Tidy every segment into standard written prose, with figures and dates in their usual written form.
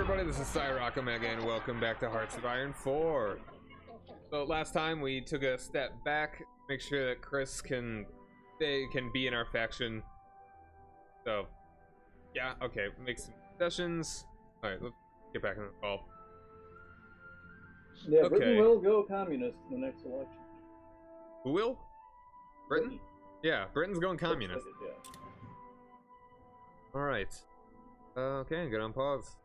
everybody, this is Cyrock Omega and welcome back to Hearts of Iron 4. So last time we took a step back, make sure that Chris can be in our faction. So yeah, okay, make some concessions. Alright, let's get back in the call. Yeah, Okay. Britain will go communist in the next election. Who will? Britain? Yeah, Britain's going communist. Looks like it, yeah. Alright. Okay, get on pause.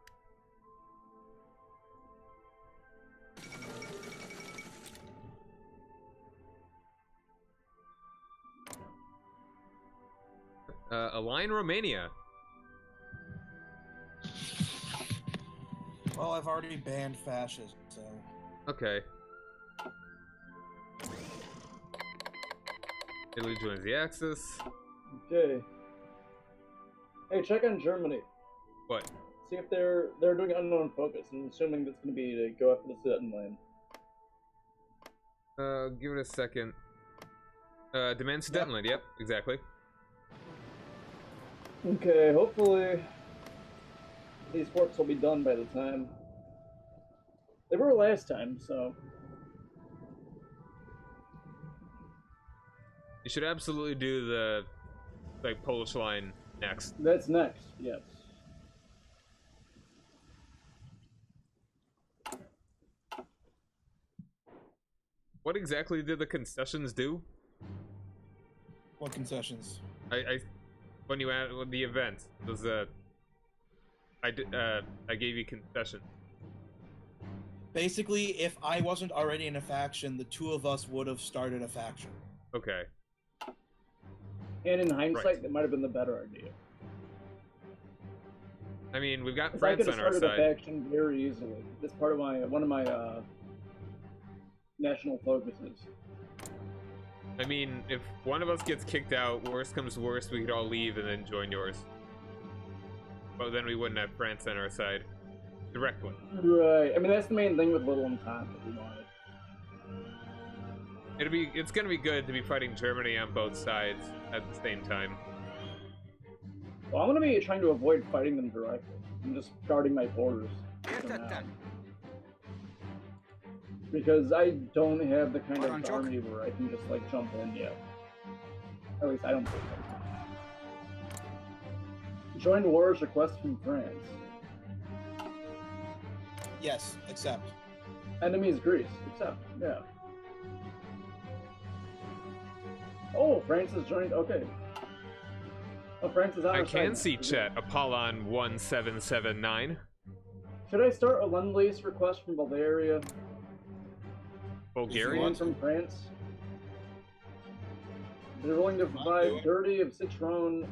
Align Romania. Well, I've already banned fascism, so... Okay. Italy joins the Axis. Okay. Hey, check on Germany. What? See if they're doing unknown focus. I'm assuming that's going to be to go after the Sudetenland. Give it a second. Demand Sudetenland, yep, exactly. Okay, hopefully these forts will be done by the time. They were last time, so... You should absolutely do the, like, Polish line next. That's next, yes. What exactly did the concessions do? What concessions? When you had the event, was I gave you concession. Basically, if I wasn't already in a faction, the two of us would have started a faction. Okay. And in hindsight, Right. that might have been the better idea. I mean, we've got I France could on have our started a side. faction very easily. That's part of one of my national focuses. I mean, if one of us gets kicked out, worst comes to worst, we could all leave and then join yours. But then we wouldn't have France on our side. Directly. Right. I mean, that's the main thing with Little and Tom that we wanted. It's gonna be good to be fighting Germany on both sides at the same time. Well, I'm going to be trying to avoid fighting them directly. I'm just guarding my borders for now. Because I don't have the kind of army where I can just, like, jump in yet. At least I don't think so. Join wars request from France. Yes, accept. Enemy is Greece. Accept. Yeah. Oh, France has joined. Okay. Oh, France is on I our can side. see chat Apollon 1779. Should I start a Lend-Lease request from Bulgaria? Bulgaria? And from France? They're willing to provide 30 of Citron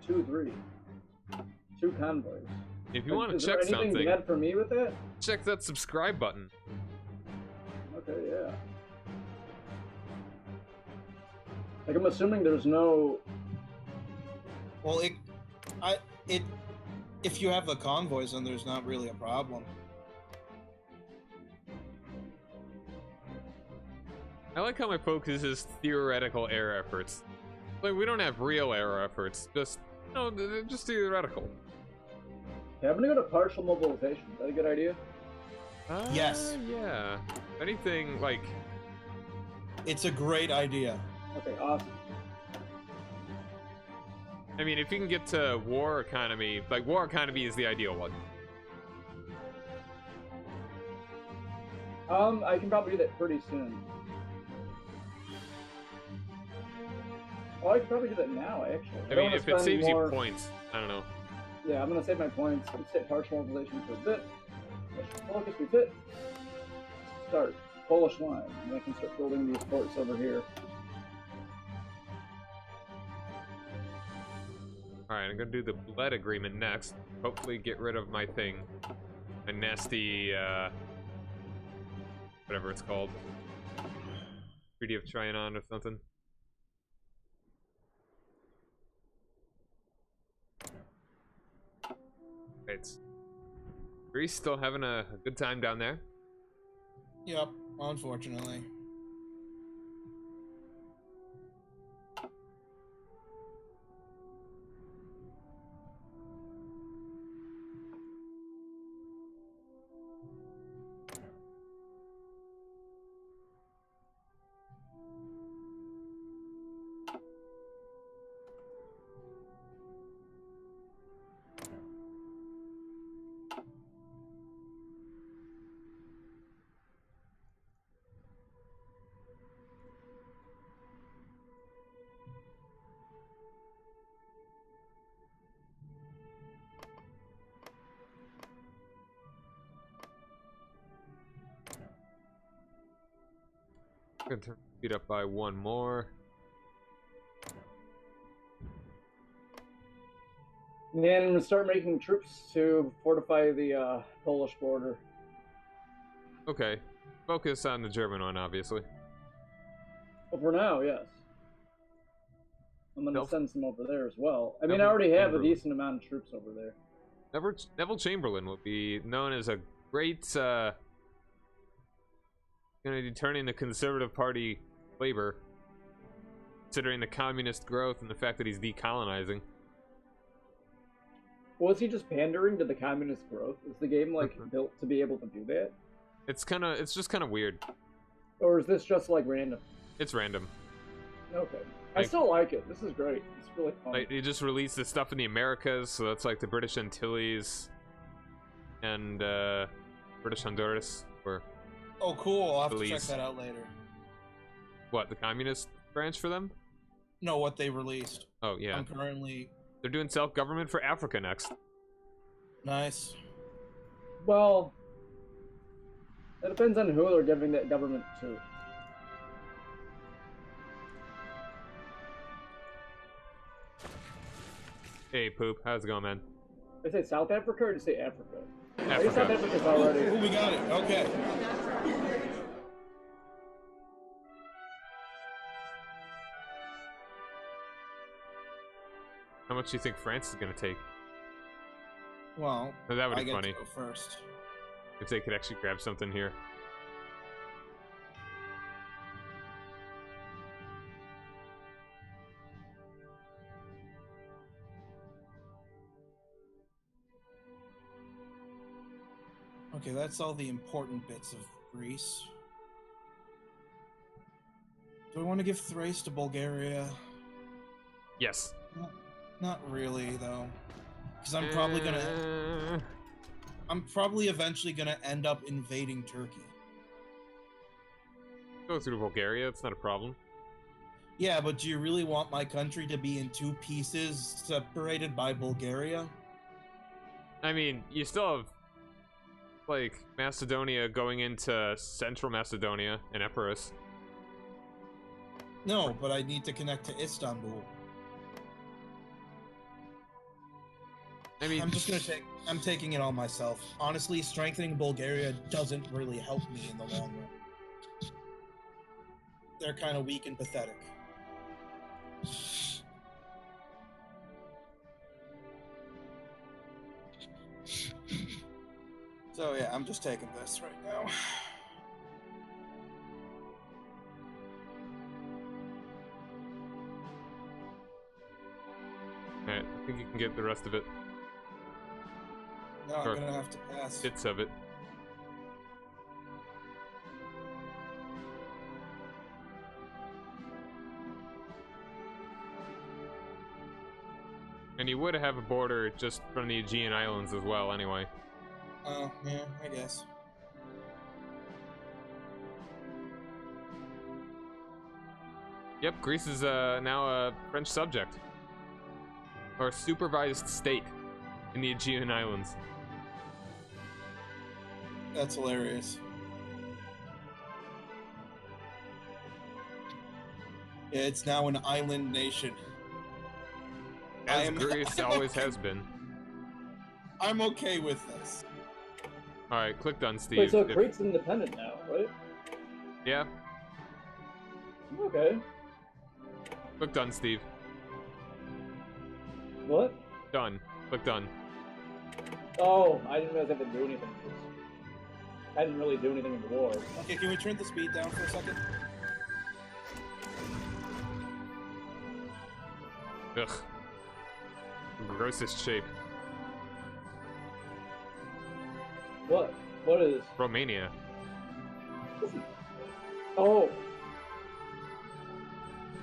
2-3. 2 convoys. If you want to Is check there anything something, bad for me with that? check that subscribe button. Okay, yeah. Like, I'm assuming there's no... Well, if you have the convoys, then there's not really a problem. I like how my focus is theoretical air efforts. Like, we don't have real air efforts, just, no, they're just theoretical. Okay, I'm gonna go to partial mobilization. Is that a good idea? Yes. Yeah. Anything, like... It's a great idea. Okay, awesome. I mean, if you can get to war economy, like, war economy is the ideal one. I can probably do that pretty soon. Oh, I can probably do that now, actually. I don't mean, wanna if it spend saves more... you points, I don't know. Yeah, I'm gonna save my points. Let's hit partial mobilization for a bit. Focus, we fit. Start. Polish line. And I can start building these forts over here. Alright, I'm gonna do the Bled agreement next. Hopefully get rid of my thing. My nasty, whatever it's called. Treaty of Trianon or something. Right. Greece still having a good time down there. Yep, unfortunately. Gonna turn speed up by 1 more. And then I'm gonna start making troops to fortify the Polish border. Okay. Focus on the German one, obviously. Well, for now, yes. I'm gonna Self- send some over there as well. I mean, I Neville already have a Chamberlain. decent amount of troops over there. Neville Chamberlain will be known as a great, gonna be turning the Conservative Party labor, considering the communist growth and the fact that he's decolonizing. Was he just pandering to the communist growth? Is the game, like, built to be able to do that? It's just kind of weird. Or is this just, like, random? It's random. Okay. I still like it. This is great. It's really fun. Like, they just released the stuff in the Americas, so that's like the British Antilles and British Honduras. Or Oh, cool. I'll have to check Release. that out later. what, the communist branch for them? No, what they released. Oh yeah, I'm currently... they're doing self-government for Africa next. Nice. Well, it depends on who they're giving that government to. Hey Poop, how's it going, man? Did I say South Africa or did I say Africa? I guess South Africa. Africa's already. Ooh, we got it. Okay. How much do you think France is gonna take? Well, Oh, that would I be get funny to go first. if they could actually grab something here. Okay, that's all the important bits of Greece. Do I want to give Thrace to Bulgaria? Yes. Not really, though. Because I'm probably gonna... I'm probably eventually gonna end up invading Turkey. Go through Bulgaria, it's not a problem. Yeah, but do you really want my country to be in 2 pieces separated by Bulgaria? I mean, you still have, like, Macedonia going into Central Macedonia and Epirus. No, but I need to connect to Istanbul. I mean, I'm taking it all myself. Honestly, strengthening Bulgaria doesn't really help me in the long run. They're kind of weak and pathetic. So yeah, I'm just taking this right now. alright, I think you can get the rest of it. No, I'm Sure. gonna have to pass. Bits of it. And you would have a border just from the Aegean Islands as well, anyway. Oh, yeah, I guess. Yep, Greece is now a French subject. Or a supervised state in the Aegean Islands. That's hilarious. Yeah, it's now an island nation. As Greece always has been. I'm okay with this. Alright, click done, Steve. Wait, so If- Greece's independent now, right? Yeah, Okay. click done, Steve. What? Done. Click done. Oh, I didn't realize I had to do anything. I didn't really do anything in the war. Okay, can we turn the speed down for a second? Ugh. Grossest shape. What? What is? Romania. Oh.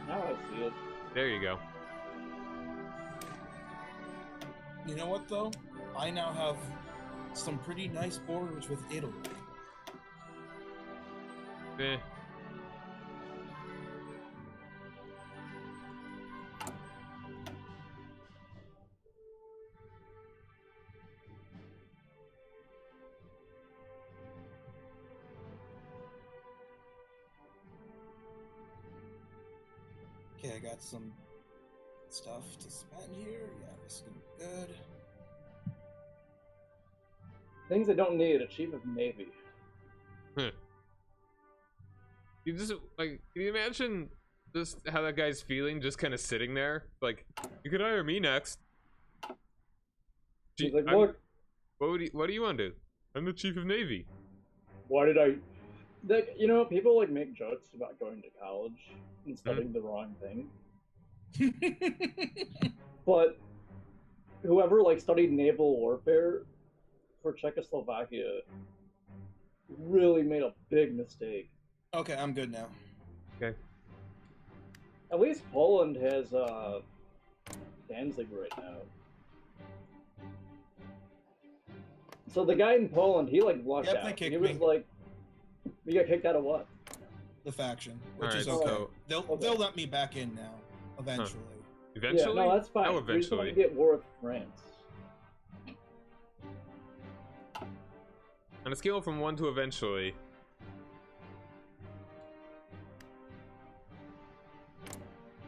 Now I see it. There you go. You know what, though? I now have some pretty nice borders with Italy. Eh. Okay, I got some stuff to spend here. Yeah, this is gonna be good. Things I don't need, a chief of navy. You just like, can you imagine just how that guy's feeling, just kind of sitting there, like, you could hire me next. He's like, look, What do you want to do? I'm the chief of navy. why did I? Like, you know, people like make jokes about going to college and studying the wrong thing. But whoever like studied naval warfare for Czechoslovakia really made a big mistake. Okay, I'm good now. Okay. At least Poland has Danzig right now. So the guy in Poland, he like lucked out. He was like, we got kicked out of what? The faction, which Alright, is okay. so... They'll let me back in now, eventually. Eventually? Yeah, no, that's fine. How We just eventually? want to get war with France. On a scale from 1 to eventually.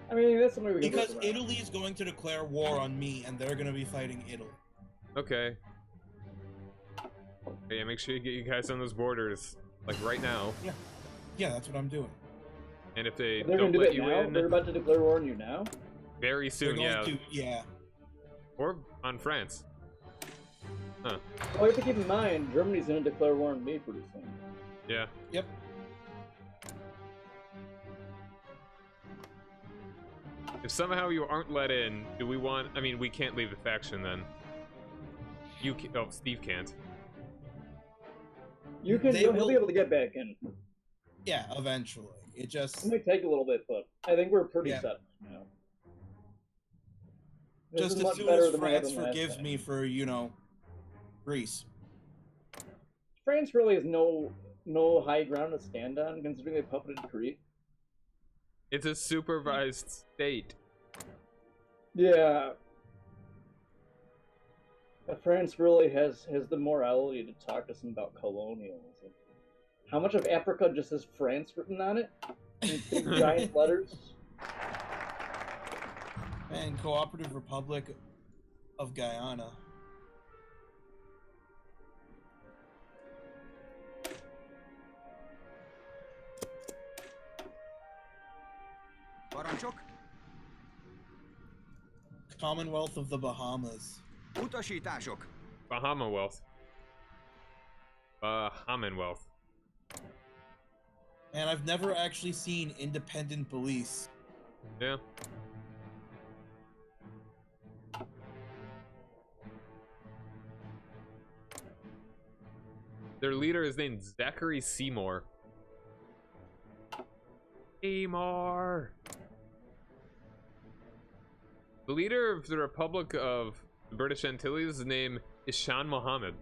I mean, that's something we can Because work around. Italy is going to declare war on me, and they're going to be fighting Italy. Okay. Yeah, make sure you get you guys on those borders, like right now. Yeah, that's what I'm doing. And if they They're don't gonna do let that you now? in They're about to declare war on you now? very soon, They're going yeah. to, Or on France. Huh. Well, you have to keep in mind, Germany's gonna declare war on me pretty soon. Yeah. Yep. If somehow you aren't let in, do we want... I mean, we can't leave the faction then. You can... Oh, Steve can't. You can. He'll be able to get back in. Yeah, eventually. It just... It might take a little bit, but I think we're pretty set now. This Just is as much soon better as than what France happened last forgives time. me for, you know, Greece. France really has no high ground to stand on, considering they puppeted Crete. It's a supervised state. Yeah. France really has the morality to talk to us about colonialism. How much of Africa just has France written on it? In big giant letters? And Cooperative Republic of Guyana. Parancsok? Commonwealth of the Bahamas. Utasítások. Bahama-wealth. Commonwealth. And I've never actually seen independent police. Yeah. Their leader is named Zachary Seymour. Seymour! The leader of the Republic of the British Antilles' name is Shan Mohammed.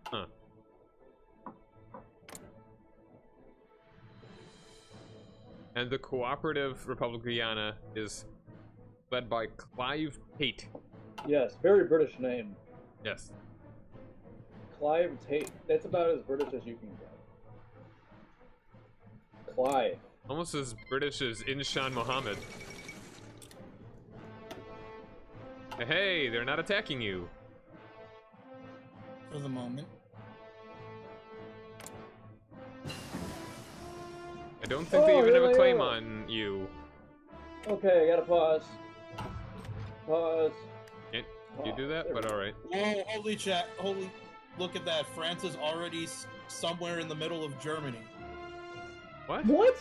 Huh. And the Cooperative Republic of Guyana is led by Clive Tate. Yes, very British name. Yes. Clive Tate. That's about as British as you can get. Clive. Almost as British as Inshan Mohammed. Hey, they're not attacking you. For the moment. I don't think they even have a claim on you. Okay, I gotta pause. Pause. Can't you do that? But alright. Whoa, holy chat, holy, look at that. France is already somewhere in the middle of Germany. What? What?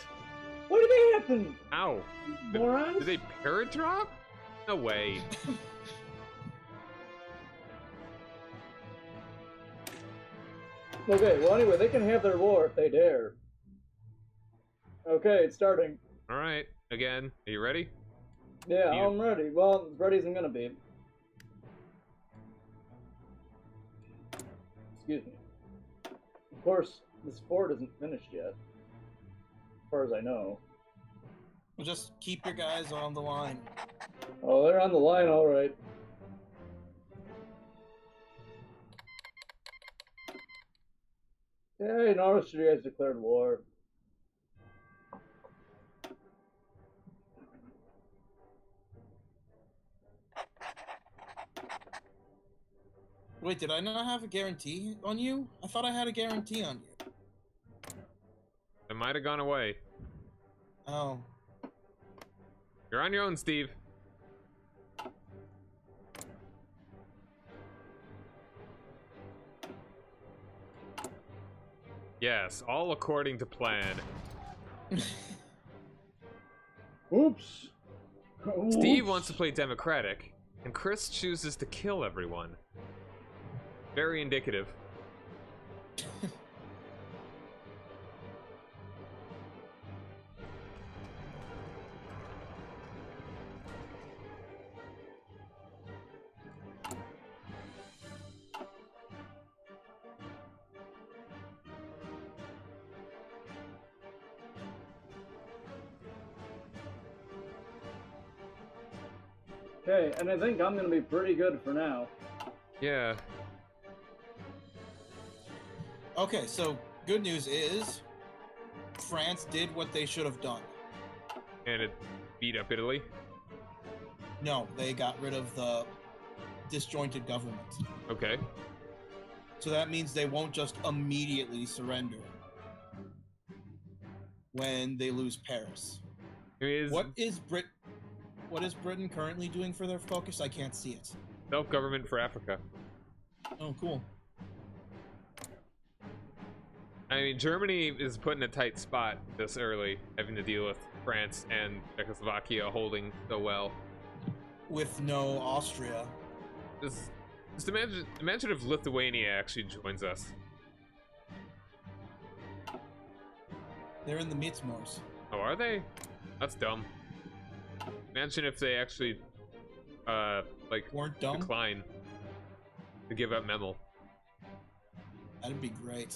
What did that happen? Ow. Morons? Did they parrot drop? No way. Okay, well anyway, they can have their war if they dare. Okay, it's starting. Alright, again. Are you ready? Yeah, I'm ready. Well, as ready as I'm gonna be. Excuse me. Of course, this fort isn't finished yet. As far as I know. Well, just keep your guys on the line. Oh, they're on the line, alright. Yeah, I noticed you guys declared war. Wait, did I not have a guarantee on you? I thought I had a guarantee on you. It might have gone away. Oh. You're on your own, Steve. Yes, all according to plan. Oops. Steve wants to play Democratic, and Chris chooses to kill everyone. Very indicative. Okay, and I think I'm gonna be pretty good for now. Yeah. Okay, so good news is France did what they should have done. And it beat up Italy. No, they got rid of the disjointed government. Okay. So that means they won't just immediately surrender when they lose Paris. What is Britain currently doing for their focus? I can't see it. Self-government for Africa. Oh, cool. I mean, Germany is put in a tight spot this early, having to deal with France and Czechoslovakia holding so well. With no Austria. Just imagine if Lithuania actually joins us. They're in the Mitzmors. Oh, are they? That's dumb. Imagine if they actually, weren't dumb? decline to give up Memel. That'd be great.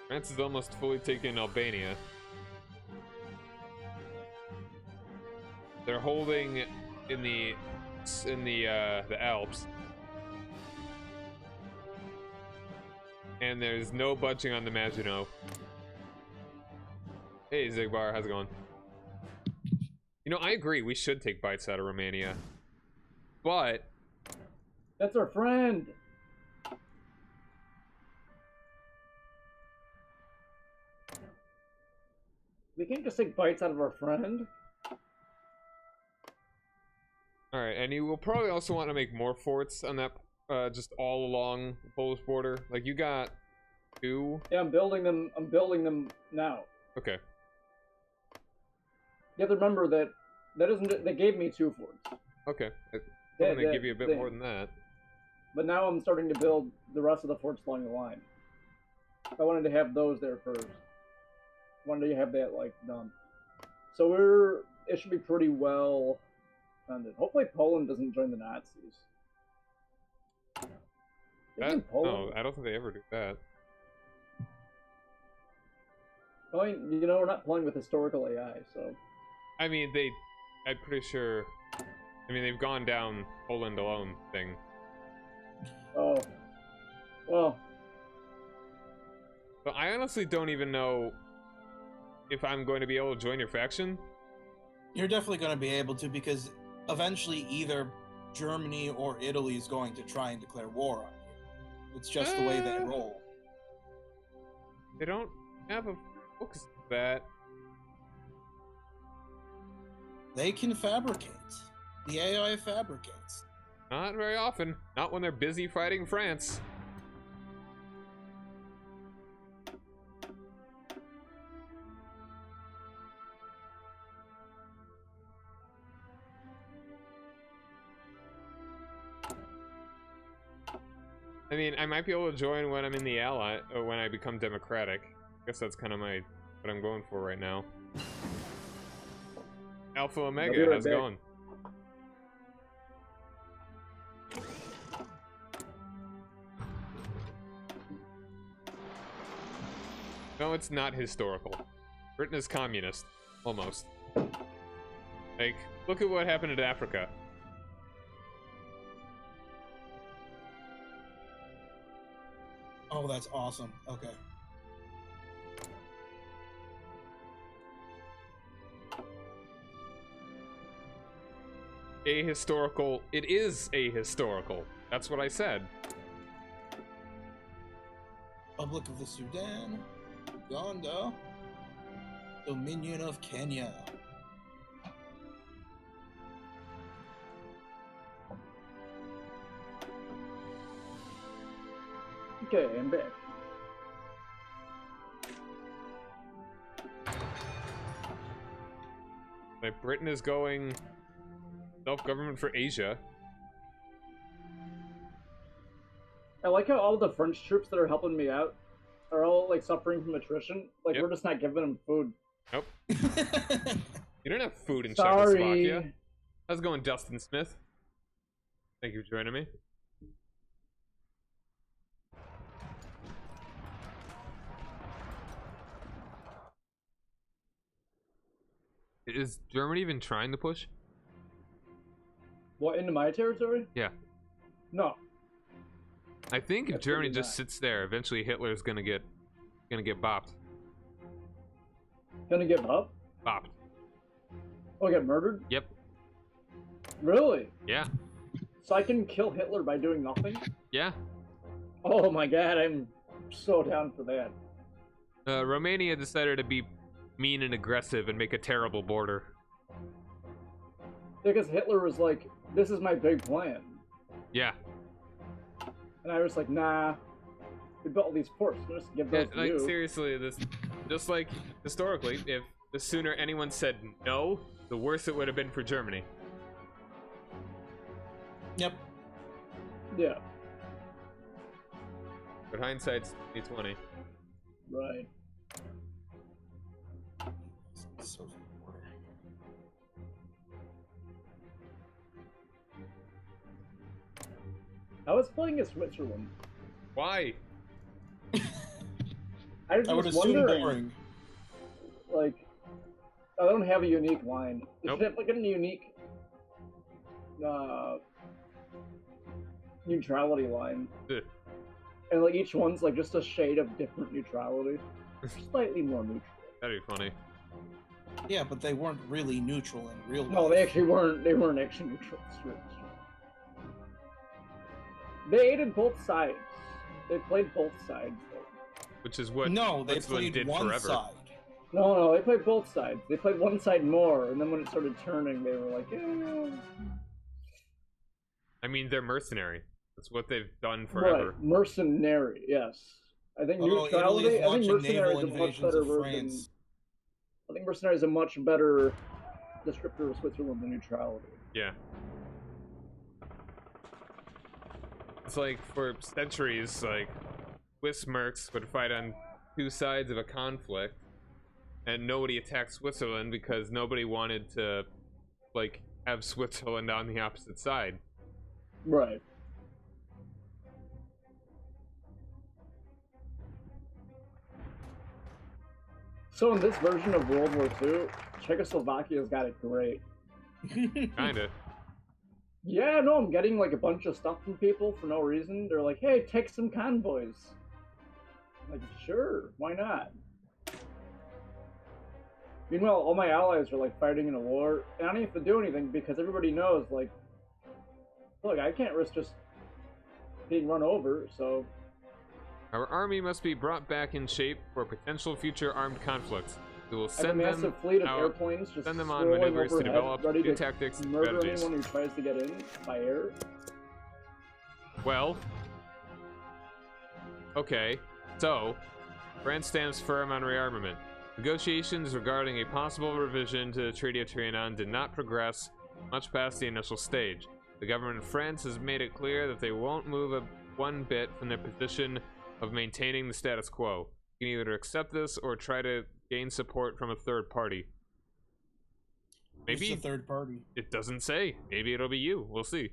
France is almost fully taken Albania. They're holding in the Alps. And there's no budging on the Maginot. Hey Zigbar, how's it going? You know, I agree, we should take bites out of Romania. But that's our friend. We can't just take bites out of our friend. Alright, and you will probably also want to make more forts on that, just all along the Polish border. Like, you got 2? Yeah, I'm building them now. Okay. You have to remember that isn't, they gave me 2 forts. Okay. They give you a bit more than that. But now I'm starting to build the rest of the forts along the line. I wanted to have those there first. Wanted to have that, like, done. So it should be pretty well funded. Hopefully Poland doesn't join the Nazis. No, I don't think they ever do that. I mean, you know, we're not playing with historical AI, so... I mean, I'm pretty sure... I mean, they've gone down Poland alone thing. Oh. Well... But I honestly don't even know if I'm going to be able to join your faction. You're definitely going to be able to, because eventually either Germany or Italy is going to try and declare war on you. It's just the way they roll. They don't have a focus on that. They can fabricate. The AI fabricates. Not very often. Not when they're busy fighting France. I mean, I might be able to join when I'm in the ally, or when I become democratic. I guess that's kind of what I'm going for right now. Alpha Omega, how's it going? No, it's not historical. Britain is communist. Almost. Like, look at what happened in Africa. Oh, that's awesome. Okay. Ahistorical. It is ahistorical. That's what I said. Republic of the Sudan, Uganda, Dominion of Kenya. Okay, I'm back. Like, Britain is going self-government for Asia. I like how all the French troops that are helping me out are all like suffering from attrition. Like Yep. we're just not giving them food. Nope. You don't have food in Sorry. Czechoslovakia. How's it going, Dustin Smith? Thank you for joining me. Is Germany even trying to push? What, into my territory? Yeah. No. I think if That's Germany really just not. sits there, eventually Hitler's gonna get bopped. Gonna give up? Bopped. Oh, get murdered? Yep. Really? Yeah. So I can kill Hitler by doing nothing? Yeah. Oh my god, I'm so down for that. Romania decided to be mean and aggressive and make a terrible border. Because Hitler was like, this is my big plan. Yeah. And I was like, nah. We built all these ports. We'll just give those to Like, you. seriously, this, just like historically, if the sooner anyone said no, the worse it would have been for Germany. Yep. Yeah, But hindsight's 2020. right. So I was playing as Switzerland. Why? I was I would just assume wondering, boring. like, I don't have a unique line. They Nope. should have like a unique neutrality line. Ugh. And like each one's like just a shade of different neutrality. Slightly more neutral. That'd be funny. Yeah, but they weren't really neutral in real life. No, they actually weren't. They weren't actually neutral. They aided both sides. They played both sides. Which is what No, they Switzerland played did one forever. side. No, they played both sides. They played one side more, and then when it started turning, they were like, eh. I mean, they're mercenary. That's what they've done forever. Right, mercenary. Yes, I think Although neutrality. Italy's I think launching mercenary naval is a much invasions better of word France. than. I think mercenary is a much better descriptor of Switzerland than neutrality. Yeah. It's like, for centuries, like, Swiss mercs would fight on two sides of a conflict, and nobody attacked Switzerland because nobody wanted to, like, have Switzerland on the opposite side. Right. So in this version of World War II, Czechoslovakia's got it great. Kinda. Yeah, no, I'm getting like a bunch of stuff from people for no reason. They're like, hey, take some convoys. I'm like, sure, why not? Meanwhile, all my allies are like fighting in a war, and I don't have to do anything because everybody knows, like, look, I can't risk just being run over, so. Our army must be brought back in shape for potential future armed conflicts. We will I have a send massive them fleet of out, airplanes just send them on swirling maneuvers to overhead, develop ready new to tactics and murder strategies. anyone who tries to get in by air. Well, okay, so France stands firm on rearmament. Negotiations regarding a possible revision to the Treaty of Trianon did not progress much past the initial stage. The government of France has made it clear that they won't move one bit from their position of maintaining the status quo. You can either accept this or try to gain support from a third party. Maybe Who's the third party? It doesn't say. Maybe it'll be you. We'll see.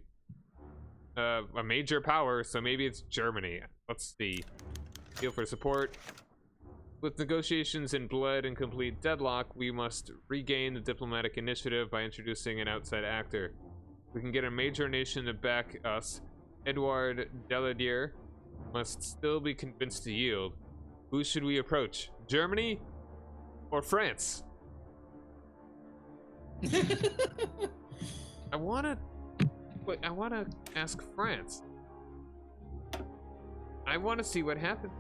A major power, so maybe it's Germany. Let's see. Deal for support. With negotiations in blood and complete deadlock, we must regain the diplomatic initiative by introducing an outside actor. We can get a major nation to back us. Edouard Daladier must still be convinced to yield. Who should we approach? Germany or France? I wanna ask France. I wanna see what happens.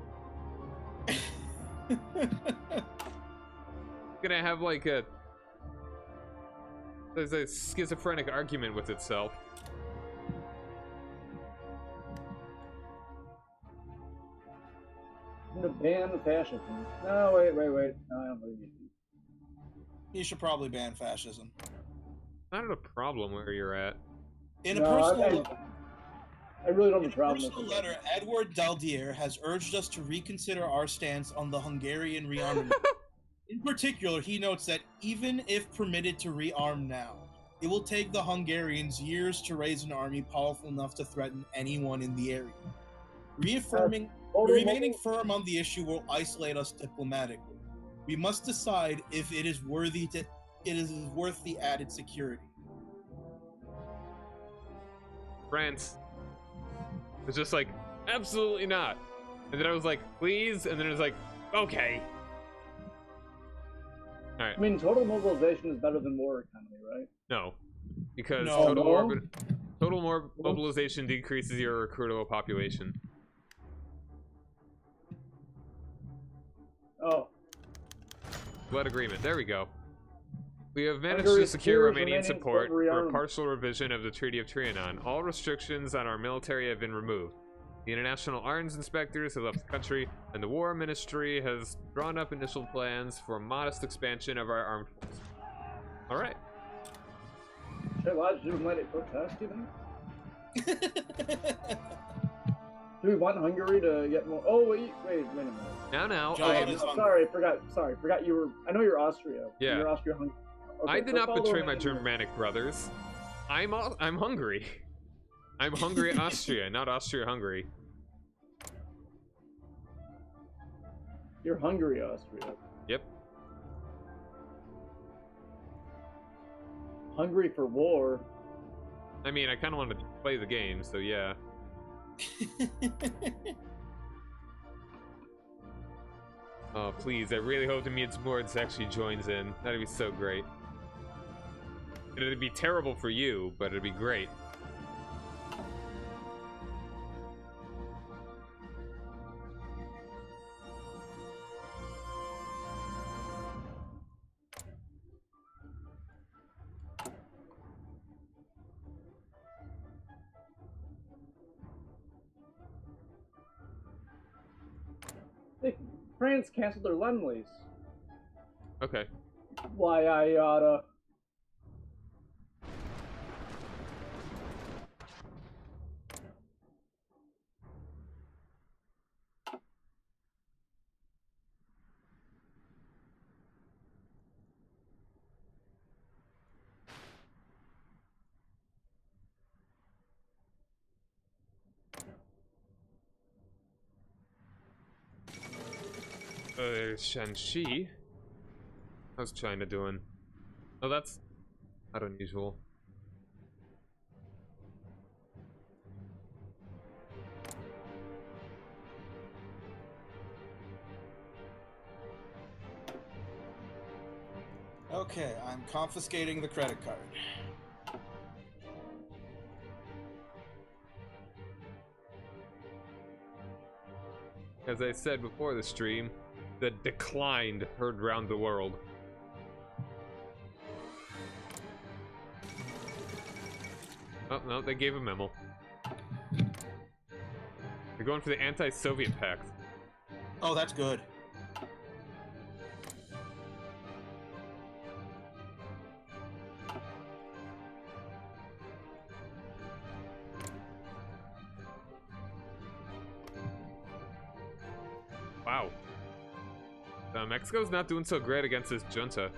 Gonna have like there's a schizophrenic argument with itself. I'm gonna ban fascism. No, wait. No, I don't believe you. You should probably ban fascism. Not a problem where you're at. In a No, personal I really don't have In a a problem with personal it. letter, Edward Daldier has urged us to reconsider our stance on the Hungarian rearmament. In particular, he notes that even if permitted to rearm now, it will take the Hungarians years to raise an army powerful enough to threaten anyone in the area. Remaining firm on the issue will isolate us diplomatically. We must decide if it is worth the added security. France was just like, absolutely not. And then I was like, please, and then it was like, okay. Alright. I mean, total mobilization is better than war economy, right? No. Because No. total mobilization decreases your recruitable population. Oh. Blood agreement. There we go. We have managed Hungary to secure secures Romanian Romanian support for a rearmament. partial revision of the Treaty of Trianon. All restrictions on our military have been removed. The International Arms Inspectors have left the country, and the War Ministry has drawn up initial plans for a modest expansion of our armed forces. Alright. Should I lodge a diplomatic protest, do you think? Do we want Hungary to get more? Oh, wait a minute. Now, John I, is Sorry, forgot you were. I know you're Austria. Yeah. You're Austria-Hungary. Okay, I did so not follow betray my Romania. Germanic brothers. I'm Hungary. I'm Hungary, Austria, not Austria-Hungary. You're Hungary, Austria. Yep. Hungry for war. I mean, I kind of wanted to play the game, so yeah. Oh, please, I really hope the Mutes Mords actually joins in. That'd be so great. It'd be terrible for you, but it'd be great. France canceled their Lend-Lease. Okay. Why I oughta. There's Shanxi. How's China doing? Oh, that's not unusual. Okay, I'm confiscating the credit card. As I said before the stream, the declined heard round the world. Oh, no, they gave a memo. They're going for the anti-Soviet pact. Oh, that's good. Wow. Mexico's not doing so great against this junta.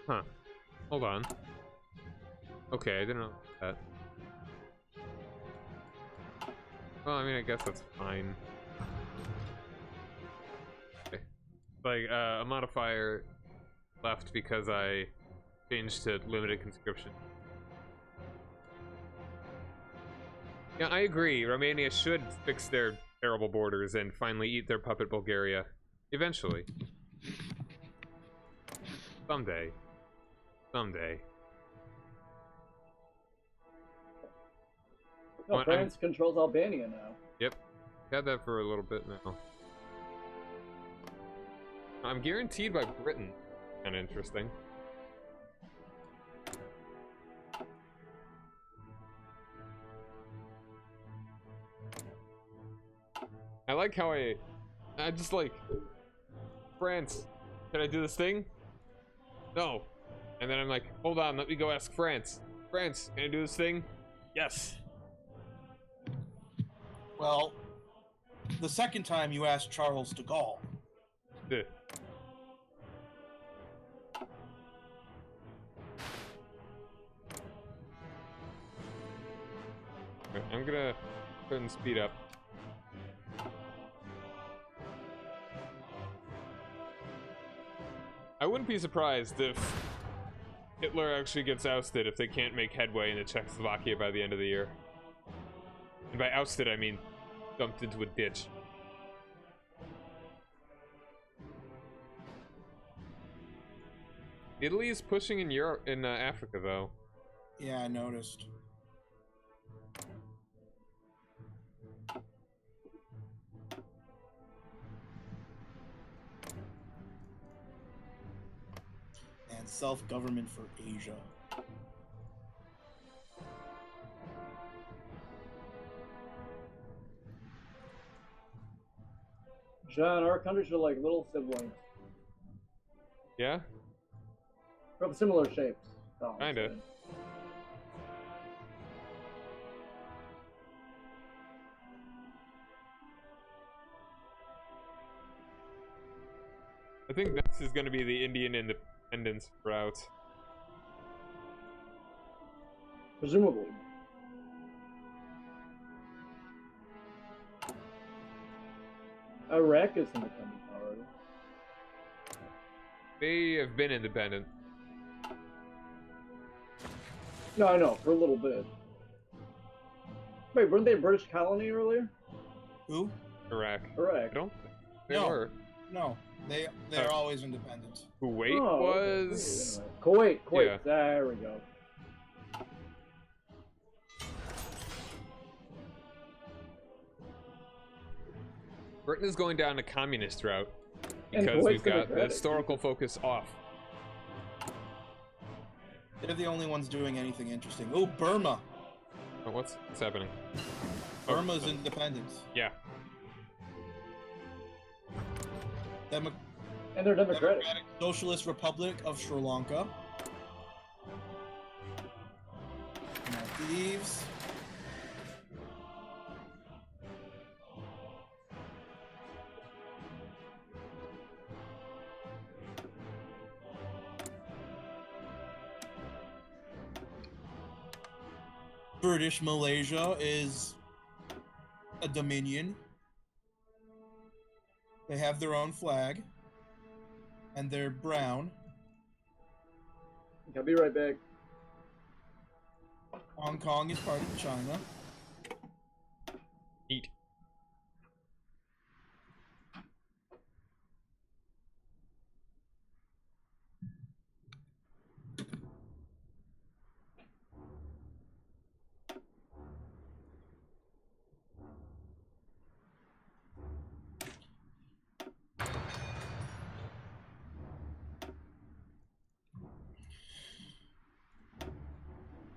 Huh. Hold on. Okay, I didn't know that. Well, I mean, I guess that's fine. Okay. Like, a modifier left because I changed to limited conscription. Yeah, I agree. Romania should fix their terrible borders and finally eat their puppet Bulgaria. Eventually. Someday. Someday. No, France controls Albania now. Yep. Had that for a little bit now. I'm guaranteed by Britain. Kinda interesting. I like how I just like, France, can I do this thing? No. And then I'm like, hold on, let me go ask France. France, can I do this thing? Yes. Well, the second time you asked Charles de Gaulle. Yeah. I'm gonna put in speed up. I wouldn't be surprised if Hitler actually gets ousted if they can't make headway into Czechoslovakia by the end of the year. And by ousted, I mean dumped into a ditch. Italy is pushing in Europe, in Africa, though. Yeah, I noticed. And self-government for Asia. John, our countries are like little siblings. Yeah? From similar shapes. Kinda. I think next is gonna be the Indian independence route. Presumably. Iraq is independent already. They have been independent. No, I know, for a little bit. Wait, weren't they a British colony earlier? Who? Iraq. Iraq. I don't think they No. were. No, they're always independent. Kuwait Oh, was... okay. Kuwait. Yeah. There we go. Britain is going down a communist route And because Kuwait's we've got the democratic. historical focus off. They're the only ones doing anything interesting. Oh, Burma. Oh, what's happening? Burma's independent. Yeah. And they're democratic. Democratic Socialist Republic of Sri Lanka. Maldives. British Malaysia is a dominion. They have their own flag, and they're brown. I'll be right back. Hong Kong is part of China. Eat.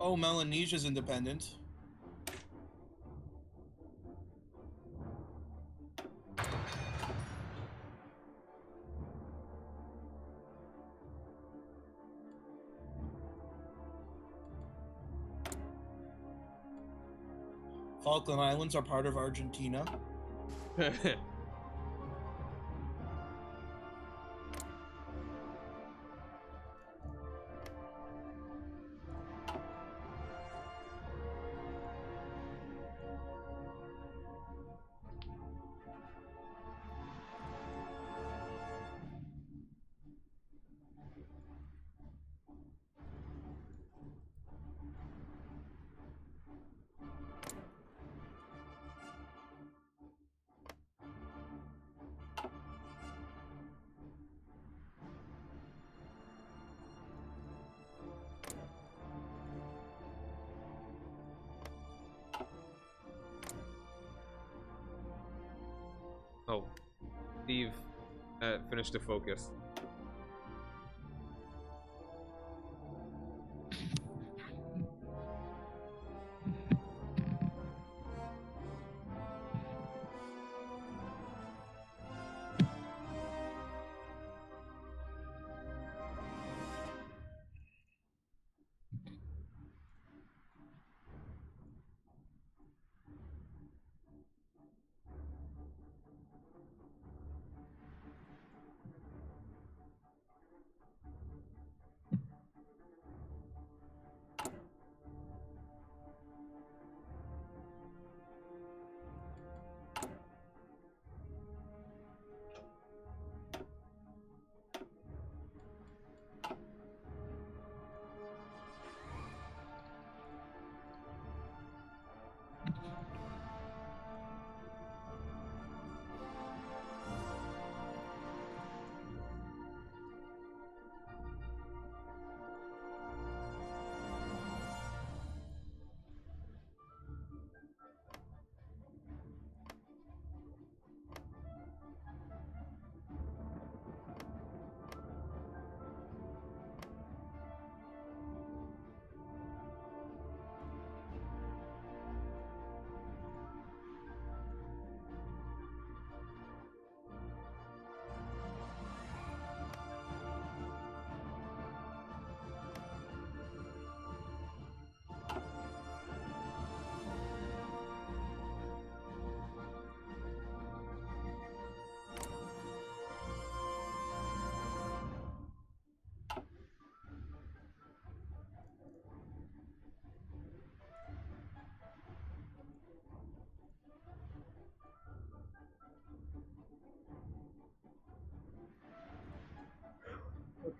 Oh, Melanesia's independent. Falkland Islands are part of Argentina. Oh, Steve finished a focus.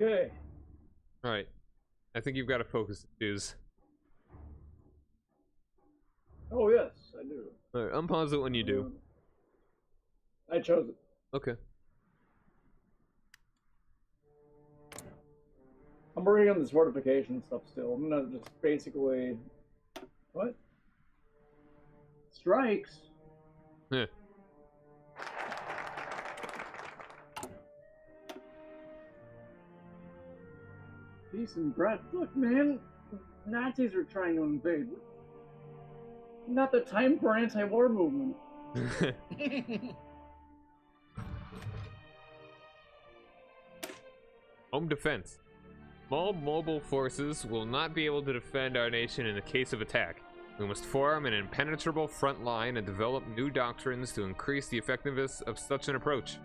Okay. All right, I think you've got to focus, dudes. Oh yes, I do. All right, unpause it when you do. I chose it. Okay. I'm working on this fortification stuff still. I'm gonna just basically what? Strikes? Yeah. Decent bread. Look, man, Nazis are trying to invade. Not the time for anti-war movement. Home defense. Small mobile forces will not be able to defend our nation in the case of attack. We must form an impenetrable front line and develop new doctrines to increase the effectiveness of such an approach.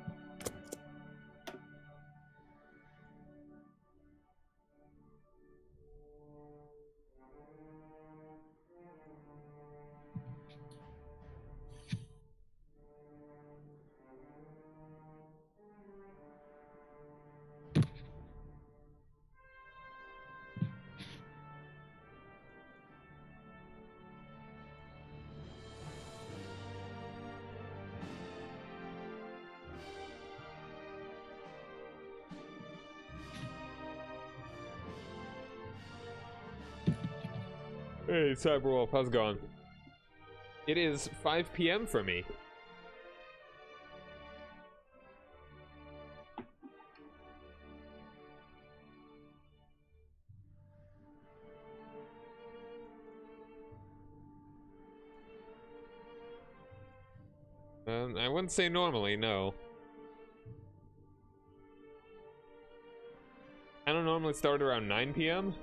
Hey, Cyberwolf, how's it going? It is 5 p.m. for me. I wouldn't say normally, no. I don't normally start around 9 p.m.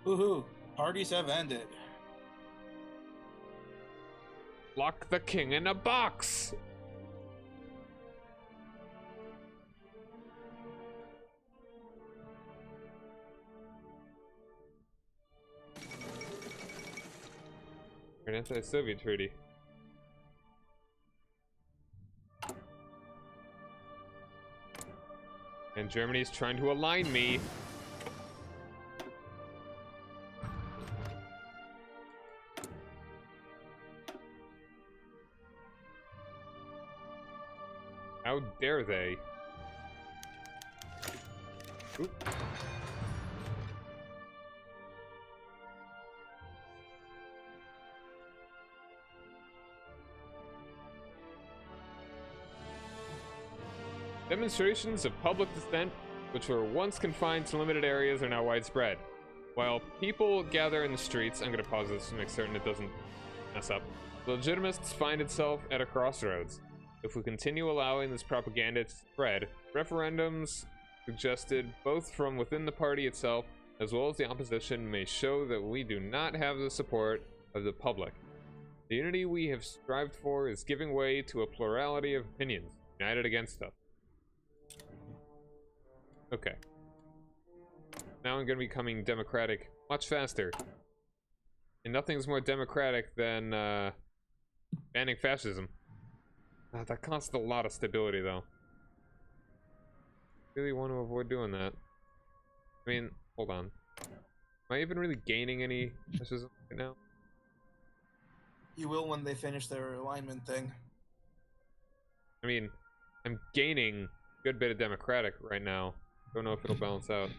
Woohoo! Parties have ended. Lock the king in a box! An anti-Soviet treaty. And Germany's trying to align me. How dare they? Oop. Demonstrations of public dissent, which were once confined to limited areas, are now widespread. While people gather in the streets, I'm going to pause this to make certain it doesn't mess up. The Legitimists find itself at a crossroads. If we continue allowing this propaganda to spread, referendums suggested both from within the party itself as well as the opposition may show that we do not have the support of the public. The unity we have strived for is giving way to a plurality of opinions, united against us. Okay. Now I'm going to be becoming democratic much faster. And nothing's more democratic than banning fascism. That costs a lot of stability, though. Really want to avoid doing that. I mean, hold on. Am I even really gaining any fascism right now? You will when they finish their alignment thing. I mean, I'm gaining a good bit of democratic right now. Don't know if it'll balance out.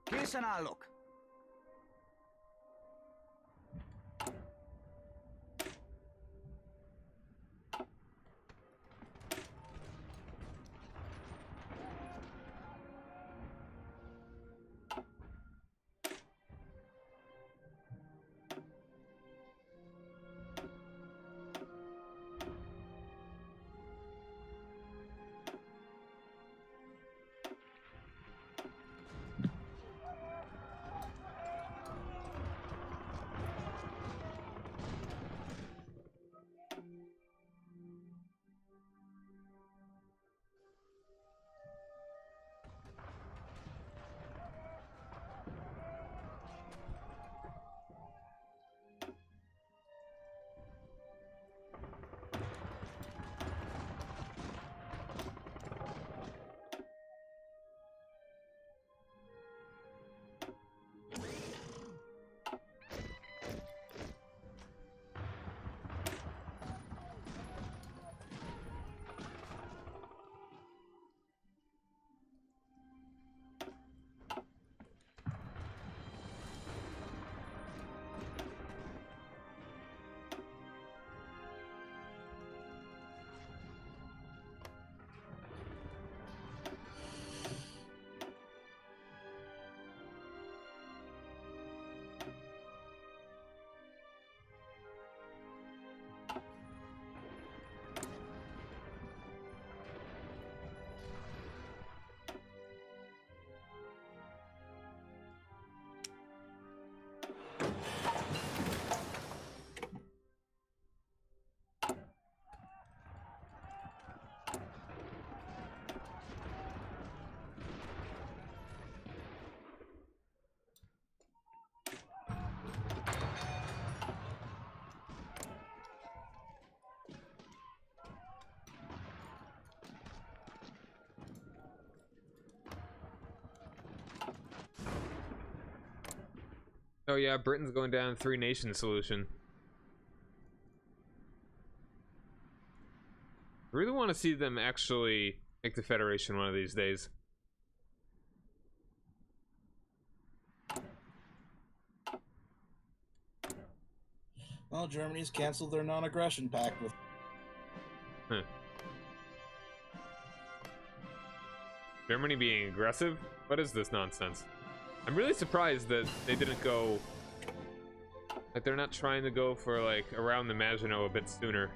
Készen állok! Oh yeah, Britain's going down 3-nation solution. I really want to see them actually make the Federation one of these days. Well, Germany's canceled their non-aggression pact with... Huh. Germany being aggressive? What is this nonsense? I'm really surprised that they didn't go... Like, they're not trying to go for, like, around the Maginot a bit sooner.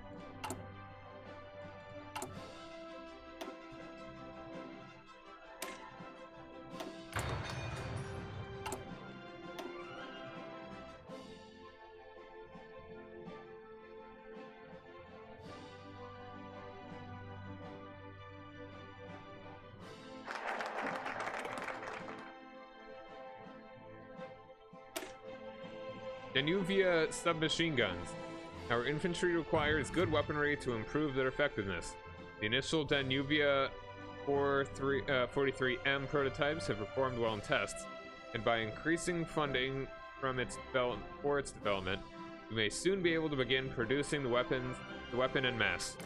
Danubian submachine guns. Our infantry requires good weaponry to improve their effectiveness. The initial Danubia 43M prototypes have performed well in tests, and by increasing funding from its development, we may soon be able to begin producing the weapon en masse.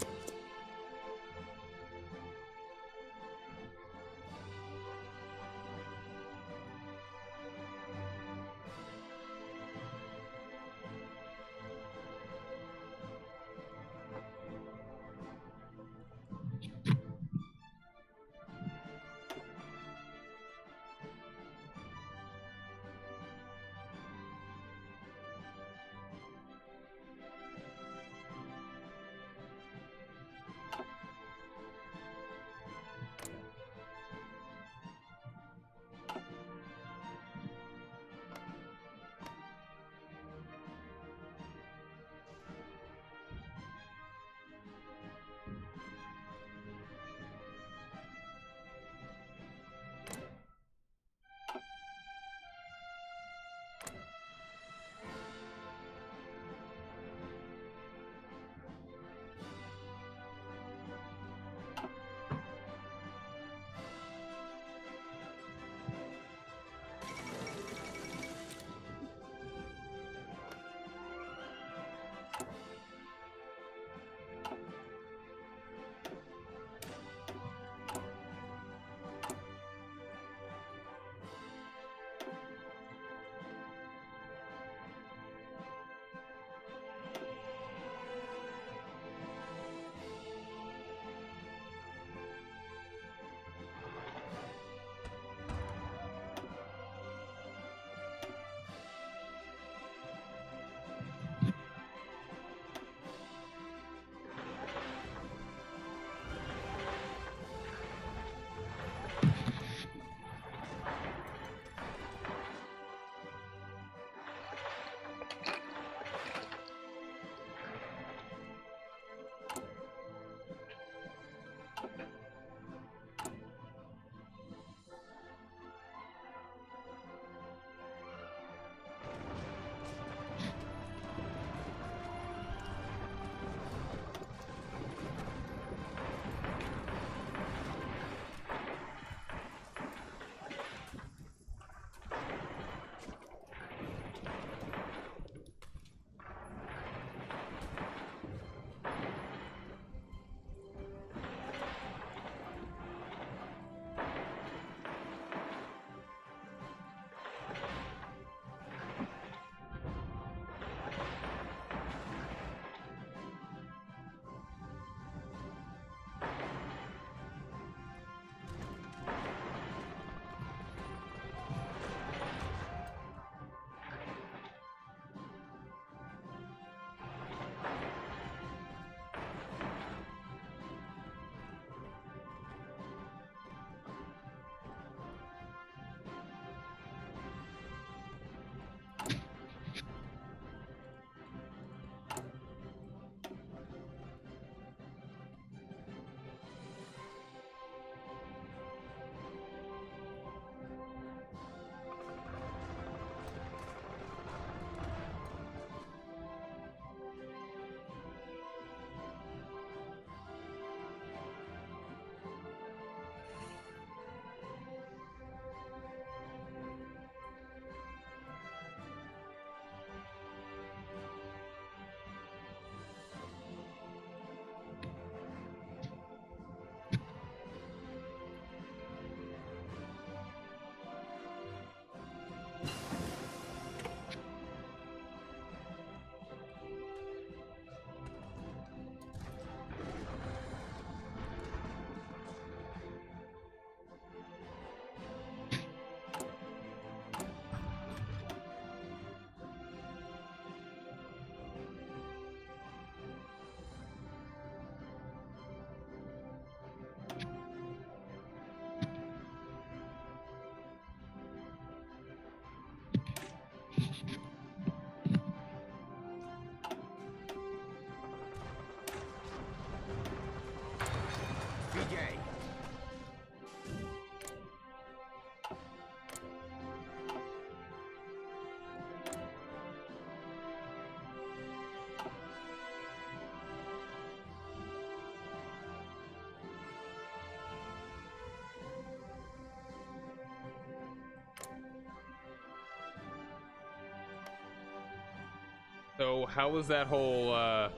So how was that whole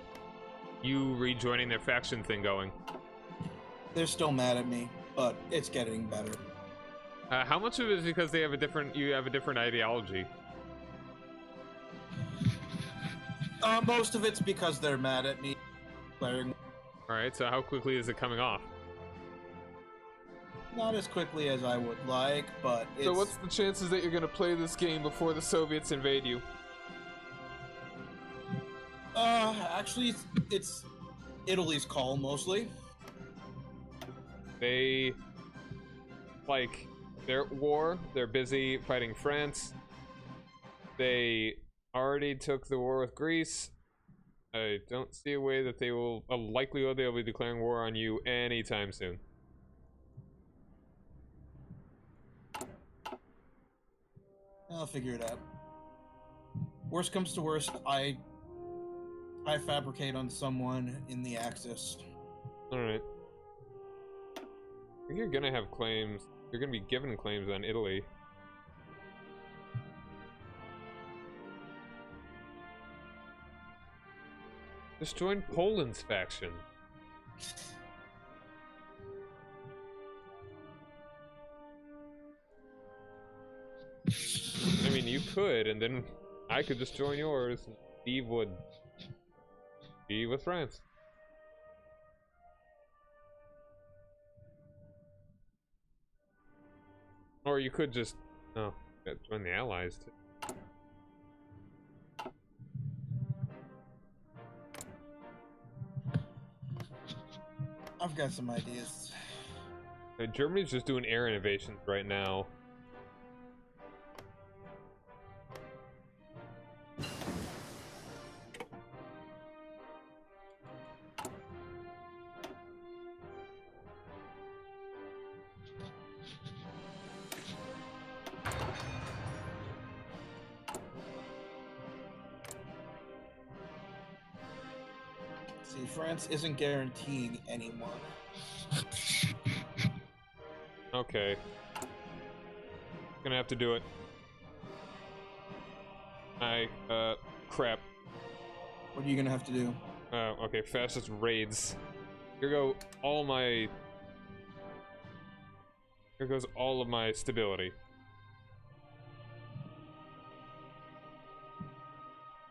you rejoining their faction thing going? They're still mad at me, but it's getting better. How much of it is because they have you have a different ideology? Most of it's because they're mad at me. All right, so how quickly is it coming off? Not as quickly as I would like, but it's... So what's the chances that you're gonna play this game before the Soviets invade you? Actually, it's Italy's call, mostly. They... like, they're at war, they're busy fighting France. They already took the war with Greece. I don't see a way that they will... a likelihood they'll be declaring war on you anytime soon. I'll figure it out. Worst comes to worst, I fabricate on someone in the Axis. Alright. I think you're gonna have claims. You're gonna be given claims on Italy. Just join Poland's faction. I mean, you could, and then I could just join yours, and Steve would be with France. Or you could just, join the Allies too. I've got some ideas. Germany's just doing air innovations right now. See, France isn't guaranteeing anymore. Okay. Gonna have to do it. Crap. What are you gonna have to do? Okay, fastest raids. Here goes all of my stability.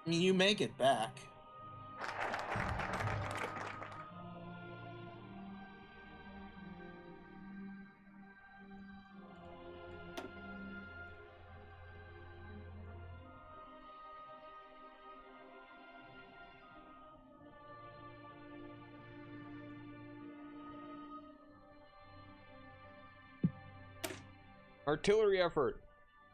I mean, you may get back. Artillery effort.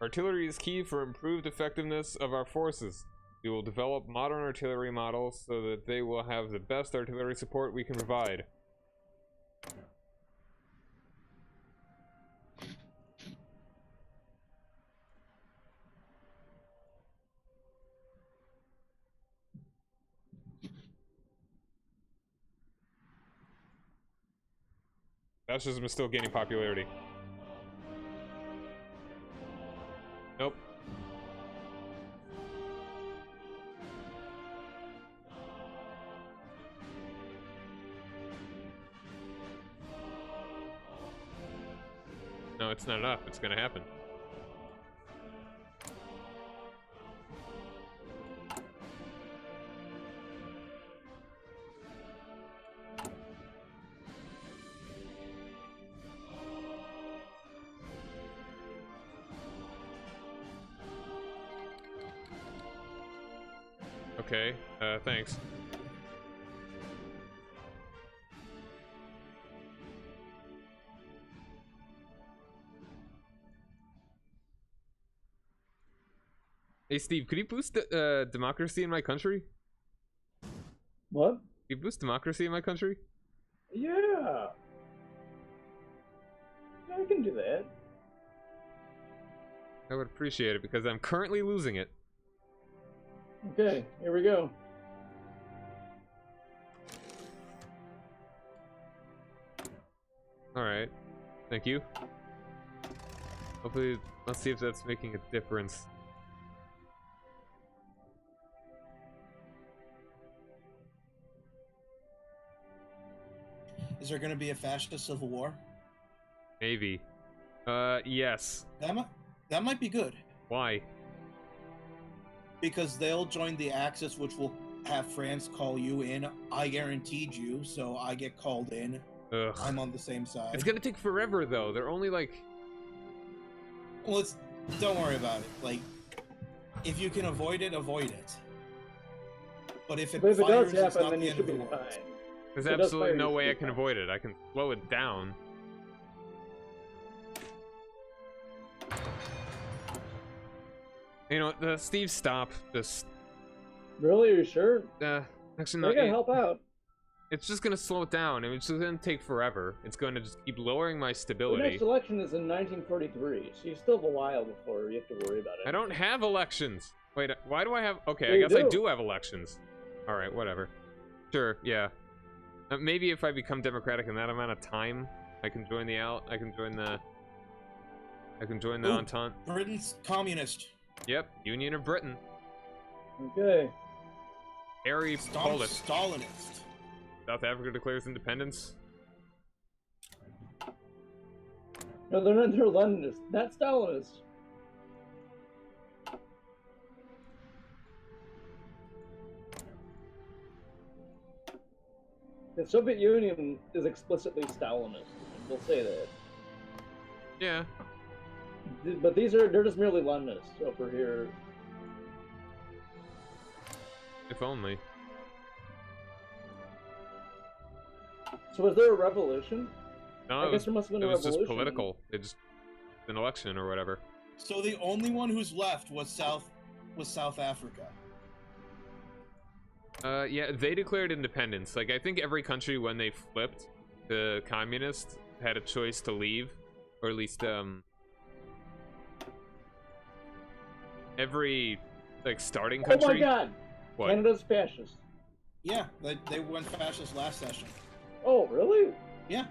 Artillery is key for improved effectiveness of our forces. We will develop modern artillery models so that they will have the best artillery support we can provide. Fascism is still gaining popularity. Nope. No, it's not enough. It's gonna happen. Okay, thanks. Hey Steve, could you boost democracy in my country? What? Could you boost democracy in my country? Yeah. I can do that. I would appreciate it because I'm currently losing it. Okay, here we go. Alright. Thank you. Hopefully, let's see if that's making a difference. Is there going to be a fascist civil war? Maybe. Yes. That might be good. Why? Because they'll join the Axis, which will have France call you in. I guaranteed you, so I get called in. Ugh. I'm on the same side. It's gonna take forever, though. They're only like... Well, don't worry about it. Like, if you can avoid it, avoid it. But if it But if it fires, does it's happen, not then the you end should of be the world. fine. There's It does absolutely fire, no you way I should be can fine. avoid it. I can slow it down. You know, Steve, stop. Just... Really? Are you sure? Actually, I no. gotta help out. It's just gonna slow it down, and it's just gonna take forever. It's gonna just keep lowering my The stability. next election is in 1943, so you still have a while before you have to worry about it. I don't have elections. Wait, why do I have... Okay, Yeah, I you guess I do. do have elections. Alright, whatever. Sure, yeah. Maybe if I become democratic in that amount of time, I can join the I can join the Ooh, Entente. Britain's communist. Yep, Union of Britain. Okay. Harry Polish. Stalinist. South Africa declares independence. No, they're not. They're Leninists, not Stalinists. The Soviet Union is explicitly Stalinist. We'll say that. Yeah. But they're just merely Leninists over here. If only. So was there a revolution? No, I guess there must have been it a was revolution. just political. It just an election or whatever. So the only one who's left was South Africa. Yeah, they declared independence. Like, I think every country, when they flipped to communist, had a choice to leave. Or at least, every, like, starting country... Oh my god! What? Canada's fascist. Yeah, they went fascist last session. Oh, really? Yeah.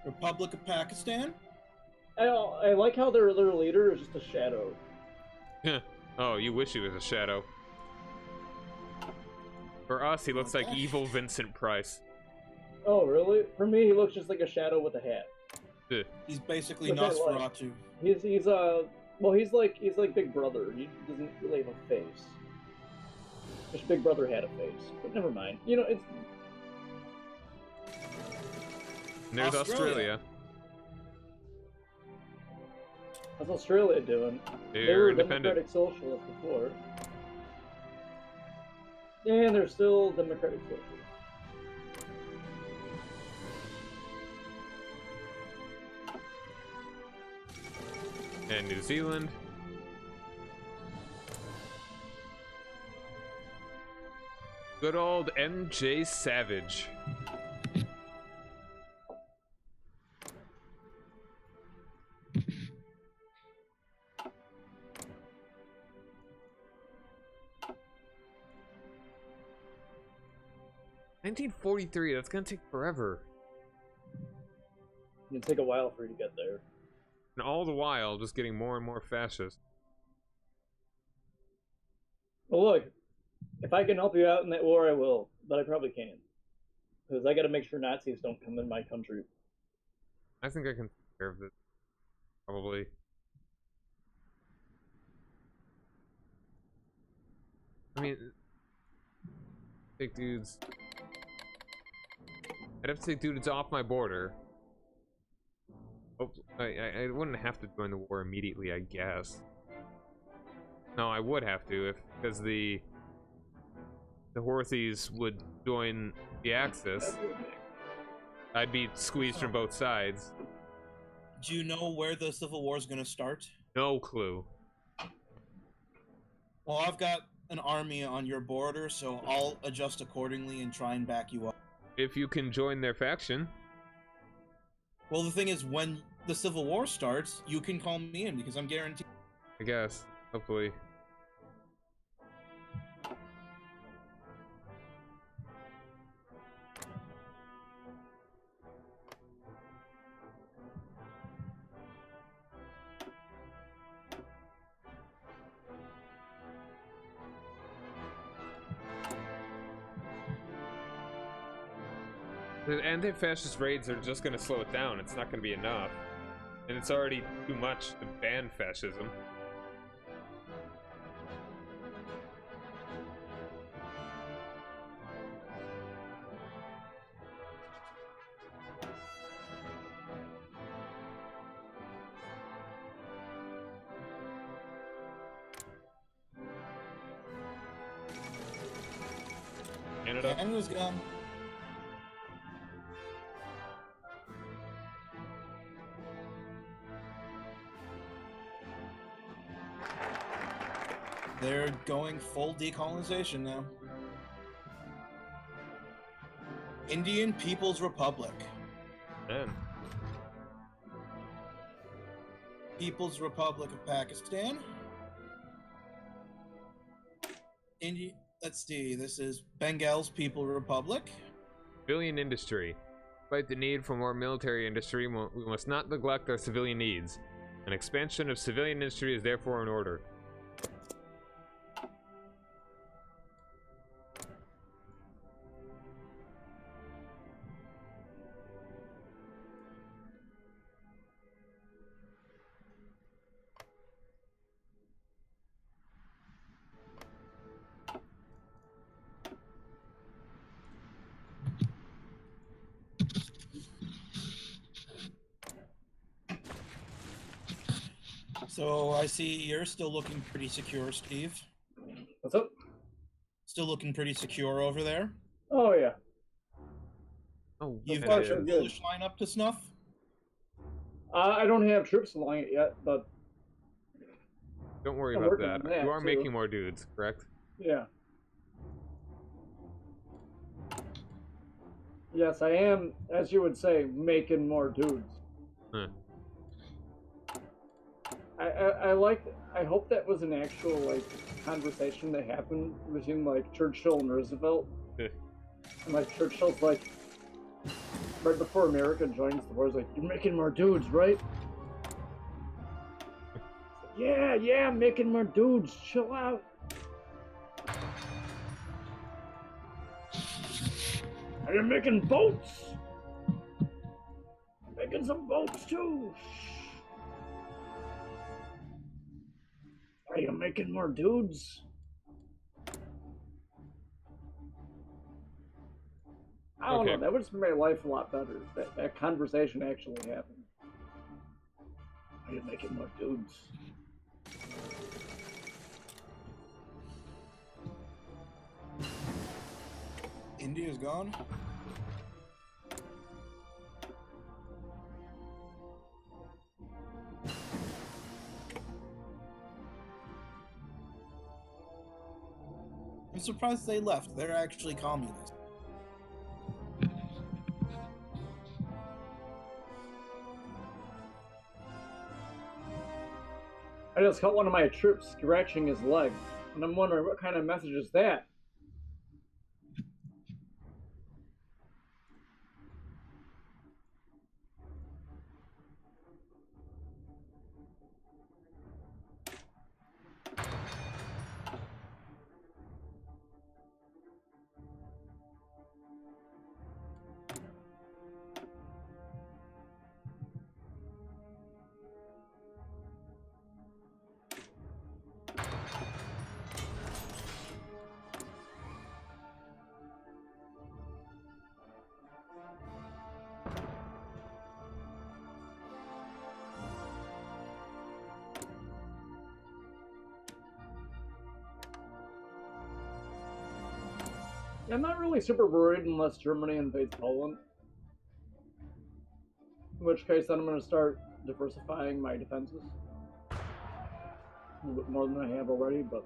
Republic of Pakistan? I like how their leader is just a shadow. Oh, you wish he was a shadow. For us, he looks like Okay. evil Vincent Price. Oh, really? For me, he looks just like a shadow with a hat. Ugh. He's basically Which I like. Nosferatu. He's like Big Brother. He doesn't really have a face. Wish Big Brother had a face, but never mind. You know, it's And there's Australia. how's Australia doing? They They're were independent. democratic socialists before. And they're still democratic socialists. And New Zealand. Good old MJ Savage. $1943, that's gonna take forever. It'll take a while for you to get there. And all the while, just getting more and more fascist. Well, look, if I can help you out in that war, I will, but I probably can't. Because I gotta make sure Nazis don't come in my country. I think I can take care of this. Probably. I mean, take dudes. I'd have to take dudes off my border. Oh, I wouldn't have to join the war immediately, I guess. No, I would have to, because the Horthies would join the Axis. I'd be squeezed from both sides. Do you know where the Civil War is going to start? No clue. Well, I've got an army on your border, so I'll adjust accordingly and try and back you up. If you can join their faction. Well, the thing is, when the Civil War starts, you can call me in, because I'm guaranteed. I guess. Hopefully. The anti-fascist raids are just gonna slow it down. It's not gonna be enough. And it's already too much to ban fascism. Canada? Canada's gone. They're going full decolonization now. Indian People's Republic. Man. People's Republic of Pakistan. Let's see, this is Bengal's People Republic. Civilian industry. Despite the need for more military industry, we must not neglect our civilian needs. An expansion of civilian industry is therefore in order. So I see you're still looking pretty secure, Steve. What's up? Still looking pretty secure over there. Oh yeah. Oh, You've far, got your so good. Polish line up to snuff. I don't have troops along it yet, but don't worry I'm about working that. on that, You are too. making more dudes, correct? yeah. Yes, I am, as you would say, making more dudes. Huh. I hope that was an actual like conversation that happened between like Churchill and Roosevelt. Yeah. And like Churchill's like right before America joins the war, he's like, "You're making more dudes, right?" Yeah, I'm making more dudes. Chill out. Are you making boats? Making some boats too. Are you making more dudes? I don't know. That would make my life a lot better. That conversation actually happened. Are you making more dudes? India's gone. I'm surprised they left. They're actually communists. I just caught one of my troops scratching his leg, and I'm wondering what kind of message is that? I'm not really super worried unless Germany invades Poland. In which case, then I'm going to start diversifying my defenses. A little bit more than I have already, but...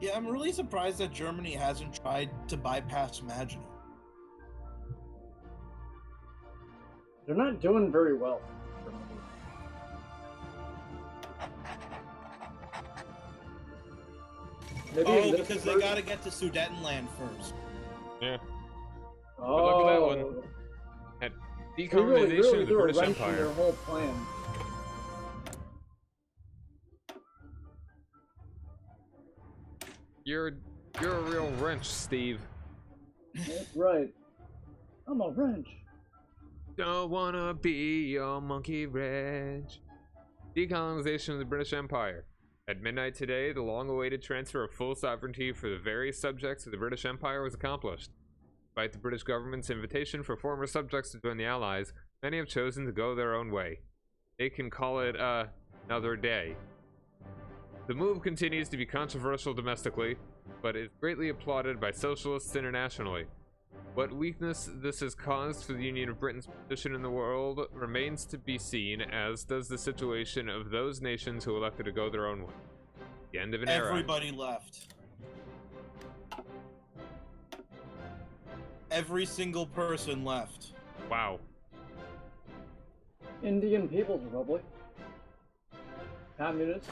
Yeah, I'm really surprised that Germany hasn't tried to bypass Maginot. They're not doing very well. Maybe because they gotta get to Sudetenland first. Yeah. Oh. Good luck with that one. At They decolonization really of the threw a British wrench in Empire. their whole plan. You're a real wrench, Steve. That's right. I'm a wrench. Don't wanna be your monkey wrench. Decolonization of the British Empire. At midnight today, the long-awaited transfer of full sovereignty for the various subjects of the British Empire was accomplished. Despite the British government's invitation for former subjects to join the Allies, many have chosen to go their own way. They can call it, another day. The move continues to be controversial domestically, but is greatly applauded by socialists internationally. What weakness this has caused for the Union of Britain's position in the world remains to be seen, as does the situation of those nations who elected to go their own way. The end of an era. Everybody left. Every single person left. Wow. Indian People's Republic. Communists.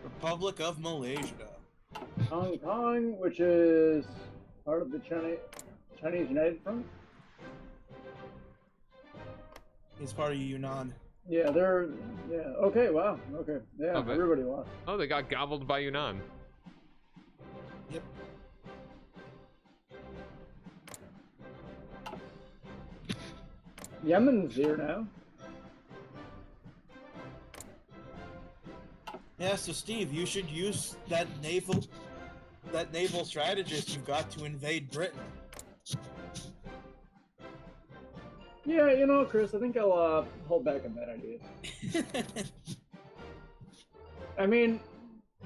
Republic of Malaysia. Hong Kong, which is part of the Chinese United Front. It's part of Yunnan. Yeah, they're... Yeah, okay, wow. Okay, yeah, Oh, but- everybody lost. Oh, they got gobbled by Yunnan. Yep. Yemen's here now. Yeah, so Steve, you should use that naval strategist you've got to invade Britain. Yeah, you know, Chris, I think I'll hold back on that idea. I mean,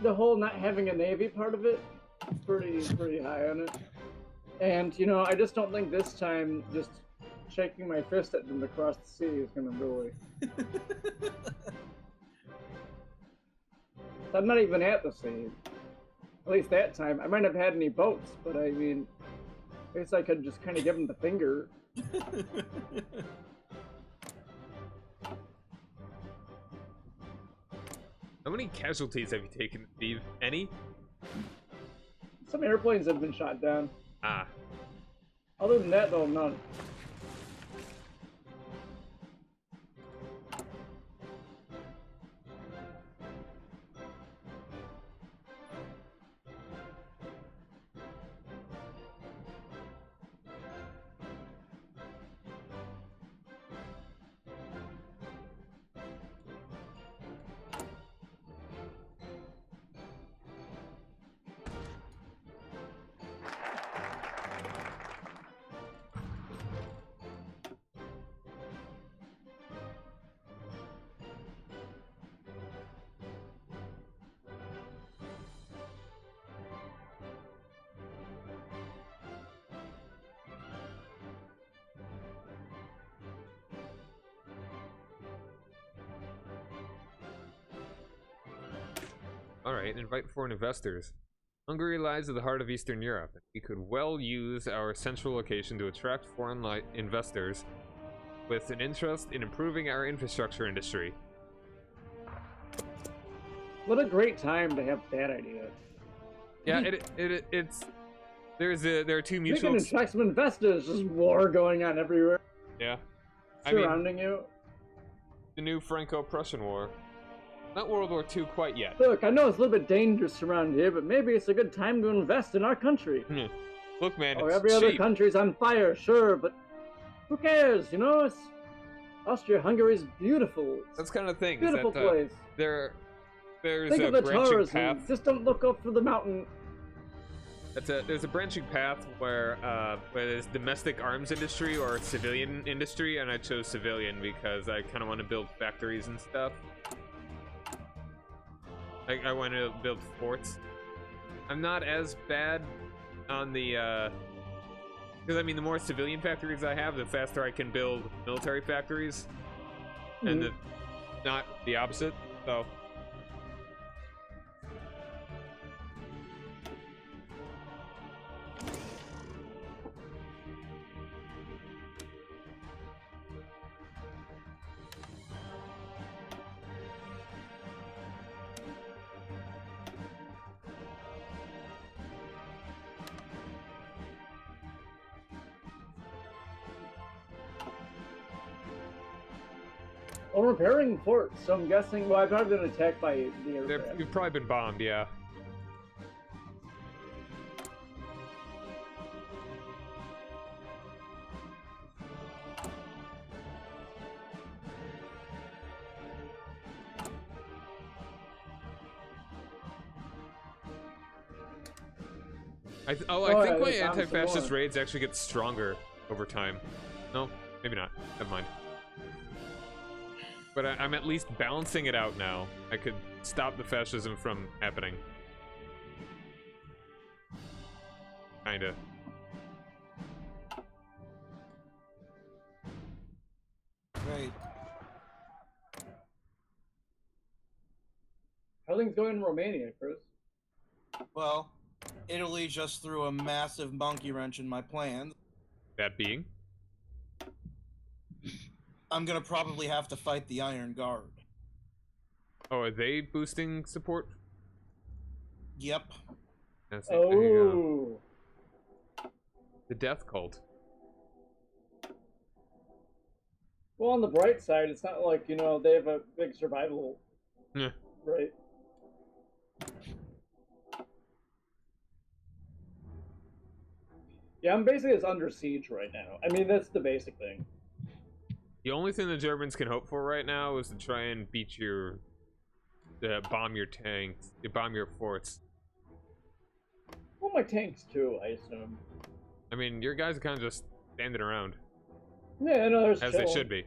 the whole not having a navy part of it, pretty high on it. And, you know, I just don't think this time just shaking my fist at them across the sea is gonna really... I'm not even at the sea. At least that time. I might not have had any boats, but I mean, I guess I could just kind of give them the finger. How many casualties have you taken, Steve? Any? Some airplanes have been shot down. Ah. Other than that, though, none. Alright, invite foreign investors. Hungary lies at the heart of Eastern Europe. We could well use our central location to attract foreign investors with an interest in improving our infrastructure industry. What a great time to have that idea. Yeah, it's there are two We mutual. can attract some investors. There's war going on everywhere Yeah, I mean surrounding you. the new Franco-Prussian War. Not World War II quite yet. Look, I know it's a little bit dangerous around here, but maybe it's a good time to invest in our country. Look, man, Oh, it's every other cheap. country's on fire, sure, but who cares? You know, it's Austria-Hungary's beautiful. It's That's kind of the thing. a beautiful is that, place. There's Think a of the branching tourism. path. Just don't look up for the mountain. There's a branching path where there's domestic arms industry or civilian industry, and I chose civilian because I kind of want to build factories and stuff. I want to build forts. I'm not as bad on the because I mean the more civilian factories I have, the faster I can build military factories, and not the opposite. So. I'm repairing forts, so I'm guessing. Well, I've probably been attacked by the aircraft. You've probably been bombed, yeah. I think my anti-fascist raids actually get stronger over time. No, maybe not. Never mind. But I'm at least balancing it out now. I could stop the fascism from happening. Kinda. Right. How things going in Romania, Chris? Well, Italy just threw a massive monkey wrench in my plans. That being? I'm gonna probably have to fight the Iron Guard. Oh, are they boosting support? Yep. That's it. There you Oh. go. The Death Cult. Well, on the bright side, it's not like, they have a big survival Yeah. rate. Yeah, I'm basically just under siege right now. I mean, that's the basic thing. The only thing the Germans can hope for right now is to try and beat your... bomb your tanks, bomb your forts. Well, my tanks, too, I assume. I mean, your guys are kind of just standing around. Yeah, no, there's as chilling. they should be.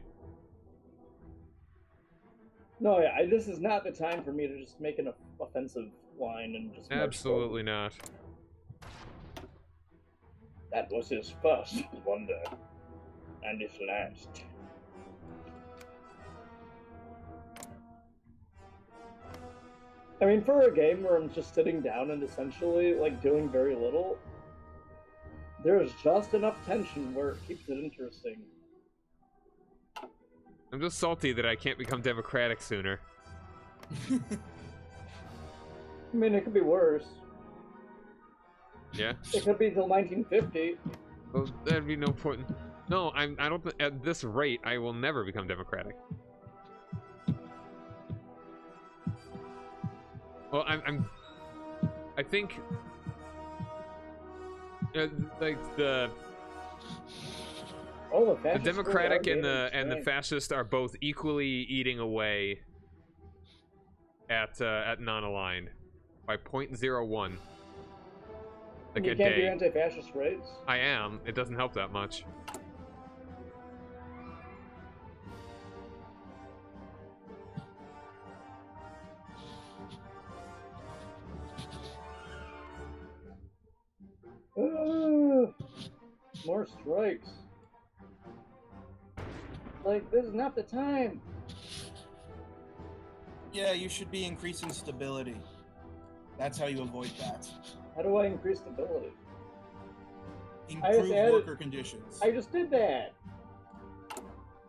No, yeah, this is not the time for me to just make an offensive line and just march Absolutely forward. not. That was his first blunder, and his last. I mean, for a game where I'm just sitting down and essentially, like, doing very little, there's just enough tension where it keeps it interesting. I'm just salty that I can't become democratic sooner. I mean, it could be worse. Yeah? It could be till 1950. Well, that'd be no point. No, I don't. At this rate, I will never become democratic. Well, I think, like the Democratic and the fascist are both equally eating away at non-aligned by 0.01. Like you a can't day. do anti-fascist raids? I am. It doesn't help that much. More strikes. Like, this is not the time. Yeah, you should be increasing stability. That's how you avoid that. How do I increase stability? Improve worker conditions. I just did that. I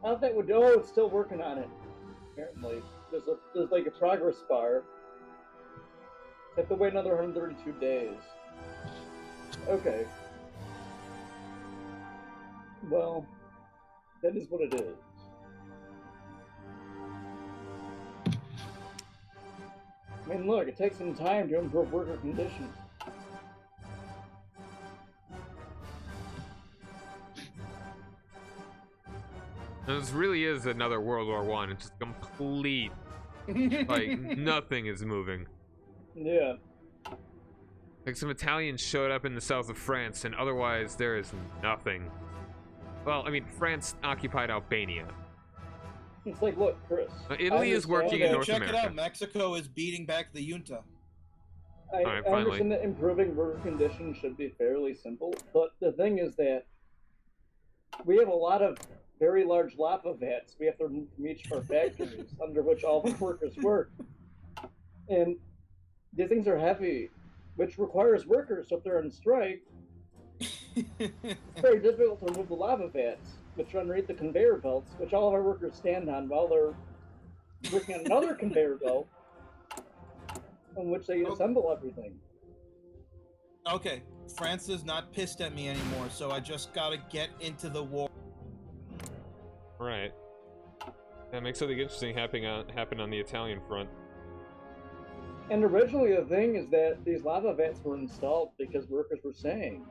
thought that would. Oh, it's still working on it. Apparently, there's like a progress bar. I have to wait another 132 days. Okay. Well, that is what it is. I mean, look, it takes some time to improve worker conditions. This really is another World War I. It's just complete. Like, nothing is moving. Yeah. Like, some Italians showed up in the south of France, and otherwise there is nothing. Well, I mean, France occupied Albania. It's like, look, Chris. Italy is working in North America. Check it out. Mexico is beating back the junta. I Alright, understand that improving worker conditions should be fairly simple, but the thing is that we have a lot of very large lava vats we have to remove from each of our factories under which all the workers work. And these things are heavy, which requires workers, so if they're on strike, it's very difficult to remove the lava vats, which are underneath the conveyor belts, which all of our workers stand on while they're working on another conveyor belt on which they assemble everything. Okay, France is not pissed at me anymore, so I just gotta get into the war. Right. That makes something interesting happen on the Italian front. And originally, the thing is that these lava vats were installed because workers were saying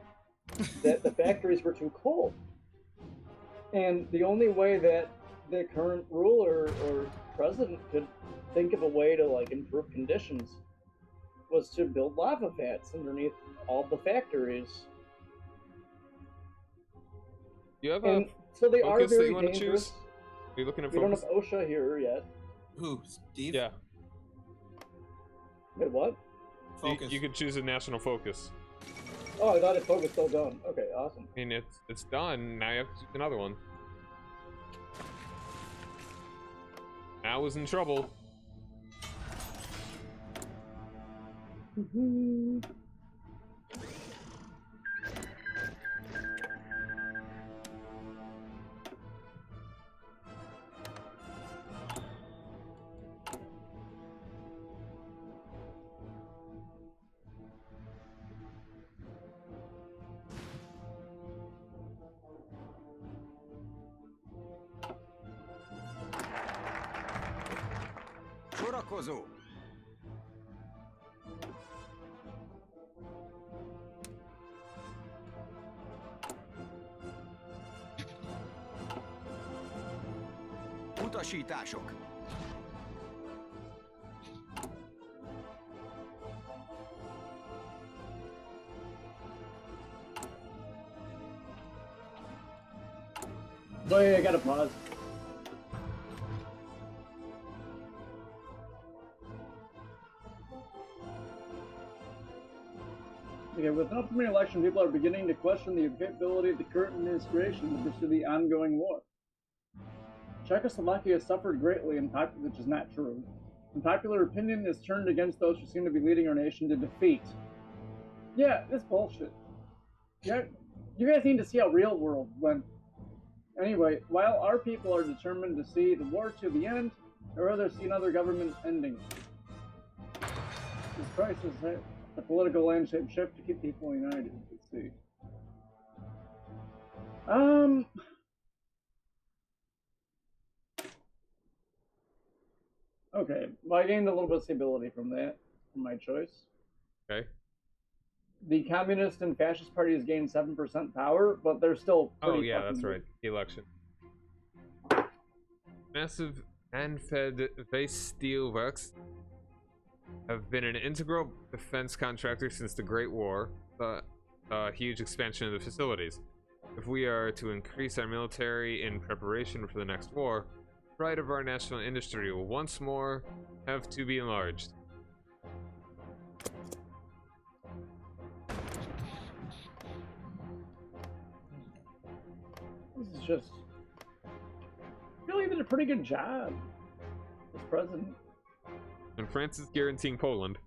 that the factories were too cold. And the only way that the current ruler or president could think of a way to like improve conditions was to build lava vats underneath all the factories. You have and a so they are focus that very you want to dangerous. choose? Are you looking at We don't focus? have OSHA here yet. Who? Steve? Yeah. Wait, what? Focus. You could choose a national focus. Oh, I thought it focused still done. Okay, awesome. I mean, it's done. Now you have to choose another one. Now is in trouble. Sorakozó. Utasítások. Wait, I gotta pause. Okay, with an upcoming election, people are beginning to question the capability of the current administration to pursue the ongoing war. Czechoslovakia has suffered greatly, which is not true. And popular opinion is turned against those who seem to be leading our nation to defeat. Yeah, this bullshit. Yeah, you guys need to see how real world went. Anyway, while our people are determined to see the war to the end, I'd rather see another government ending. This crisis has the political landscape shift to keep people united. Let's see. Okay, well, I gained a little bit of stability from that, from my choice. Okay. The Communist and Fascist parties gained 7% power, but they're still pretty Oh yeah, fucking that's right. The election. Massive Anfed base steel works have been an integral defense contractor since the Great War. A huge expansion of the facilities. If we are to increase our military in preparation for the next war, the pride of our national industry will once more have to be enlarged. This is just... really did a pretty good job as president. And France is guaranteeing Poland.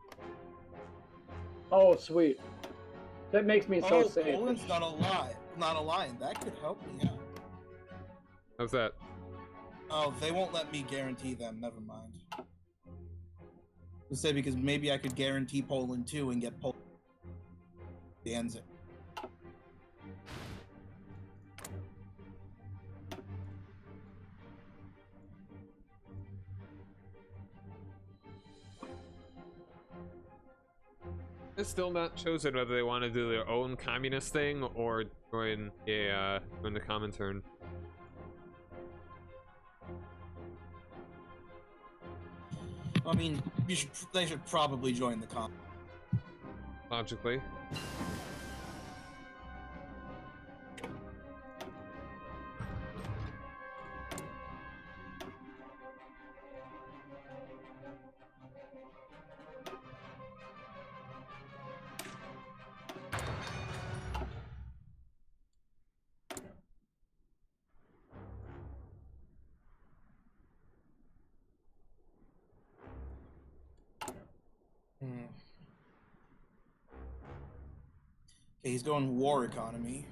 Oh, sweet. That makes me so Oh, safe. Poland's not a line. That could help me out. How's that? Oh, they won't let me guarantee them. Never mind. Let's say because maybe I could guarantee Poland too and get Poland. The ends it. It's still not chosen whether they want to do their own communist thing or join the Comintern. I mean, they should probably join the com. Logically. Okay, he's going war economy.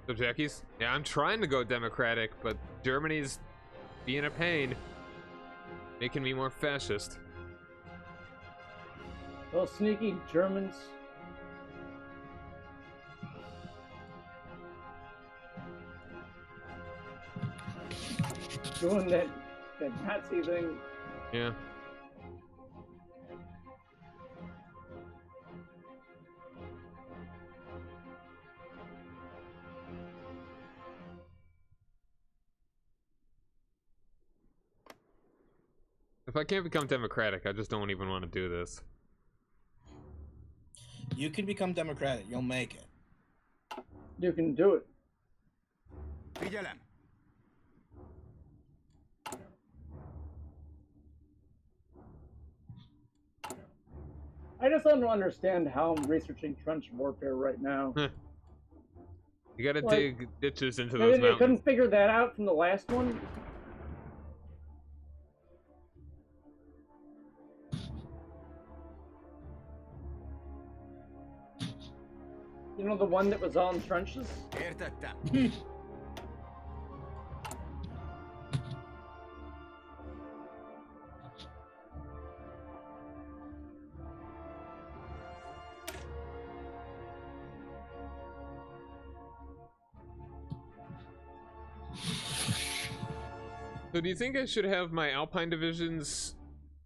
So Jackie's, yeah, I'm trying to go democratic, but Germany's being a pain, making me more fascist. Those sneaky Germans. Doing that Nazi thing. Yeah. If I can't become democratic, I just don't even want to do this. You can become democratic. You'll make it. You can do it. Figyelem! I just don't understand how I'm researching trench warfare right now. You gotta Like, dig ditches into Maybe those they mountains. couldn't figure that out from the last one. You know, the one that was on trenches? Értettem. So do you think I should have my Alpine divisions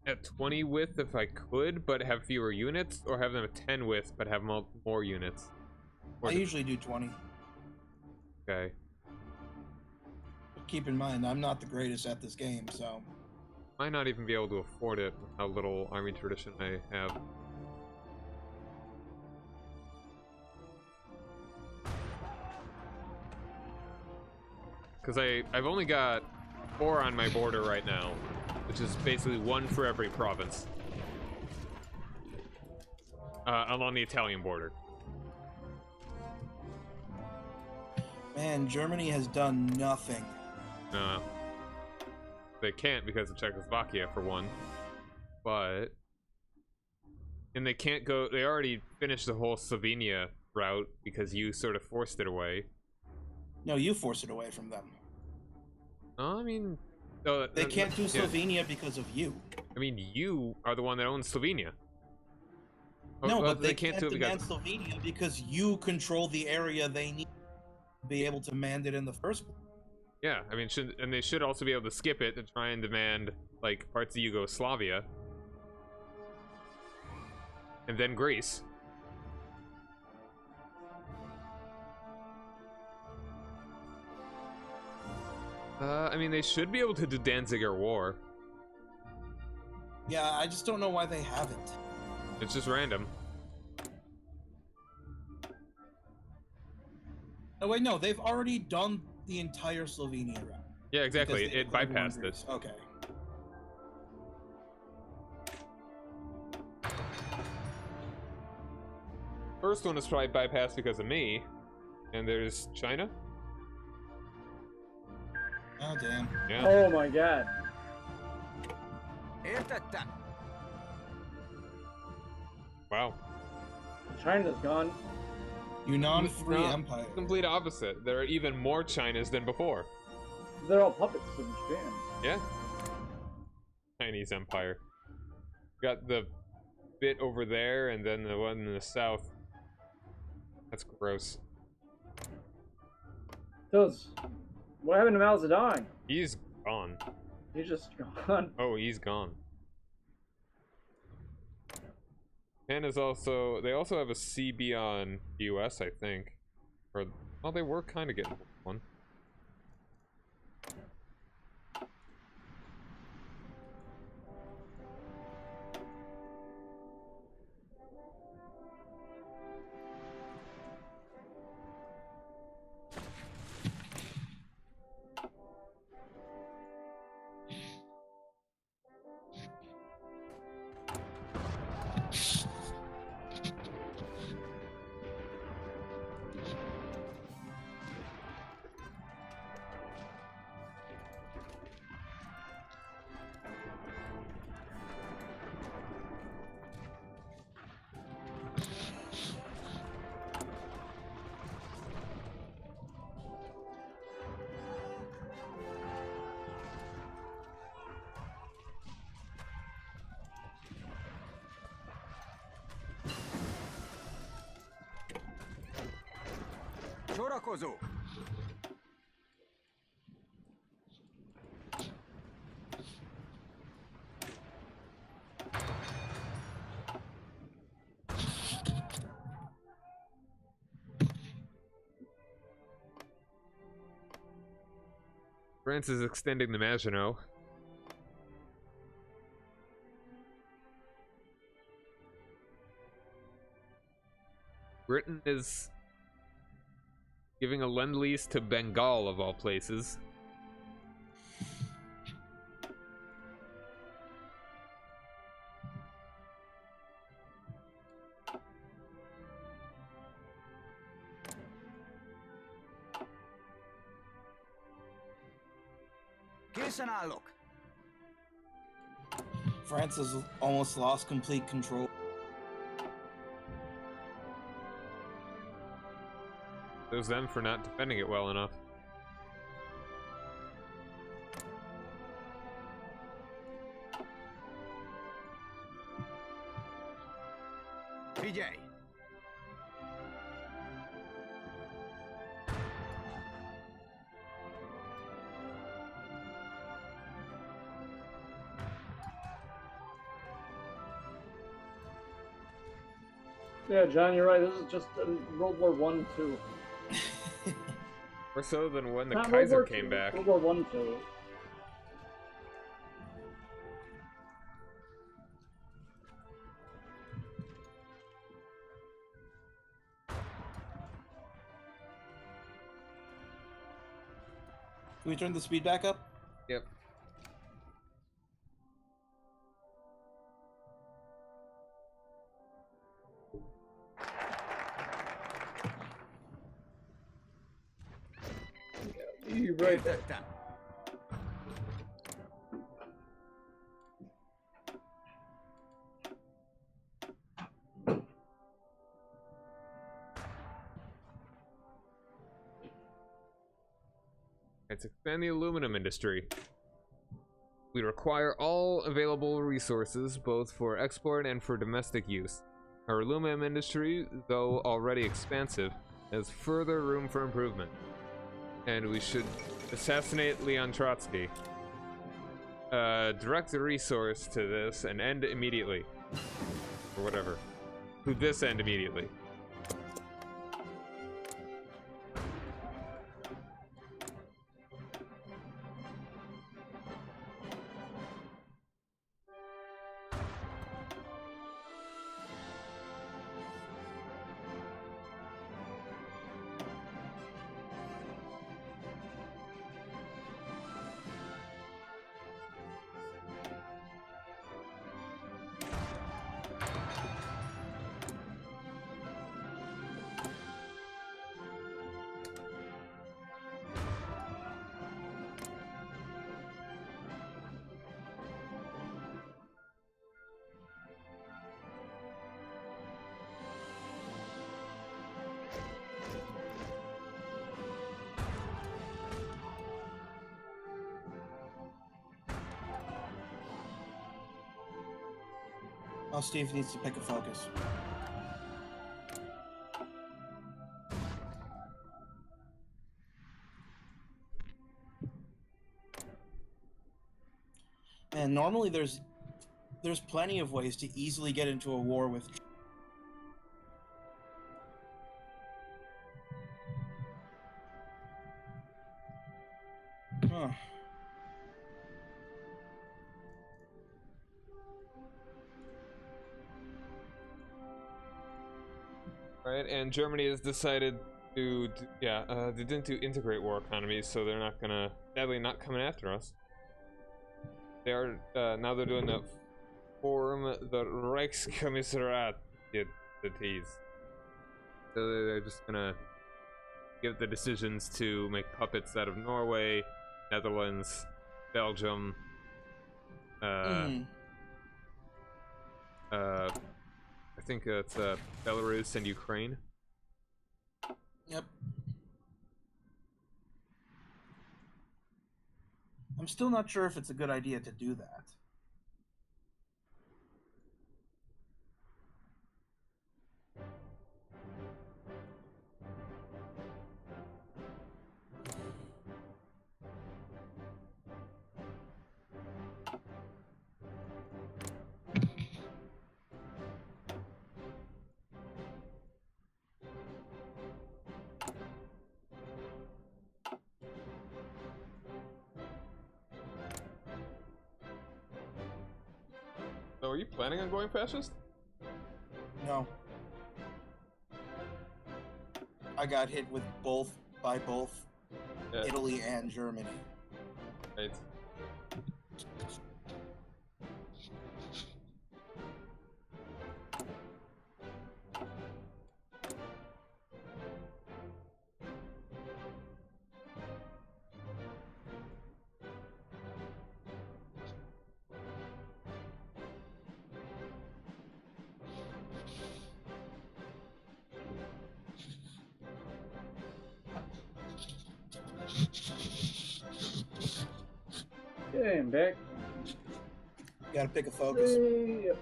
at 20 width if I could, but have fewer units, or have them at 10 width but have more units? Or I usually do 20. Okay. But keep in mind, I'm not the greatest at this game, so... Might not even be able to afford it with how little army tradition I have. Because I've only got 4 on my border right now, which is basically 1 for every province. Along the Italian border. Man, Germany has done nothing. They can't because of Czechoslovakia, for one. But... And they can't go... They already finished the whole Slovenia route because you sort of forced it away. No, you force it away from them. I mean... They can't do Slovenia because of you. I mean, you are the one that owns Slovenia. No, well, but they can't do it demand because... Slovenia because you control the area they need to be able to demand it in the first place. Yeah, I mean, and they should also be able to skip it to try and demand, like, parts of Yugoslavia. And then Greece. I mean, they should be able to do Danziger War. Yeah, I just don't know why they haven't. It's just random. Oh wait, no, they've already done the entire Slovenia route. Yeah, exactly. Because they It declared war on bypassed it. Greece. Okay. First one is probably bypassed because of me. And there's China. Oh damn. Yeah. Oh my god. Értettem. Wow. China's gone. Yunnan Free No, Empire. Complete opposite. There are even more Chinas than before. They're all puppets of Japan. Yeah. Chinese Empire. Got the bit over there and then the one in the south. That's gross. Those. What happened to Mao Zedong? He's gone. He's just gone. Oh, he's gone. Japan also... They also have a CB on the US, I think. Or... Well, they were kind of getting one. Sorakozó! France is extending the Maginot. Britain is giving a lend-lease to Bengal, of all places. Készen állok! France has almost lost complete control. It was them for not defending it well enough. Figyelj! Yeah, John, you're right. This is just World War One, two. More so than when the Not Kaiser World War came II, back. World War One, two. Can we turn the speed back up? Yep. You're right. Értettem. Let's expand the aluminum industry. We require all available resources, both for export and for domestic use. Our aluminum industry, though already expansive, has further room for improvement. And we should assassinate Leon Trotsky. Direct the resource to this and end immediately. Or whatever. To this end immediately. Oh, Steve needs to pick a focus. And normally there's plenty of ways to easily get into a war with. Huh. Right, and Germany has decided to, they didn't do integrate war economies, so they're not gonna, sadly, not coming after us. They are, now they're doing the form the Reichskommissariat, the T's. So they're just gonna give the decisions to make puppets out of Norway, Netherlands, Belgium, I think it's Belarus and Ukraine. Yep. I'm still not sure if it's a good idea to do that. are you planning on going fascist? No. I got hit with by both Yeah. Italy and Germany. Right. Okay, I'm back. Gotta pick a focus. Hey.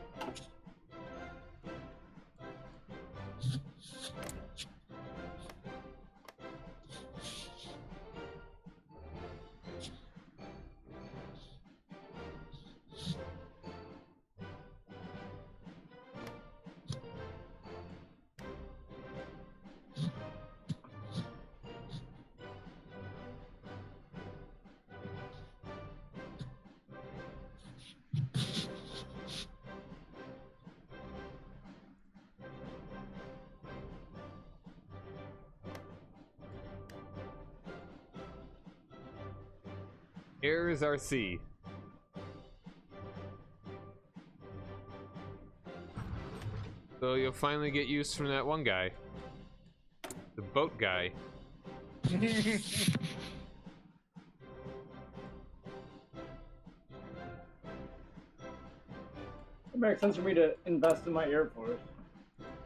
Here is our C. So you'll finally get used from that one guy. The boat guy. It makes sense for me to invest in my Air Force,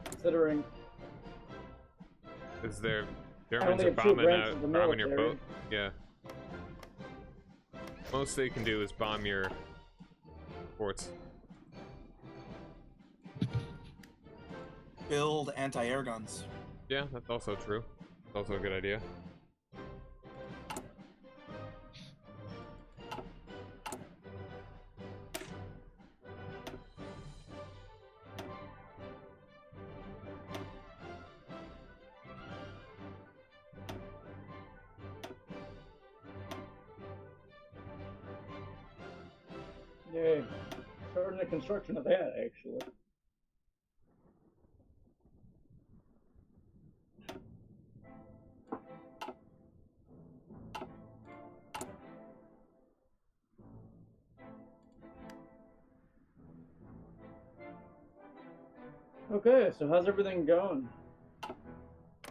considering Is there I Germans only are have two bombing branches of the bombing your military. boat? Yeah. Most they can do is bomb your forts. Build anti-air guns. Yeah, that's also true. That's also a good idea. Yay. Starting the construction of that, actually. Okay, so how's everything going?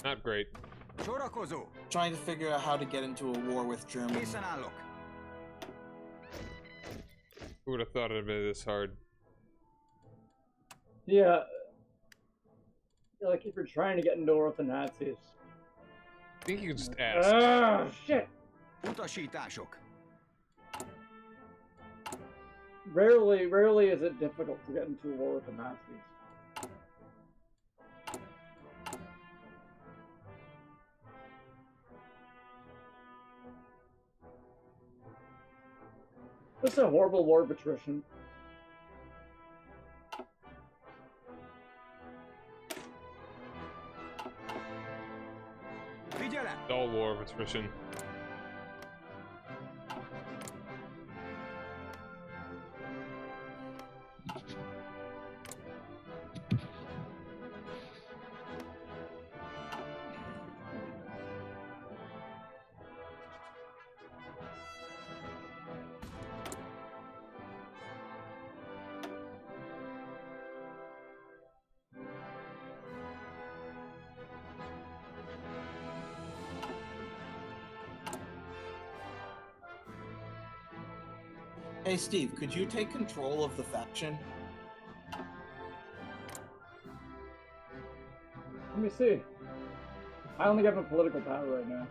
Not great. Chorakozu. Trying to figure out how to get into a war with Germany. Kisanalok. Who would have thought it'd be this hard? Yeah. Like if you're trying to get into war with the Nazis. I think you can just ask. Ah, shit! Utasítások. Rarely is it difficult to get into a war with the Nazis. This is a horrible war of attrition. Figyelem! Dull war of attrition. Hey Steve, could you take control of the faction? Let me see. I only have a political power right now.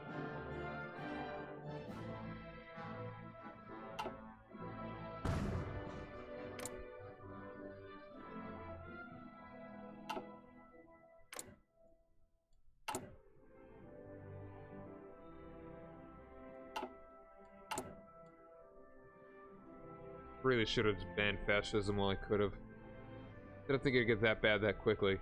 Really should have banned fascism while I could have. I don't think it'd get that bad that quickly.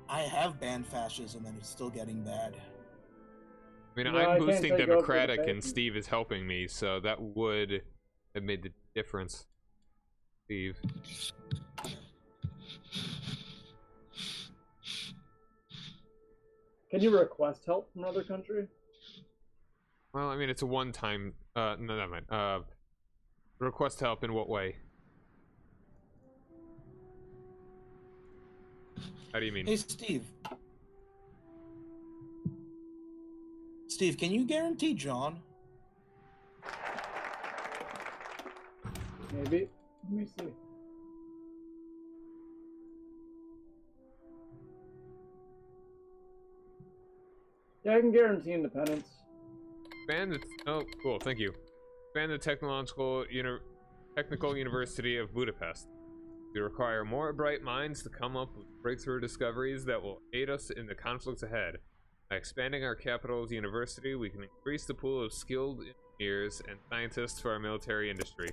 I have banned fascism and it's still getting bad. I mean, No, I I'm can't boosting say go for the Democratic and fascism. Steve is helping me, so that would that made the difference. Steve. Can you request help from another country? Well, I mean, it's a one-time. No, never mind. Request help in what way? How do you mean? Hey, Steve. Steve, can you guarantee John? Maybe. Let me see. Yeah, I can guarantee independence. Expand the. Oh, cool. Thank you. Expand the Technical University of Budapest. We require more bright minds to come up with breakthrough discoveries that will aid us in the conflicts ahead. By expanding our capital's university, we can increase the pool of skilled engineers and scientists for our military industry.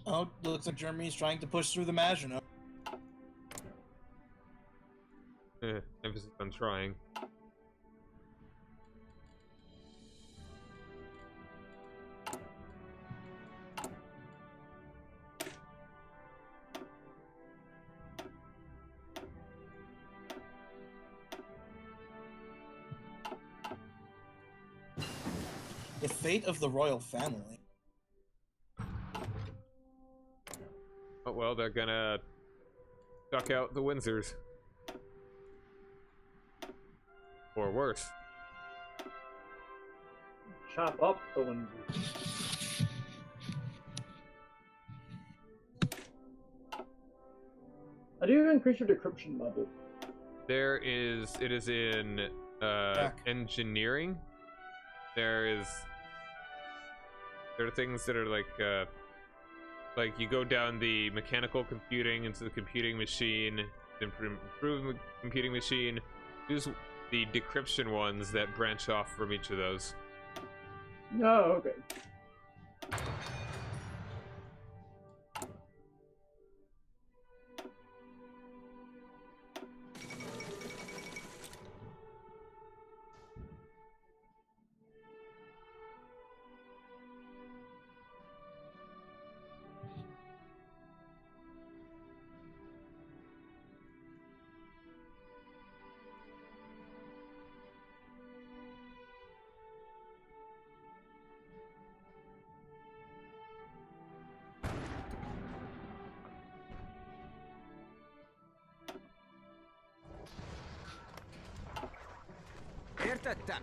Oh, looks like Germany's trying to push through the Maginot. Emphasis on trying. The fate of the royal family. Oh well, they're gonna duck out the Windsors. Or worse. Chop up the Windsor. How do you increase your decryption level? It is in engineering. There are things that are like you go down the mechanical computing into the computing machine, improve the computing machine, use the decryption ones that branch off from each of those. Oh, okay. Értettem.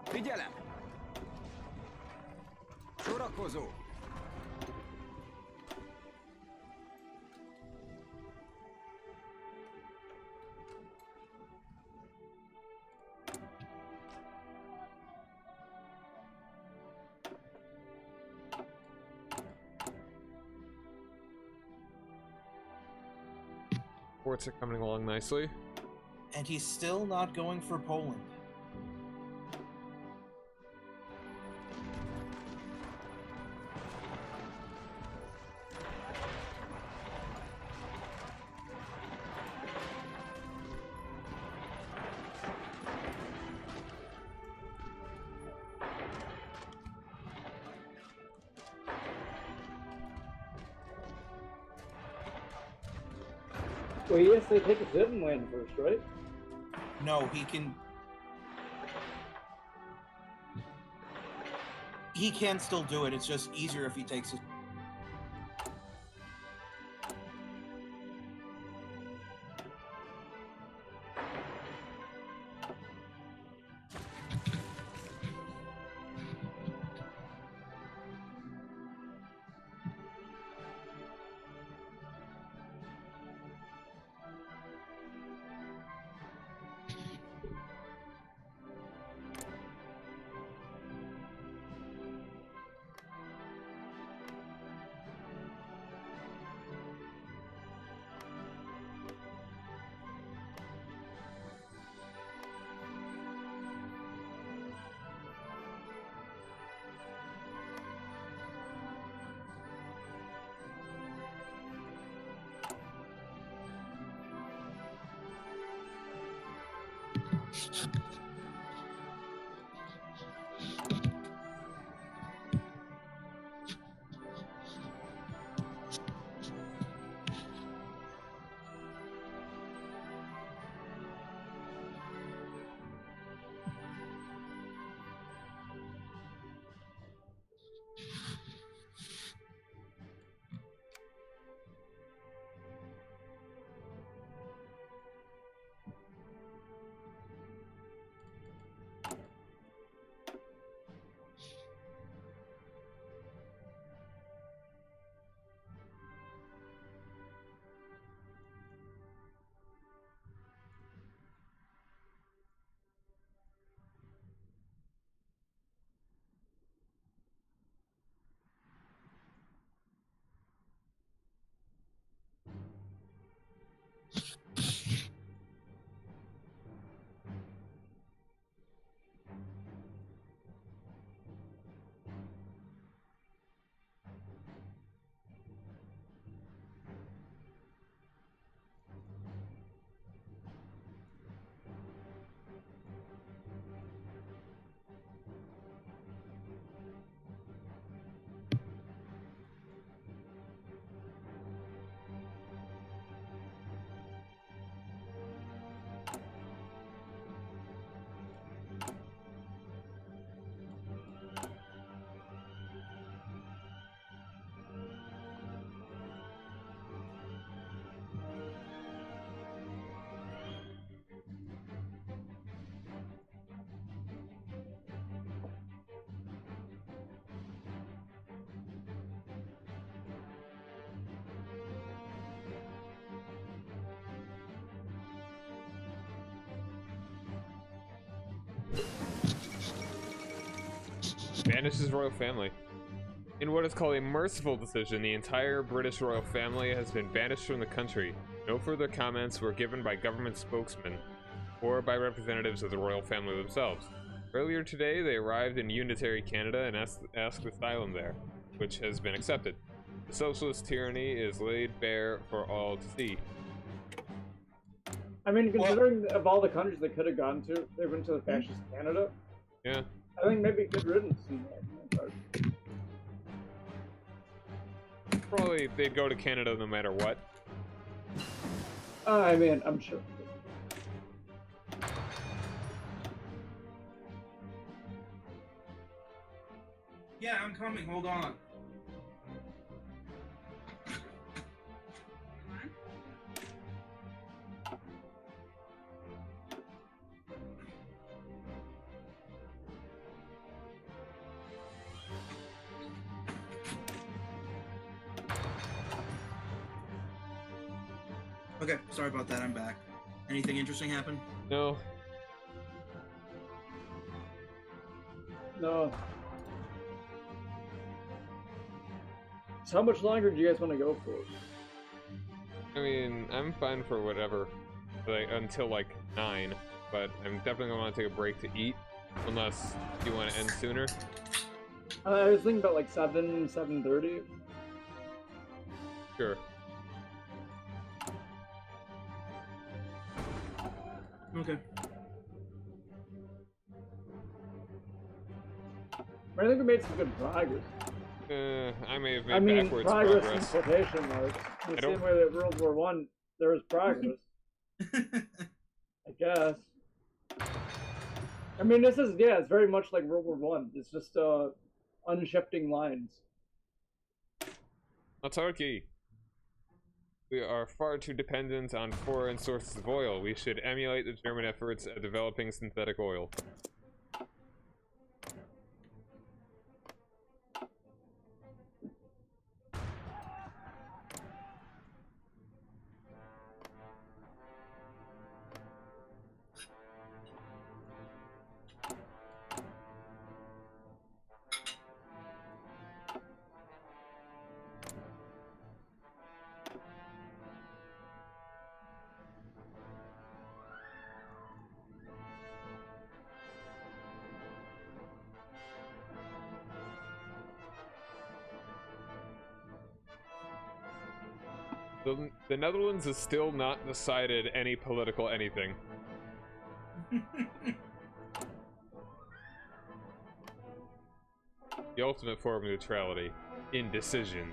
Figyelem! Sorakozó! Ports are coming along nicely. And he's still not going for Poland. Well, yes, they take a Zinland first, right? No, he can... He can still do it, it's just easier if he takes it. banish his royal family. In what is called a merciful decision, the entire British royal family has been banished from the country. No further comments were given by government spokesmen or by representatives of the royal family themselves. Earlier today, they arrived in unitary Canada and asked asylum there, which has been accepted. The socialist tyranny is laid bare for all to see. I mean, considering of all the countries they could have gone to, they went to the fascist Canada. Yeah. I think maybe good riddance in that part. Probably they'd go to Canada no matter what. I mean, I'm sure. Yeah, I'm coming. Hold on. Okay, sorry about that. I'm back. Anything interesting happen? No. No. So how much longer do you guys want to go for? I mean, I'm fine for whatever, like until like 9, but I'm definitely gonna want to take a break to eat, unless you want to end sooner. I was thinking about like 7:30. Sure. Okay. I think we made some good progress. I may have made backwards progress. In quotation marks. The same way that World War One, there was progress. I guess. I mean, this is it's very much like World War One. It's just unshifting lines. Autarky. We are far too dependent on foreign sources of oil. We should emulate the German efforts at developing synthetic oil. The Netherlands has still not decided any political anything. The ultimate form of neutrality. Indecision.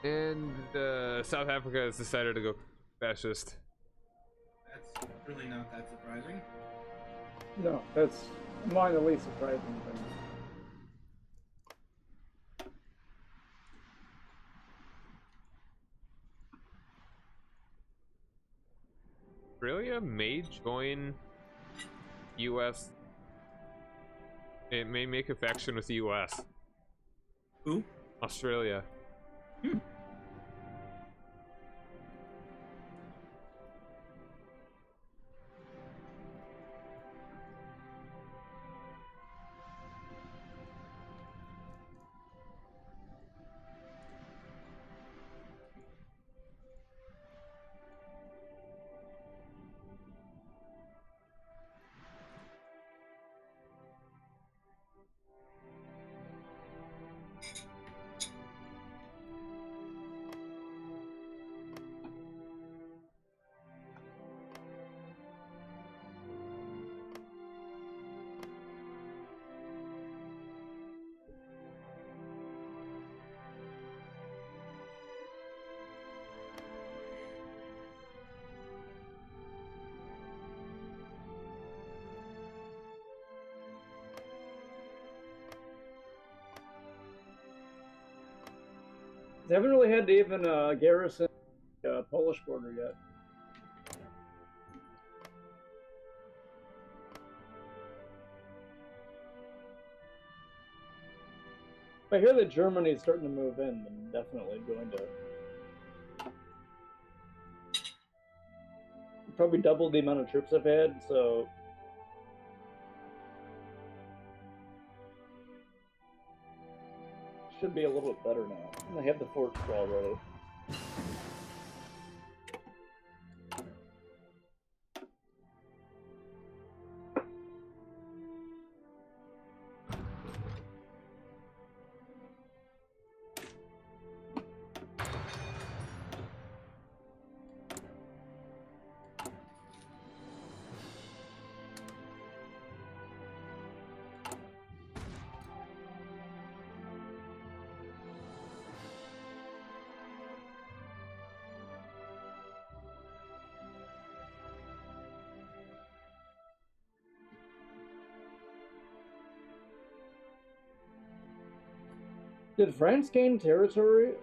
And South Africa has decided to go fascist. That's really not that surprising. No, that's among the least surprising things. Australia may join U.S. It may make a faction with the U.S. Who? Australia. They haven't really had to even garrison the Polish border yet. If I hear that Germany is starting to move in, I'm definitely going to probably double the amount of troops I've had, so should be a little bit better now. And I have the forts already. Did France gain territory in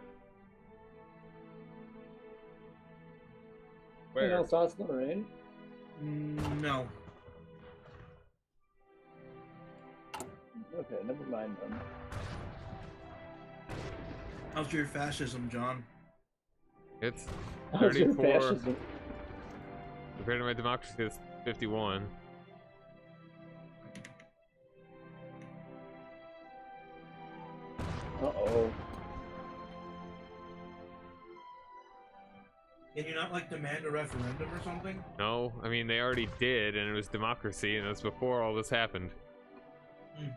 Where? Alsace-Lorraine? No. Okay, never mind then. How's your fascism, John? It's How's your 34. fascism? Compared to my democracy, it's 51. Uh-oh. Can you not, like, demand a referendum or something? No, I mean, they already did, and it was democracy, and that's before all this happened. Hmm.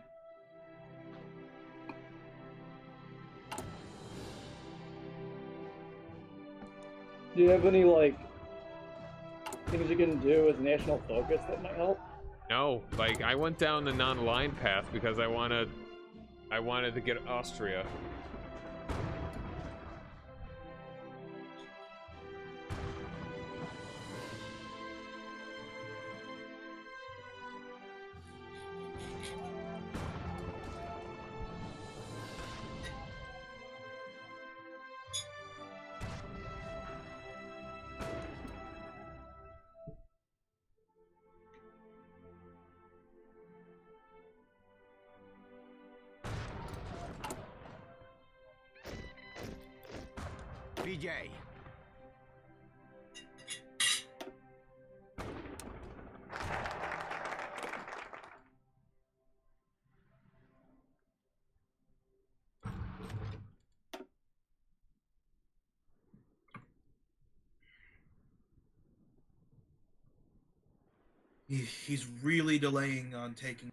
Do you have any, like, things you can do as national focus that might help? No, like, I went down the non-aligned path because I wanted to get Austria. PJ. He's really delaying on taking.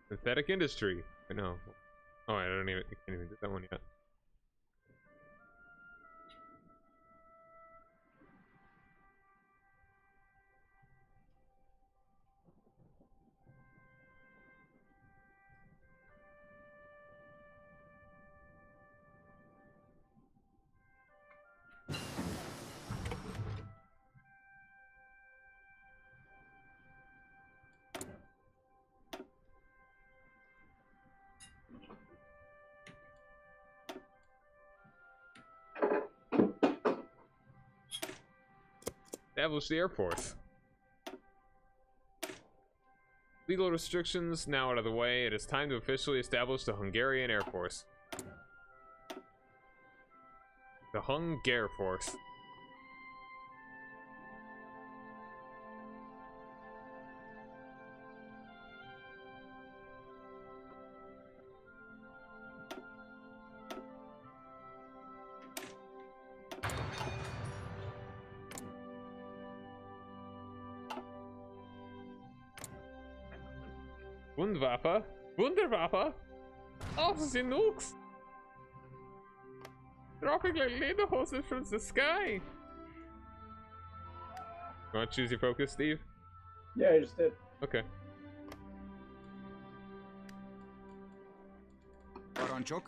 Synthetic industry. I know. Oh, I don't even. I can't even do that one yet. Establish the Air Force. Legal restrictions now out of the way, it is time to officially establish the Hungarian Air Force. The Hungarian Force. Wunderwaffe? Wunderwaffe? Oh, the nukes! Dropping like lederhoses from the sky! You want to choose your focus, Steve? Yeah, I just did. Okay. Parancsok.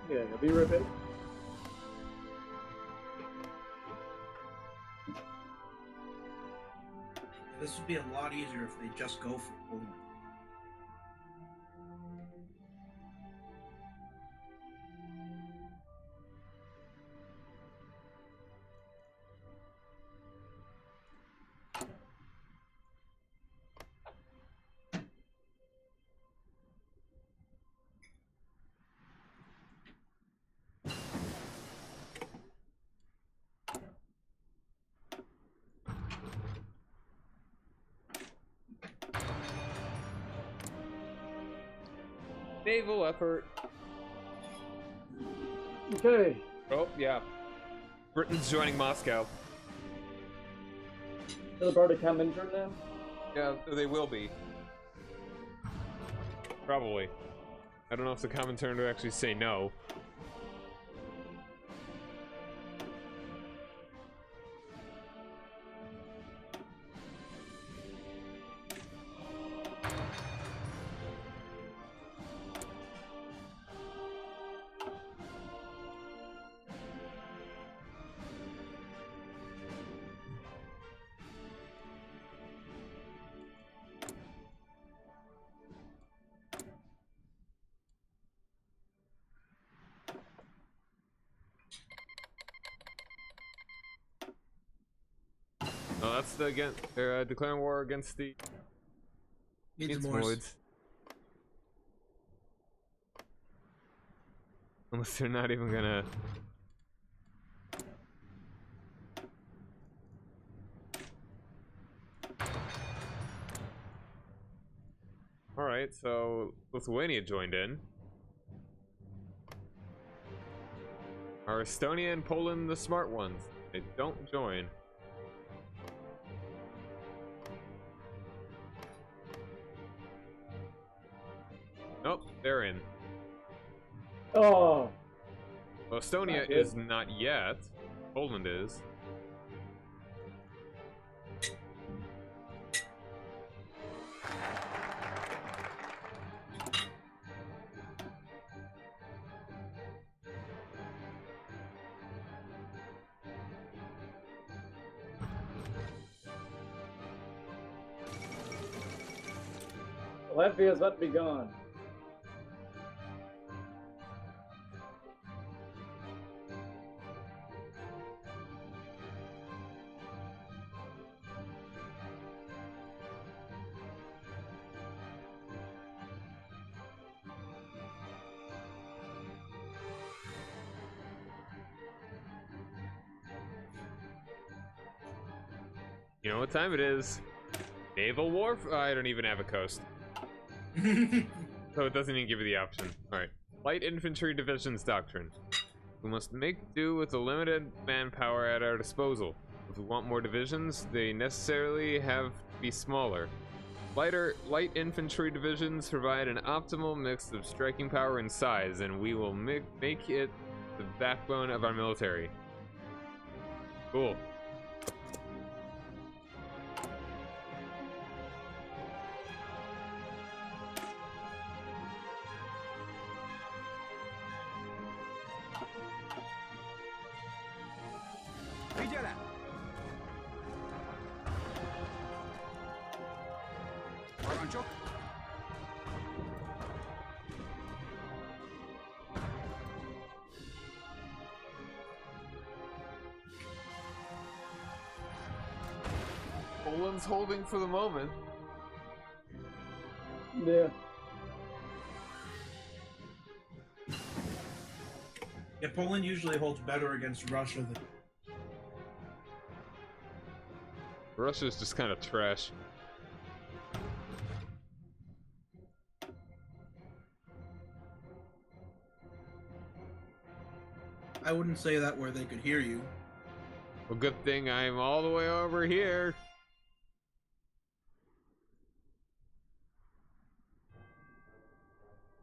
Yeah, I'll be right back. This would be a lot easier if they just go for Poland. Naval effort. Okay. Oh, yeah. Britain's joining Moscow. Another part of Comintern now? Yeah, they will be. Probably. I don't know if the Comintern to actually say no. No, that's the they're declaring war against the Mords. Unless they're not even gonna. Alright, so Lithuania joined in. Are Estonia and Poland the smart ones? They don't join. Nope, they're in. Oh. Well, Estonia is not yet. Poland is. Latvia's about to be gone. You know what time it is? Naval war? I don't even have a coast. So it doesn't even give you the option. Alright. Light Infantry Divisions Doctrine. We must make do with the limited manpower at our disposal. If we want more divisions, they necessarily have to be smaller. Light infantry divisions provide an optimal mix of striking power and size, and we will make it the backbone of our military. Cool. Poland's holding for the moment. Yeah. Yeah, Poland usually holds better against Russia than. Russia's just kind of trash. I wouldn't say that where they could hear you. Well, good thing I'm all the way over here.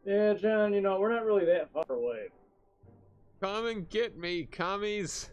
Yeah, John, you know, we're not really that far away. Come and get me, commies.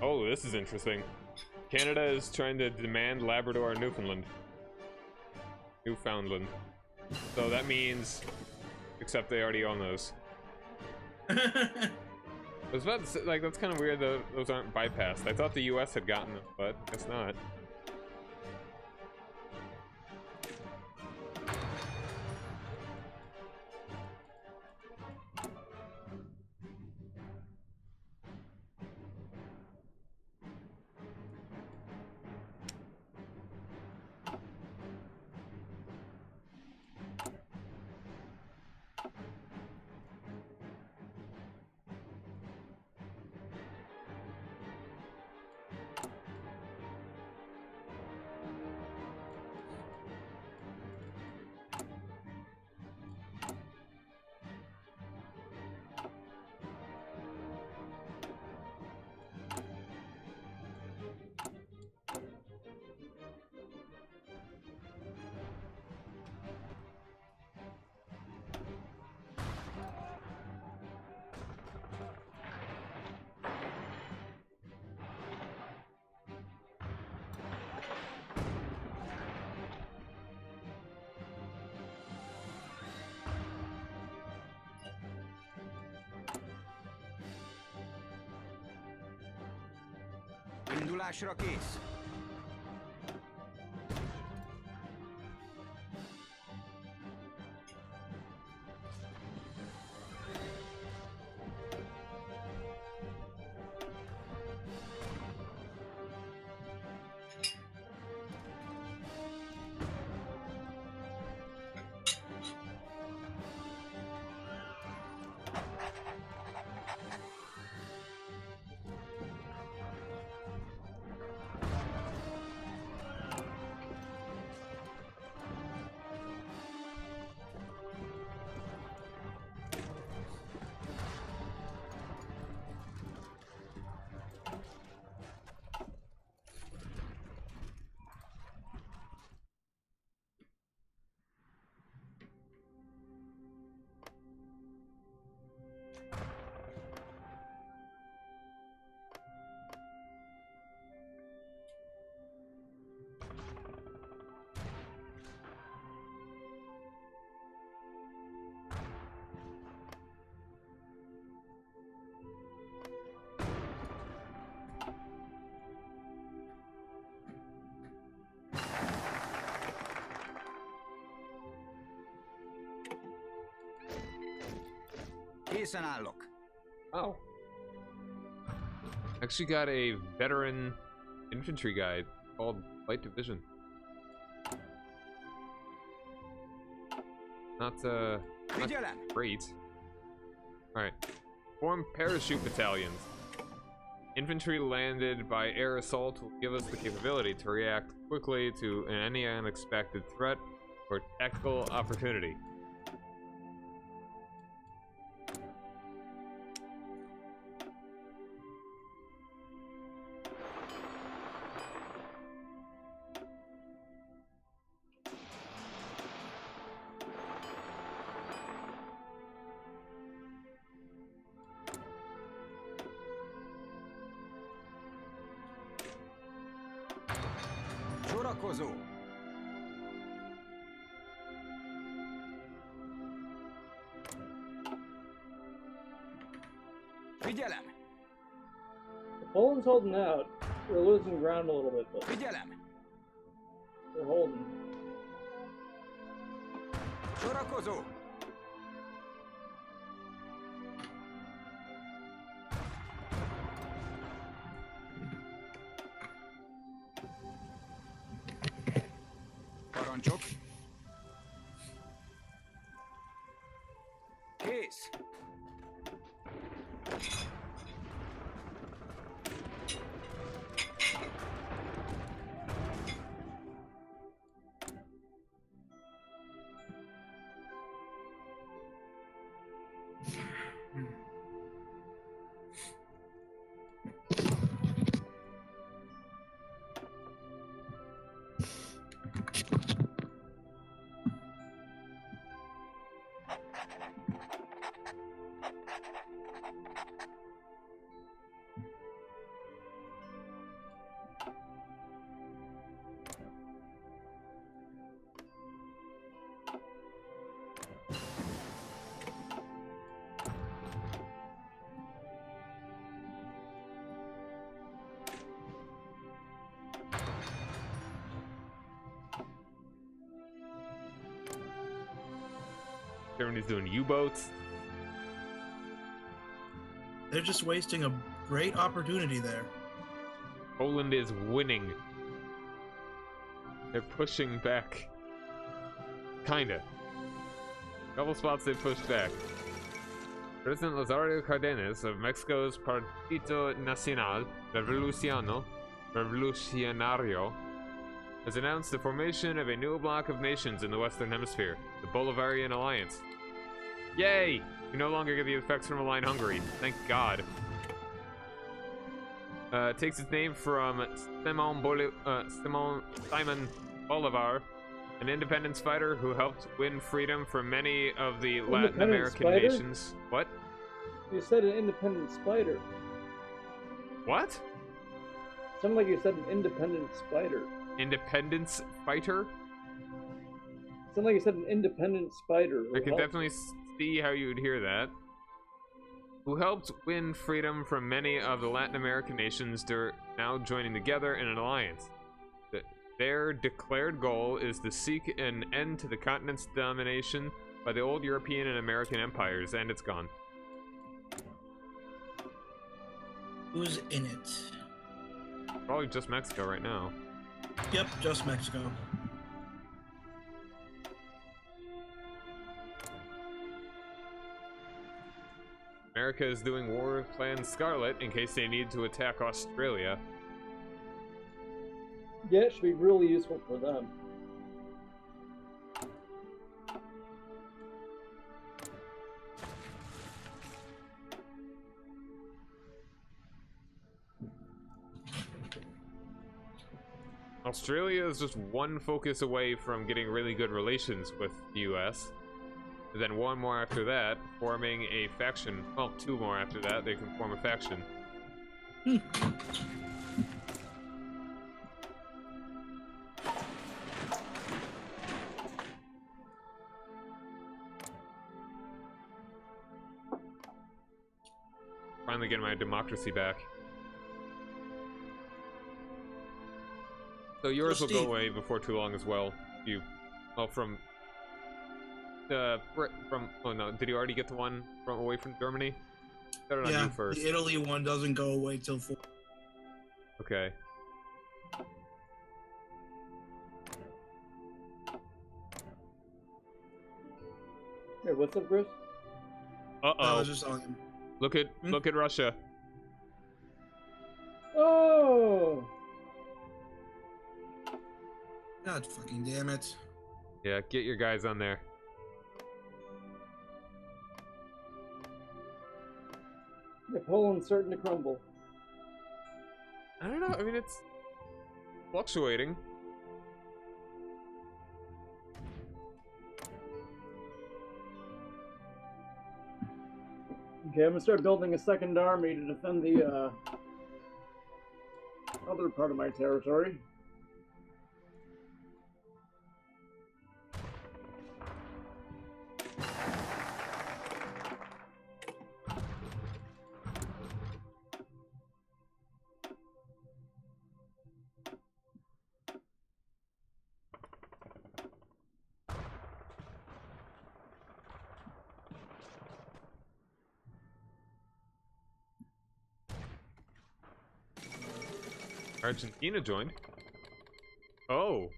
Oh, this is interesting. Canada is trying to demand Labrador and Newfoundland. So that means, except they already own those. I was about to say, like, that's kind of weird that those aren't bypassed. I thought the US had gotten them, but I guess not. Indulásra kész. Készen állok. Oh. Actually got a veteran infantry guide called Light Division. Not Figyelem! great. Alright. Form parachute battalions. Infantry landed by air assault will give us the capability to react quickly to any unexpected threat or tactical opportunity. Sorakozó. Figyelem! Poland's holding out. They're losing ground a little bit, but Figyelem! they're holding. Sorakozó. Parancsok. Kész. Germany's doing U-boats. They're just wasting a great opportunity there. Poland is winning. They're pushing back. Kinda. Couple spots they pushed back. President Lazario Cardenas of Mexico's Partido Nacional Revolucionario has announced the formation of a new bloc of nations in the Western Hemisphere, the Bolivarian Alliance. Yay! We no longer get the effects from aligned Hungary. Thank God. It takes its name from Simon Bolivar, an independence fighter who helped win freedom for many of the Latin American nations. What? You said an independent spider. What? Sounded like you said an independent spider. Independence fighter? Sounded like you said an independent spider. I can definitely see how you would hear that. Who helped win freedom from many of the Latin American nations now joining together in an alliance. Their declared goal is to seek an end to the continent's domination by the old European and American empires, and it's gone. Who's in it? Probably just Mexico right now. Yep, just Mexico. America is doing War Plan Scarlet in case they need to attack Australia. Yeah, it should be really useful for them. Australia is just one focus away from getting really good relations with the US. And then one more after that, forming a faction. Well, two more after that, they can form a faction. Finally getting my democracy back. So yours will go away before too long as well. Oh no, did you already get the one from away from Germany? Started on you first. The Italy one doesn't go away till 4. Okay. Hey, what's up, Chris? Uh-oh. I was just on him. Look at Russia. Oh! God fucking damn it. Yeah, get your guys on there. Yeah, Poland's starting to crumble. I don't know, I mean, it's fluctuating. Okay, I'm gonna start building a second army to defend the other part of my territory. Argentina joined. Oh.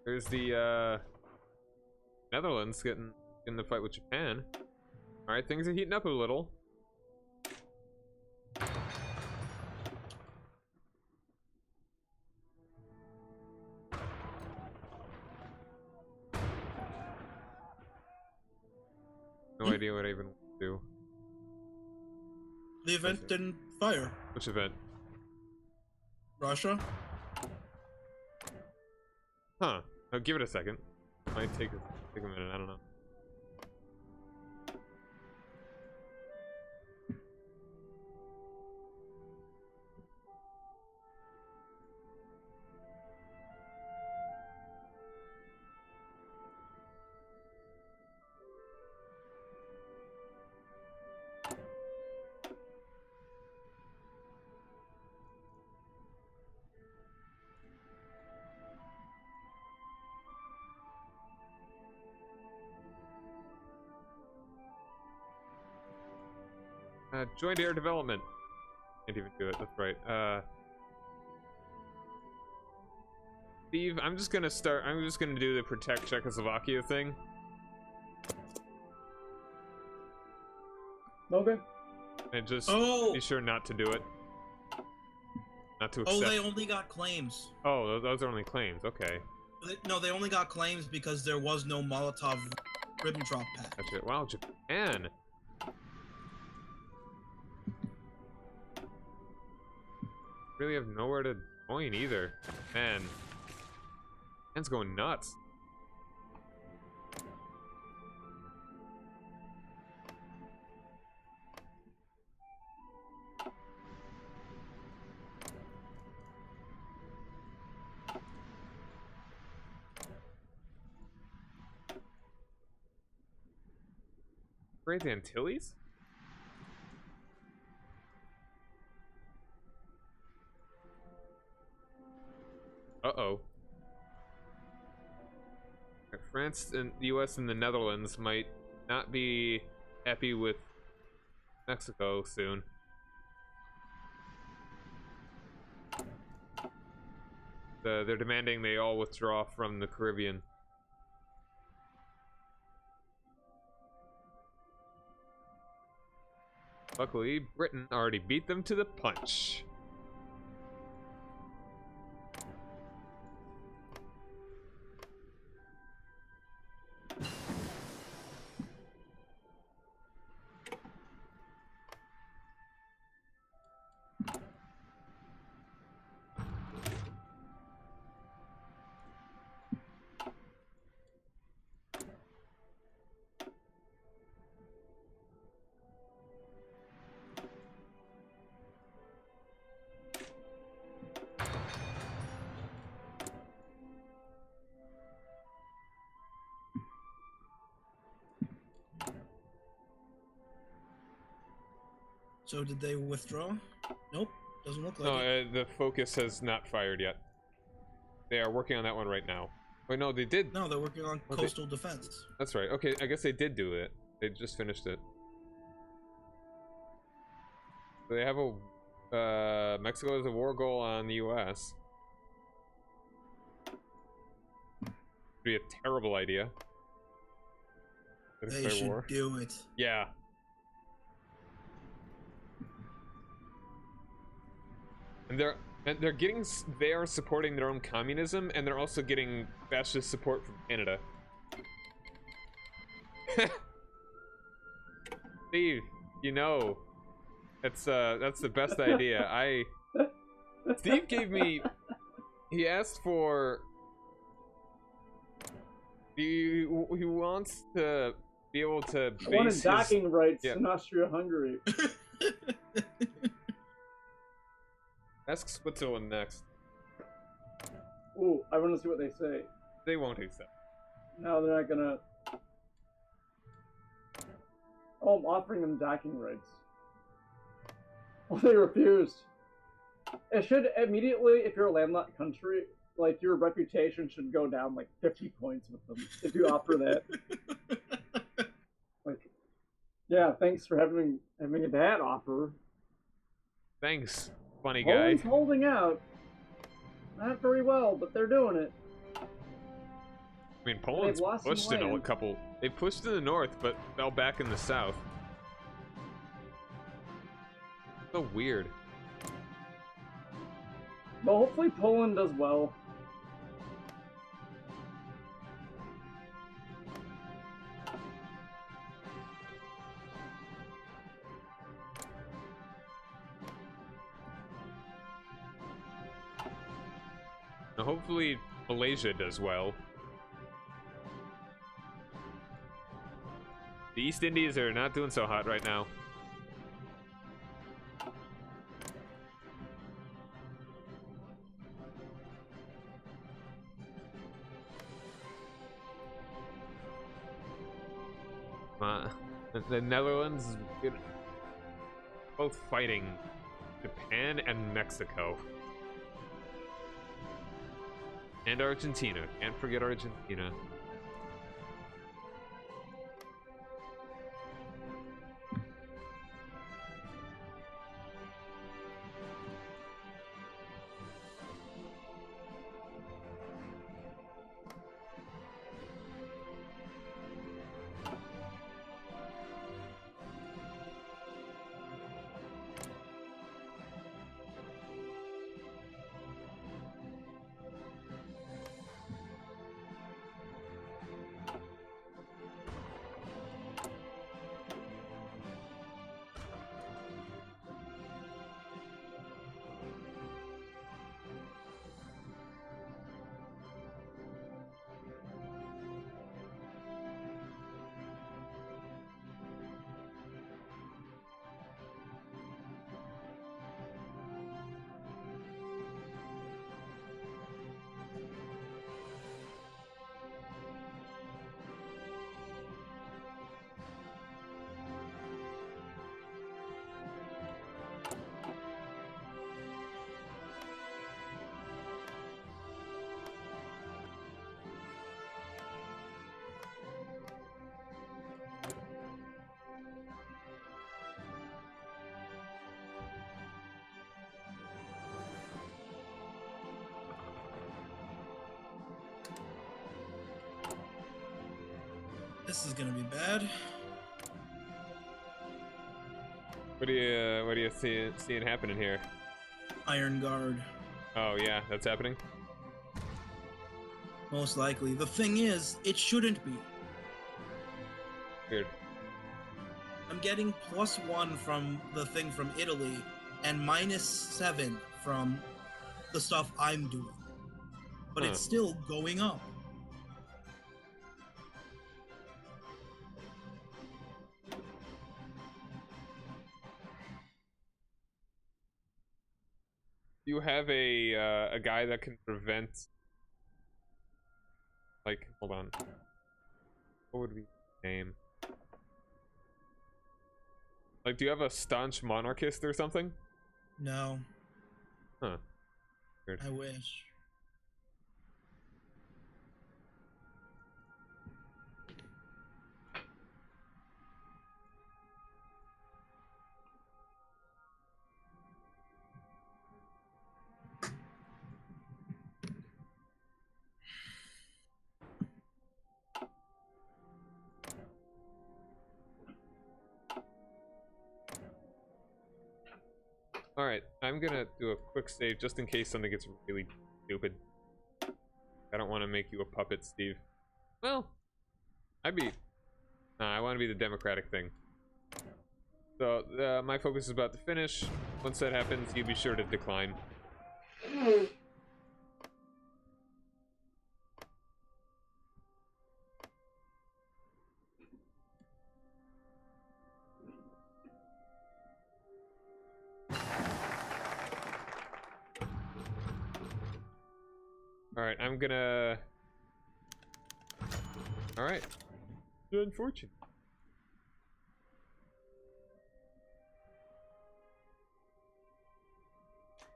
There's the Netherlands getting in the fight with Japan. Alright, things are heating up a little. No idea what I even do. The event didn't fire. Which event? Russia? Huh. I'll give it a second. Might take a minute, I don't know. Joint air development. Can't even do it. That's right. Steve, I'm just gonna do the protect Czechoslovakia thing. Okay. And just Oh! be sure not to do it. Not to accept. Oh, they only got claims. Oh, those are only claims. Okay. No, they only got claims because there was no Molotov-Ribbentrop Pact. That's it. Wow, Japan. Really have nowhere to join either. Man. Japan's going nuts. Great Antilles? Uh-oh. France and the US and the Netherlands might not be happy with Mexico soon. They're demanding they all withdraw from the Caribbean. Luckily, Britain already beat them to the punch. So did they withdraw? Nope, doesn't look like No, it. the focus has not fired yet. They are working on that one right now. Wait, no, they did. No, they're working on coastal defense. That's right. Okay, I guess they did do it. They just finished it. So they have a Mexico has a war goal on the US. Be a terrible idea. They should do it. Yeah. And they are supporting their own communism, and they're also getting fascist support from Canada. Steve, you know, that's the best idea. Steve gave me. He asked for. He wants to be able to base wanted docking rights yeah. in Austria-Hungary. Ask Switzerland next. Ooh, I want to see what they say. They won't accept. No, they're not gonna. Oh, I'm offering them docking rights. Oh, they refused. It should immediately, if you're a landlocked country, like your reputation should go down like 50 points with them if you offer that. Like, yeah, thanks for having that offer. Thanks, funny guy. Poland's holding out. Not very well, but they're doing it. I mean, Poland's pushed in a couple. They pushed in the north, but fell back in the south. So weird. But hopefully Poland does well. Now, hopefully Malaysia does well. The East Indies are not doing so hot right now. The Netherlands, both fighting Japan and Mexico. And Argentina. Can't forget Argentina. This is gonna be bad. What do you seeing happening here? Iron Guard. Oh yeah, that's happening. Most likely. The thing is, it shouldn't be. Weird. I'm getting +1 from the thing from Italy and -7 from the stuff I'm doing. But it's still going up. Do you have a guy that can prevent, like, hold on, what would we name? Like, do you have a staunch monarchist or something? No. Huh. Weird. I wish. Alright, I'm gonna do a quick save just in case something gets really stupid. I don't want to make you a puppet, Steve. Well, I want to be the democratic thing. So, my focus is about to finish. Once that happens, you be sure to decline. Alright, I'm gonna... Alright. Unfortunate.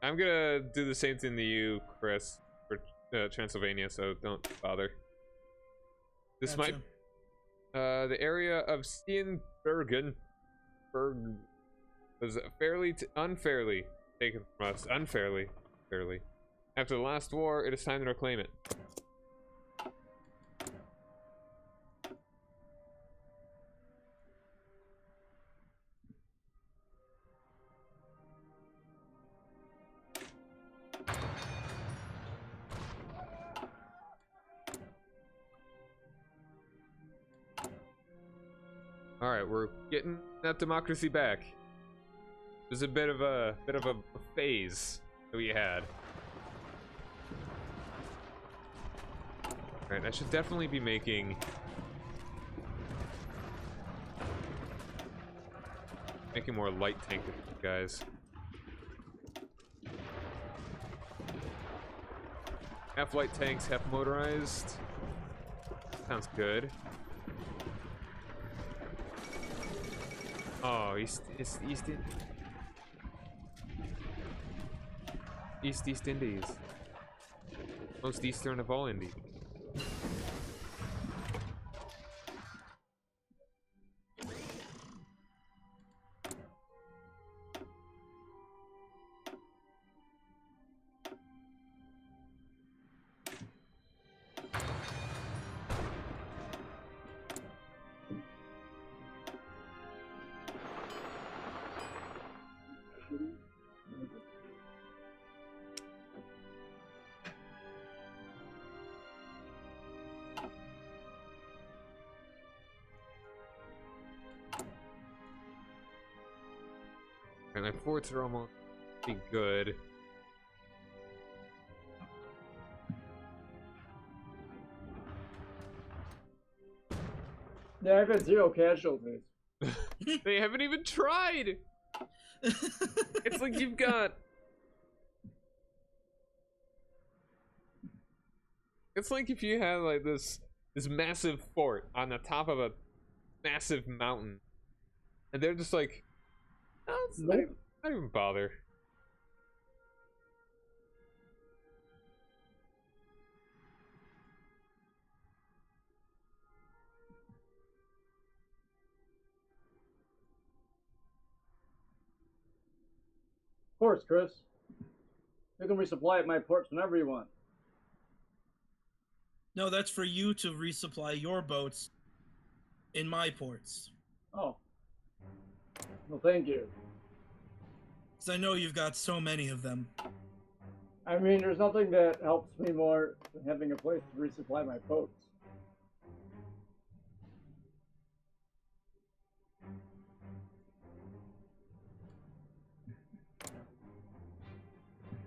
I'm gonna do the same thing to you, Chris, for Transylvania, so don't bother. This Gotcha. might... the area of Steenbergen was unfairly taken from us. Unfairly. After the last war, it is time to reclaim it. Alright, we're getting that democracy back. It was a bit of a phase that we had. Alright, I should definitely be making more light tank guys. Half light tanks, half motorized. Sounds good. Oh, East Indies. Most eastern of all Indies. And my forts are almost pretty good. Yeah, I've had 0 casualties. They haven't even tried! It's like you've got... It's like if you had like this massive fort on the top of a massive mountain. And they're just like, oh, it's not even bother. Of course, Chris. You can resupply at my ports whenever you want. No, that's for you to resupply your boats. in my ports. Oh. Well, thank you. Because I know you've got so many of them. I mean, there's nothing that helps me more than having a place to resupply my boats.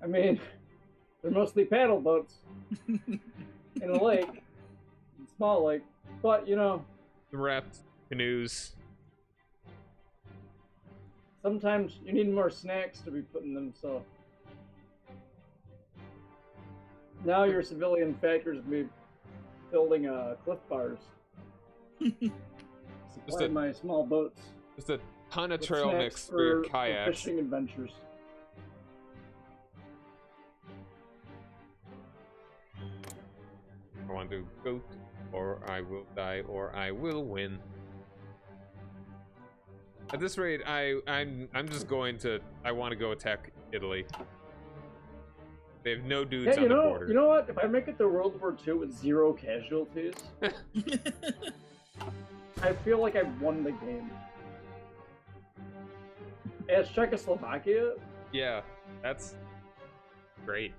I mean, they're mostly paddle boats in a lake, a small lake, but you know, Raft canoes. sometimes you need more snacks to be put in them, so now your civilian factors will be building cliff bars. Supply my small boats. Just a ton of with trail snacks mix for your for kayaks. fishing adventures. I want to go, or I will die, or I will win. At this rate, I'm just going to. I want to go attack Italy. They have no dudes Yeah, on the border. you know what? If I make it to World War II with 0 casualties, I feel like I've won the game. As Czechoslovakia, Yeah, that's great.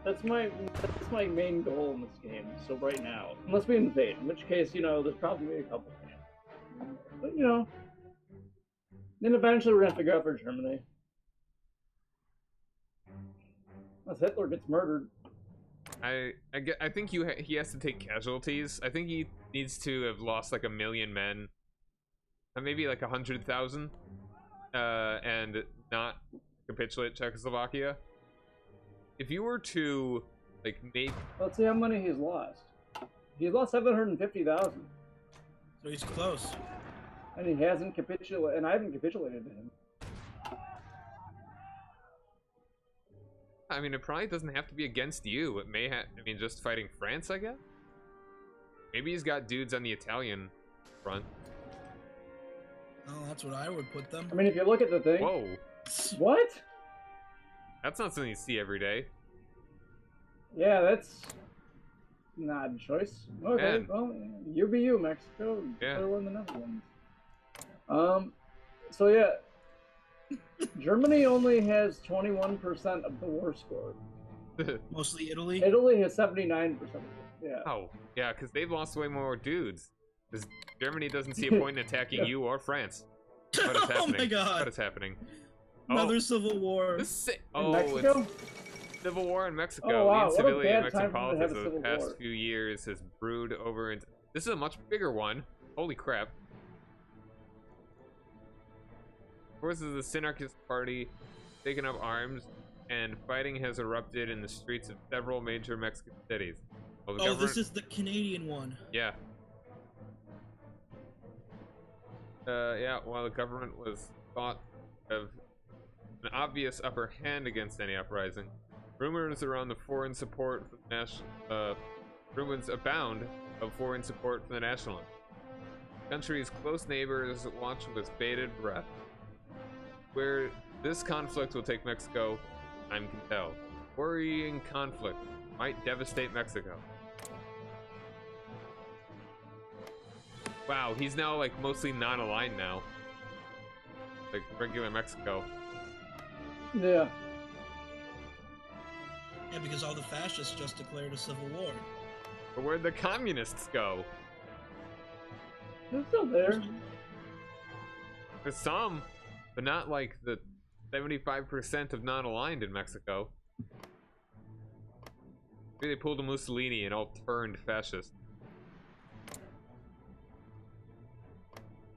that's my main goal in this game. So right now, unless we invade, in which case, you know, there's probably a couple things. But you know, then eventually we're gonna have to go for Germany. Unless Hitler gets murdered. I think he has to take casualties. I think he needs to have lost like 1 million men, maybe like 100,000, and not capitulate Czechoslovakia. If you were to like make, Let's see how many he's lost. He's lost 750,000, So he's close. and he hasn't capitulated, and I haven't capitulated to him. I mean, it probably doesn't have to be against you. It may have. I mean, just fighting France, I guess. Maybe he's got dudes on the Italian front. Oh, that's what I would put them. I mean, if you look at the thing. Whoa, What? that's not something you see every day. Yeah, that's not a choice. Okay, Man. well, you be you, Mexico. Yeah. They're one of the Netherlands. So yeah, Germany only has 21% of the war score. Mostly Italy. Italy has 79%. Yeah. Oh, yeah, because they've lost way more dudes. Because Germany doesn't see a point in attacking Yeah. you or France. What is Oh happening? my god. What is happening? Another civil war. Oh, Mexico? it's civil war in Mexico. Oh, wow, The what a instability in bad Mexican time for them to have politics a over the civil past war. few years has brewed over into. This is a much bigger one. Holy crap. Forces of the Synarchist Party taken up arms, and fighting has erupted in the streets of several major Mexican cities. Well, the Oh, government- this is the Canadian one. Yeah. Yeah, while the government was thought of an obvious upper hand against any uprising, rumors around the foreign support for the rumors abound of foreign support for the nationalists. The country's close neighbors watch with bated breath. Where this conflict will take Mexico, time can tell. Worrying conflict might devastate Mexico. Wow, he's now like mostly non-aligned now. Like regular Mexico. Yeah. Yeah, because all the fascists just declared a civil war. But where'd the communists go? They're still there. There's some, but not like the 75% of non-aligned in Mexico. Maybe they pulled a Mussolini and all turned fascist.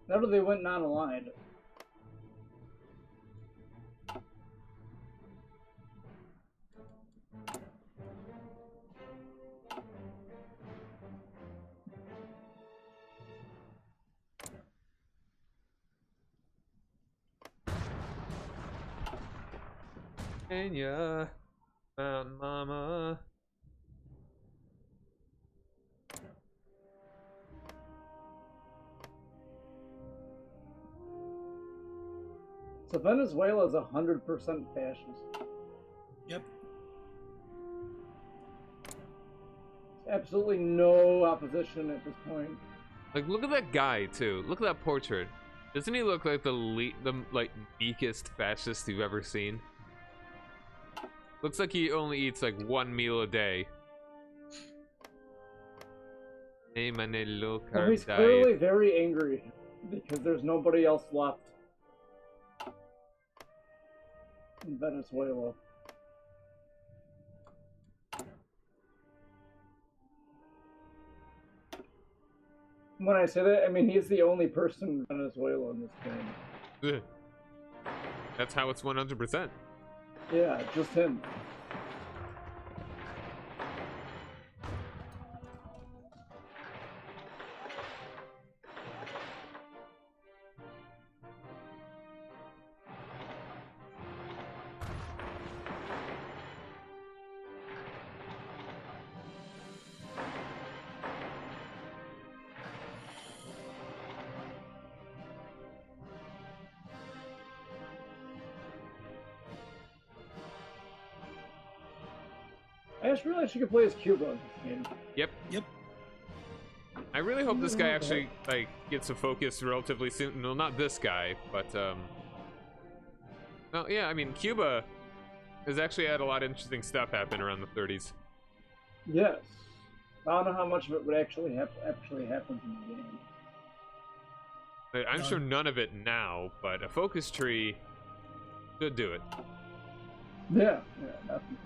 Now that they went non-aligned. Kenya, Mountain Mama. So Venezuela is 100% fascist. Yep. Absolutely no opposition at this point. Like, look at that guy too. Look at that portrait. Doesn't he look like the like meekest fascist you've ever seen? Looks like he only eats like one meal a day. Hey, my low carb Well, he's diet. clearly very angry because there's nobody else left in Venezuela. When I say that, I mean he's the only person in Venezuela in this game. Ugh. That's how it's 100%. Yeah, just him. I just realized you could play as Cuba in this game. Yep. Yep. I really hope this guy actually like gets a focus relatively soon. No, not this guy, but well, yeah. I mean, Cuba has actually had a lot of interesting stuff happen around the 30s. Yes. I don't know how much of it would actually happens in the game. I'm sure none of it now, but a focus tree should do it. Yeah, definitely.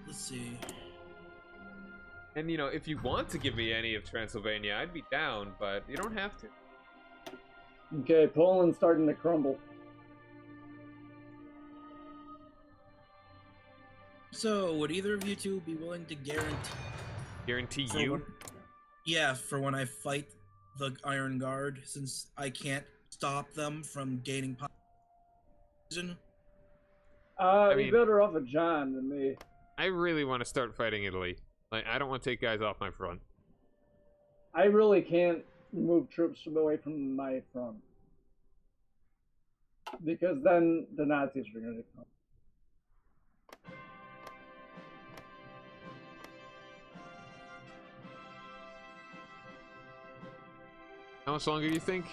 Let's see. And you know, if you want to give me any of Transylvania, I'd be down, but you don't have to. Okay, Poland's starting to crumble. So, would either of you two be willing to Guarantee for you? when- yeah, for when I fight the Iron Guard, since I can't stop them from gaining position? I You're mean- better off with John than me. I really want to start fighting Italy. Like, I don't want to take guys off my front. I really can't move troops away from my front. Because then the Nazis are going to come. How much longer do you think?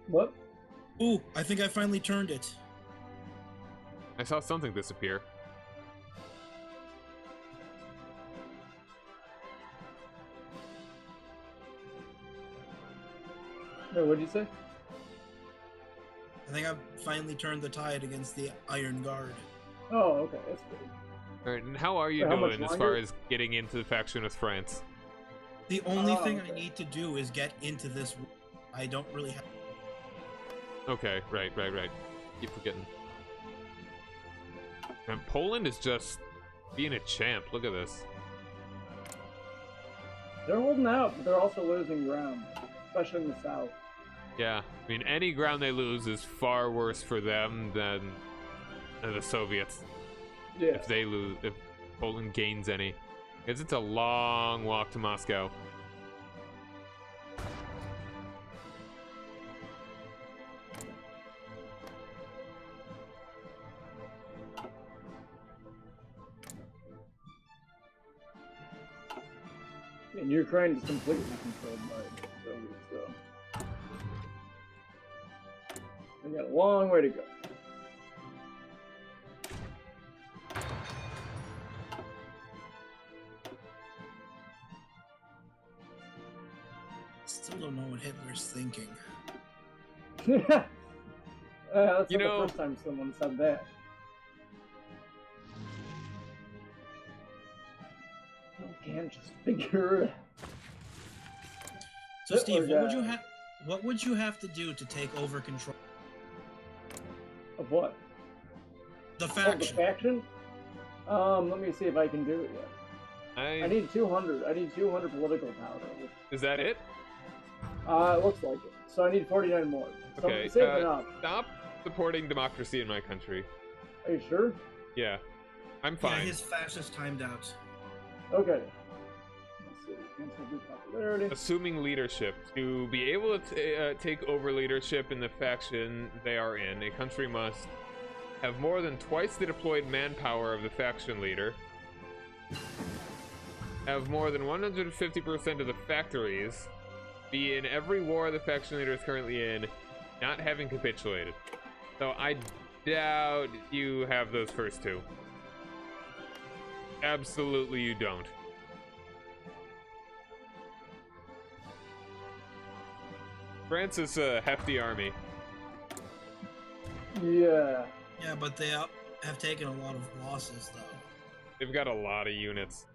What? Ooh, I think I finally turned it. I saw something disappear. Wait, what'd you say? I think I've finally turned the tide against the Iron Guard. Oh, okay, that's good. Alright, and how are you So how much doing as far longer? as getting into the faction with France? The only Oh, thing I okay. need to do is get into this. I don't really have. Okay, right. Keep forgetting. And Poland is just being a champ. Look at this. They're holding out, but they're also losing ground, especially in the south. Yeah, I mean, any ground they lose is far worse for them than the Soviets. Yeah. If they lose, if Poland gains any. Because it's a long walk to Moscow. And Ukraine is completely controlled by the Soviets, so we got a long way to go. Still don't know what Hitler's thinking. That's You not know- the first time someone said that. You can't just figure it out. So, Steve, Hitler guy. what would you have to do to take over control Of what? the Of the faction? faction? Let me see if I can do it yet. I need 200. I need 200 political power. Is that it? It looks like it. So I need 49 more. So Okay, save enough. Stop supporting democracy in my country. Are you sure? Yeah, I'm Yeah, fine. his fascist timed out. Okay. Let's see. Cancel group popularity. Assuming leadership. To be able to take over leadership in the faction they are in, a country must have more than twice the deployed manpower of the faction leader. have more than 150% of the factories, be in every war the faction leader is currently in, not having capitulated. So I doubt you have those first two. Absolutely you don't. France is a hefty army. Yeah. Yeah, but they have taken a lot of losses, though. They've got a lot of units.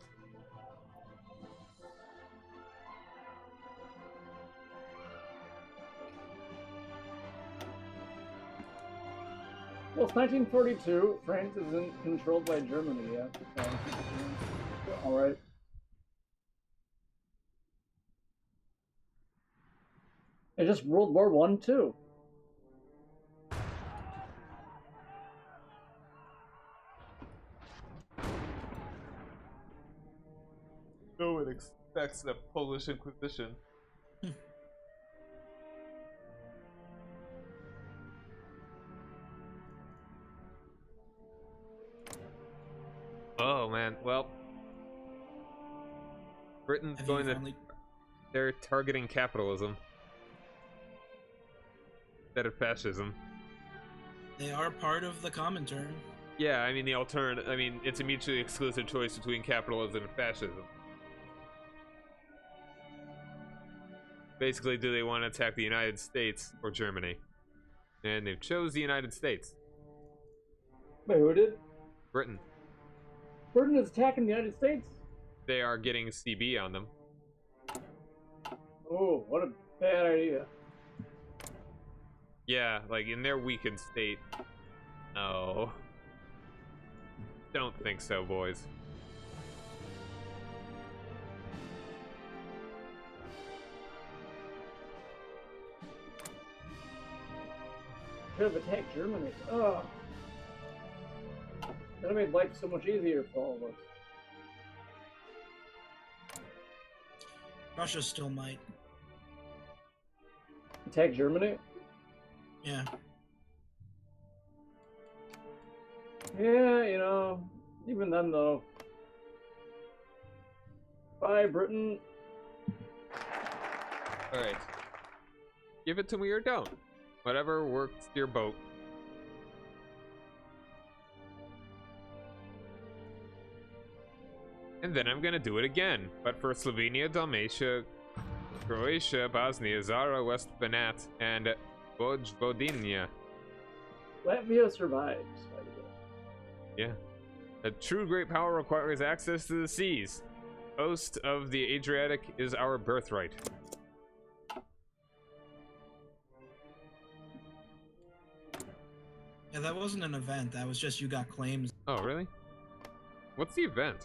Well, it's 1942. France isn't controlled by Germany yet. So, all right. It's just World War One too. No one expects the Polish Inquisition. Oh man, well, Britain's Have going you to. finally... They're targeting capitalism instead of fascism. They are part of the Comintern. Yeah, I mean the alternative. I mean it's a mutually exclusive choice between capitalism and fascism. Basically, do they want to attack the United States or Germany? And they've chose the United States. Wait, who did? Britain. Britain is attacking the United States? They are getting CB on them. Oh, what a bad idea. Yeah, like in their weakened state. No. Don't think so, boys. Should have attacked Germany. Ugh. That made life so much easier for all of us. Russia still might. Attack Germany? Yeah. Yeah, you know, even then though. Bye, Britain. Alright. Give it to me or don't. Whatever works your boat. And then I'm gonna do it again, but for Slovenia, Dalmatia, Croatia, Bosnia, Zara, West Banat, and Vojvodina. Latvia survives, by the way. Yeah. A true great power requires access to the seas. Coast of the Adriatic is our birthright. Yeah, that wasn't an event. That was just you got claims. Oh, really? What's the event?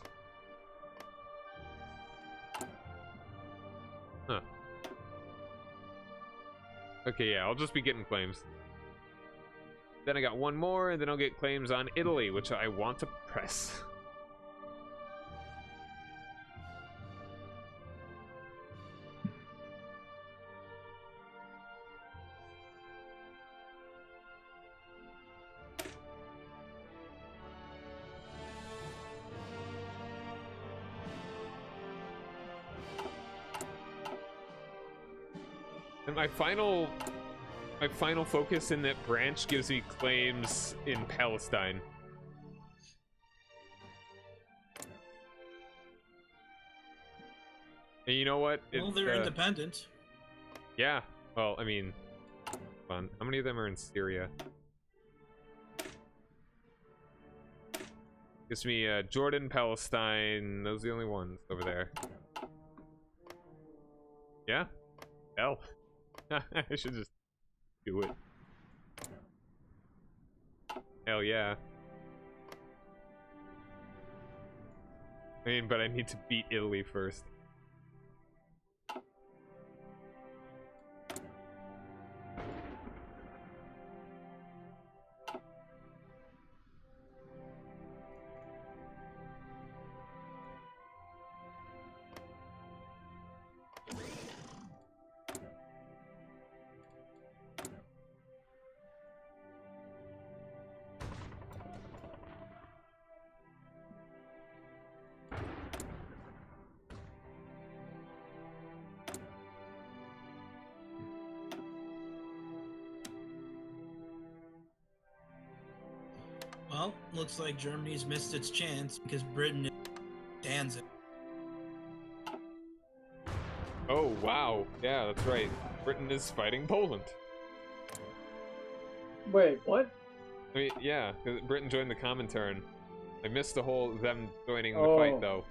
Huh. Okay, yeah, I'll just be getting claims. Then I got one more, and then I'll get claims on Italy, which I want to press. And my final focus in that branch gives me claims in Palestine. And you know what? Well, they're independent. Yeah. Well, I mean, hold on. How many of them are in Syria? Gives me Jordan, Palestine. Those are the only ones over there. Yeah. Hell. I should just do it. Hell yeah. I mean, but I need to beat Italy first. Well, looks like Germany's missed its chance because Britain is Danzig. Oh, wow. Yeah, that's right. Britain is fighting Poland. Wait, what? I mean, yeah, 'cause Britain joined the Comintern. I missed the whole them joining the Oh. fight, though.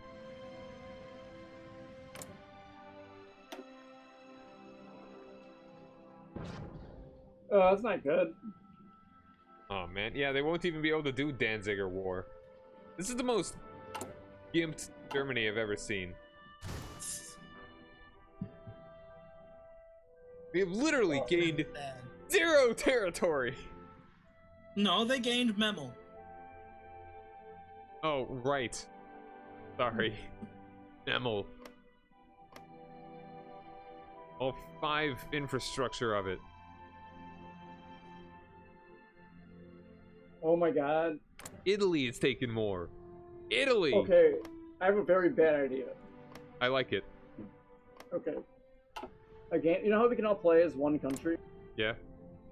That's not good. Oh, man. Yeah, they won't even be able to do Danziger War. This is the most gimped Germany I've ever seen. They've literally gained 0 territory! No, they gained Memel. Oh, right. Sorry. Emil. All 5 infrastructure of it. Oh my god. Italy is taking more. Italy! Okay, I have a very bad idea. I like it. Okay. A game, you know how we can all play as one country? Yeah.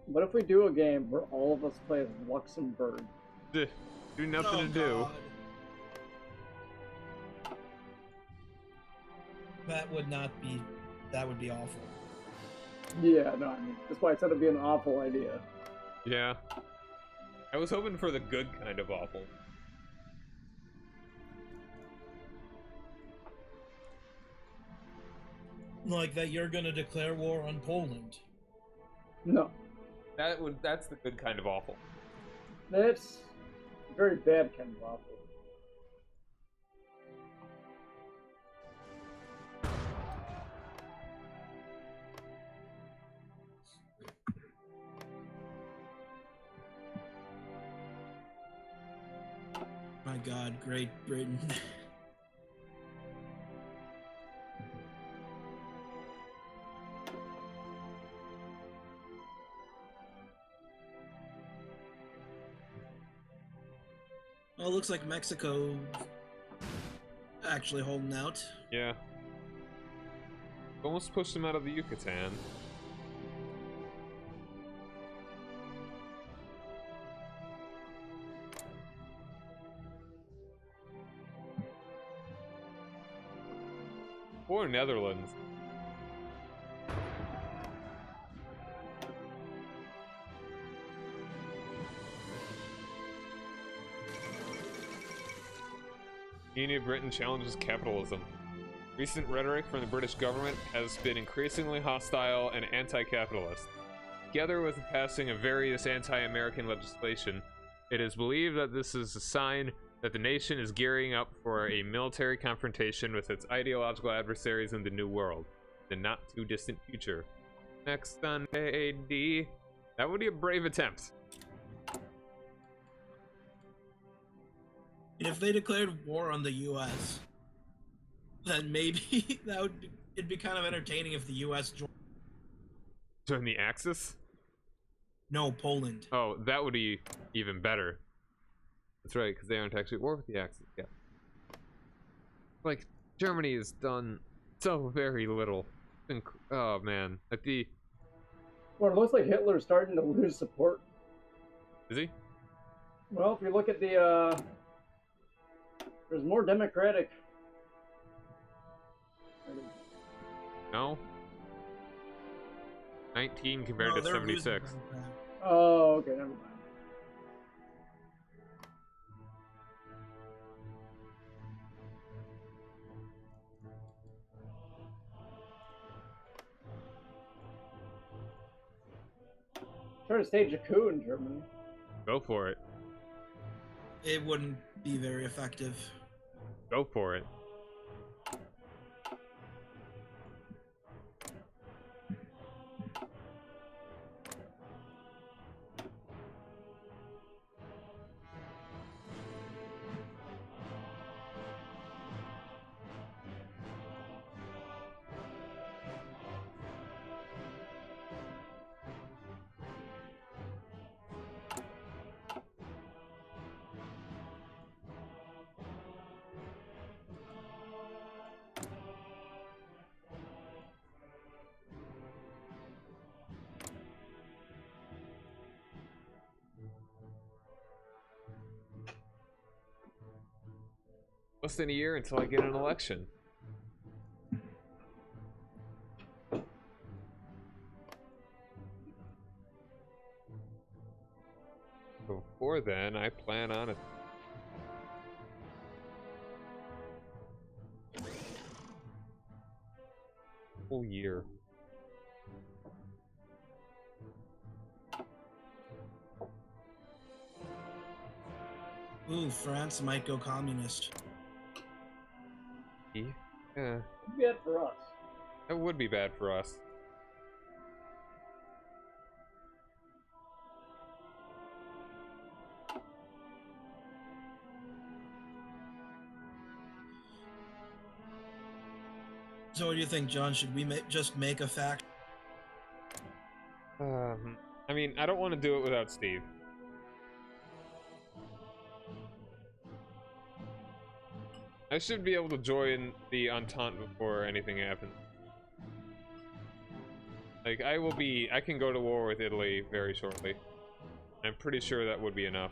What if we do a game where all of us play as Luxembourg? Do nothing to do. That would be awful. Yeah, no, I mean, that's why I said it'd be an awful idea. Yeah. I was hoping for the good kind of awful. Like that you're gonna declare war on Poland. No. That's the good kind of awful. That's very bad kind of awful. My god, Great Britain. Well, it looks like Mexico actually holding out. Yeah. Almost pushed him out of the Yucatan. Or Netherlands. Union of Britain challenges capitalism. Recent rhetoric from the British government has been increasingly hostile and anti-capitalist. Together with the passing of various anti-American legislation, it is believed that this is a sign that the nation is gearing up for a military confrontation with its ideological adversaries in the New World, the not-too-distant future. Next on AAD, that would be a brave attempt. If they declared war on the U.S., then maybe it'd be kind of entertaining if the U.S. joined. Join the Axis? No, Poland. Oh, that would be even better. That's right, because they aren't actually at war with the Axis yet. Like, Germany has done so very little. Oh man, at the... Well, it looks like Hitler's starting to lose support. Is he? Well, if you look at the, there's more Democratic. No? 19 compared to 76. Oh, okay, never mind. Try to stage a coup in Germany. Go for it. It wouldn't be very effective. Go for it. Less than a year until I get an election. Before then, I plan on a whole year. Ooh, France might go communist. Yeah, It'd be bad for us. that would be bad for us. So what do you think, John? Should we just make a fact? I mean, I don't want to do it without Steve. I should be able to join the Entente before anything happens. Like, I can go to war with Italy very shortly. I'm pretty sure that would be enough.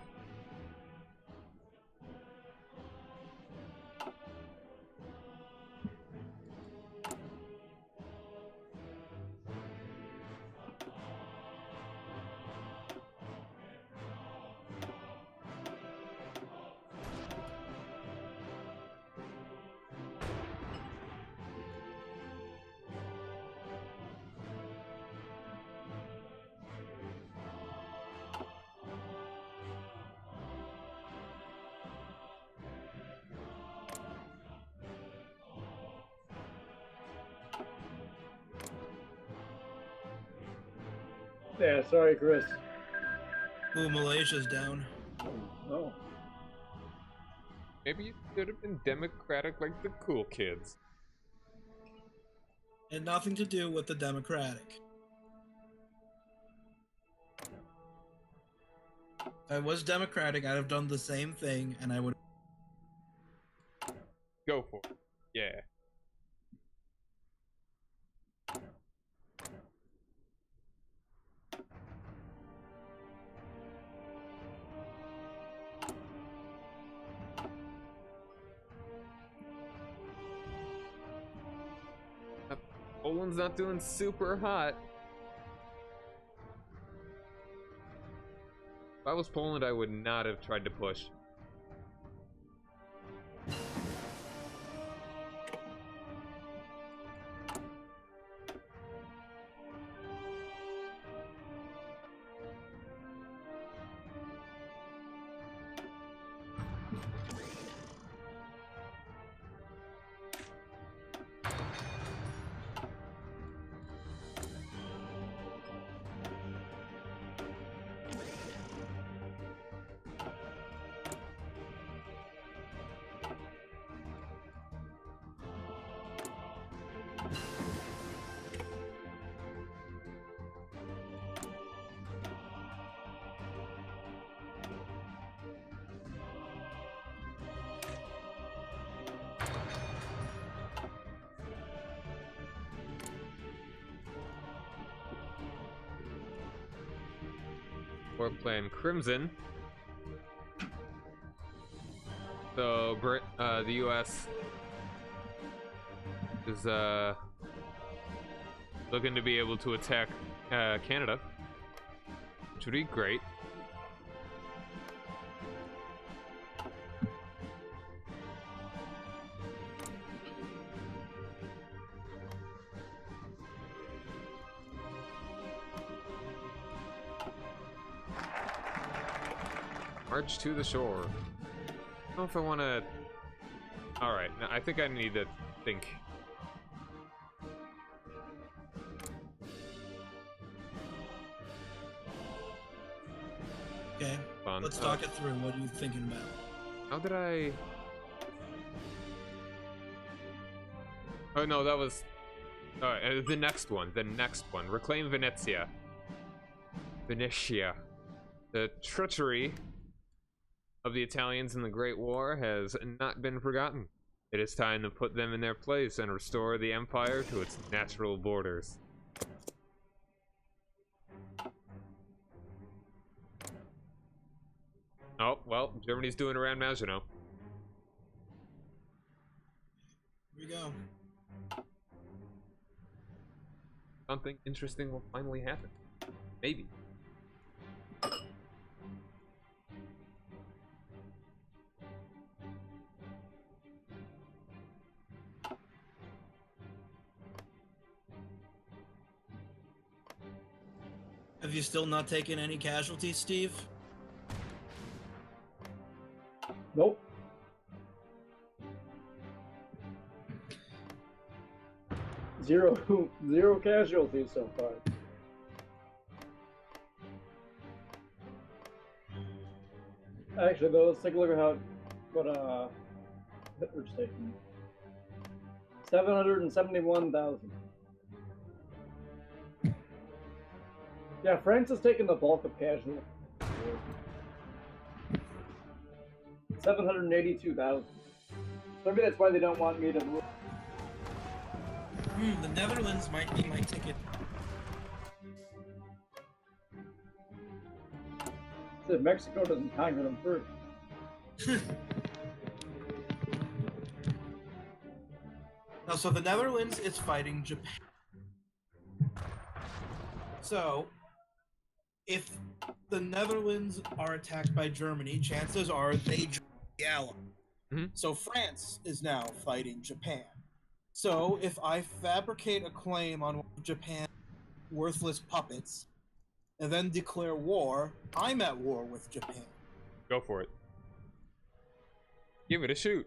Yeah, sorry, Chris. Ooh, Malaysia's down. Oh. Maybe you should have been democratic like the cool kids. Had nothing to do with the Democratic. If I was Democratic, I'd have done the same thing, and I would. Go for it. Yeah. Poland's not doing super hot. If I was Poland, I would not have tried to push. We're playing Crimson. So the U.S. is looking to be able to attack Canada, which would be great. March to the shore. I don't know if I want to. Alright, now I think I need to think. Okay, Fun. let's talk it through. What are you thinking about? How did I. Oh no, that was. Alright, the next one. The next one. Reclaim Venezia. Venetia. The treachery of the Italians in the Great War has not been forgotten. It is time to put them in their place and restore the empire to its natural borders. Oh, well, Germany's doing around Maginot. we go. Something interesting will finally happen. Maybe. Have you still not taken any casualties, Steve? Nope. Zero casualties so far. Actually, though, let's take a look at what Hitler's taking. 771,000. Yeah, France has taken the bulk of casualties. 782,000. Maybe that's why they don't want me to move. The Netherlands might be my ticket. If Mexico doesn't conquer them first. Now, so the Netherlands is fighting Japan. So, if the Netherlands are attacked by Germany, chances are they join the ally. Mm-hmm. So France is now fighting Japan. So if I fabricate a claim on Japan's worthless puppets and then declare war, I'm at war with Japan. Go for it. Give it a shoot.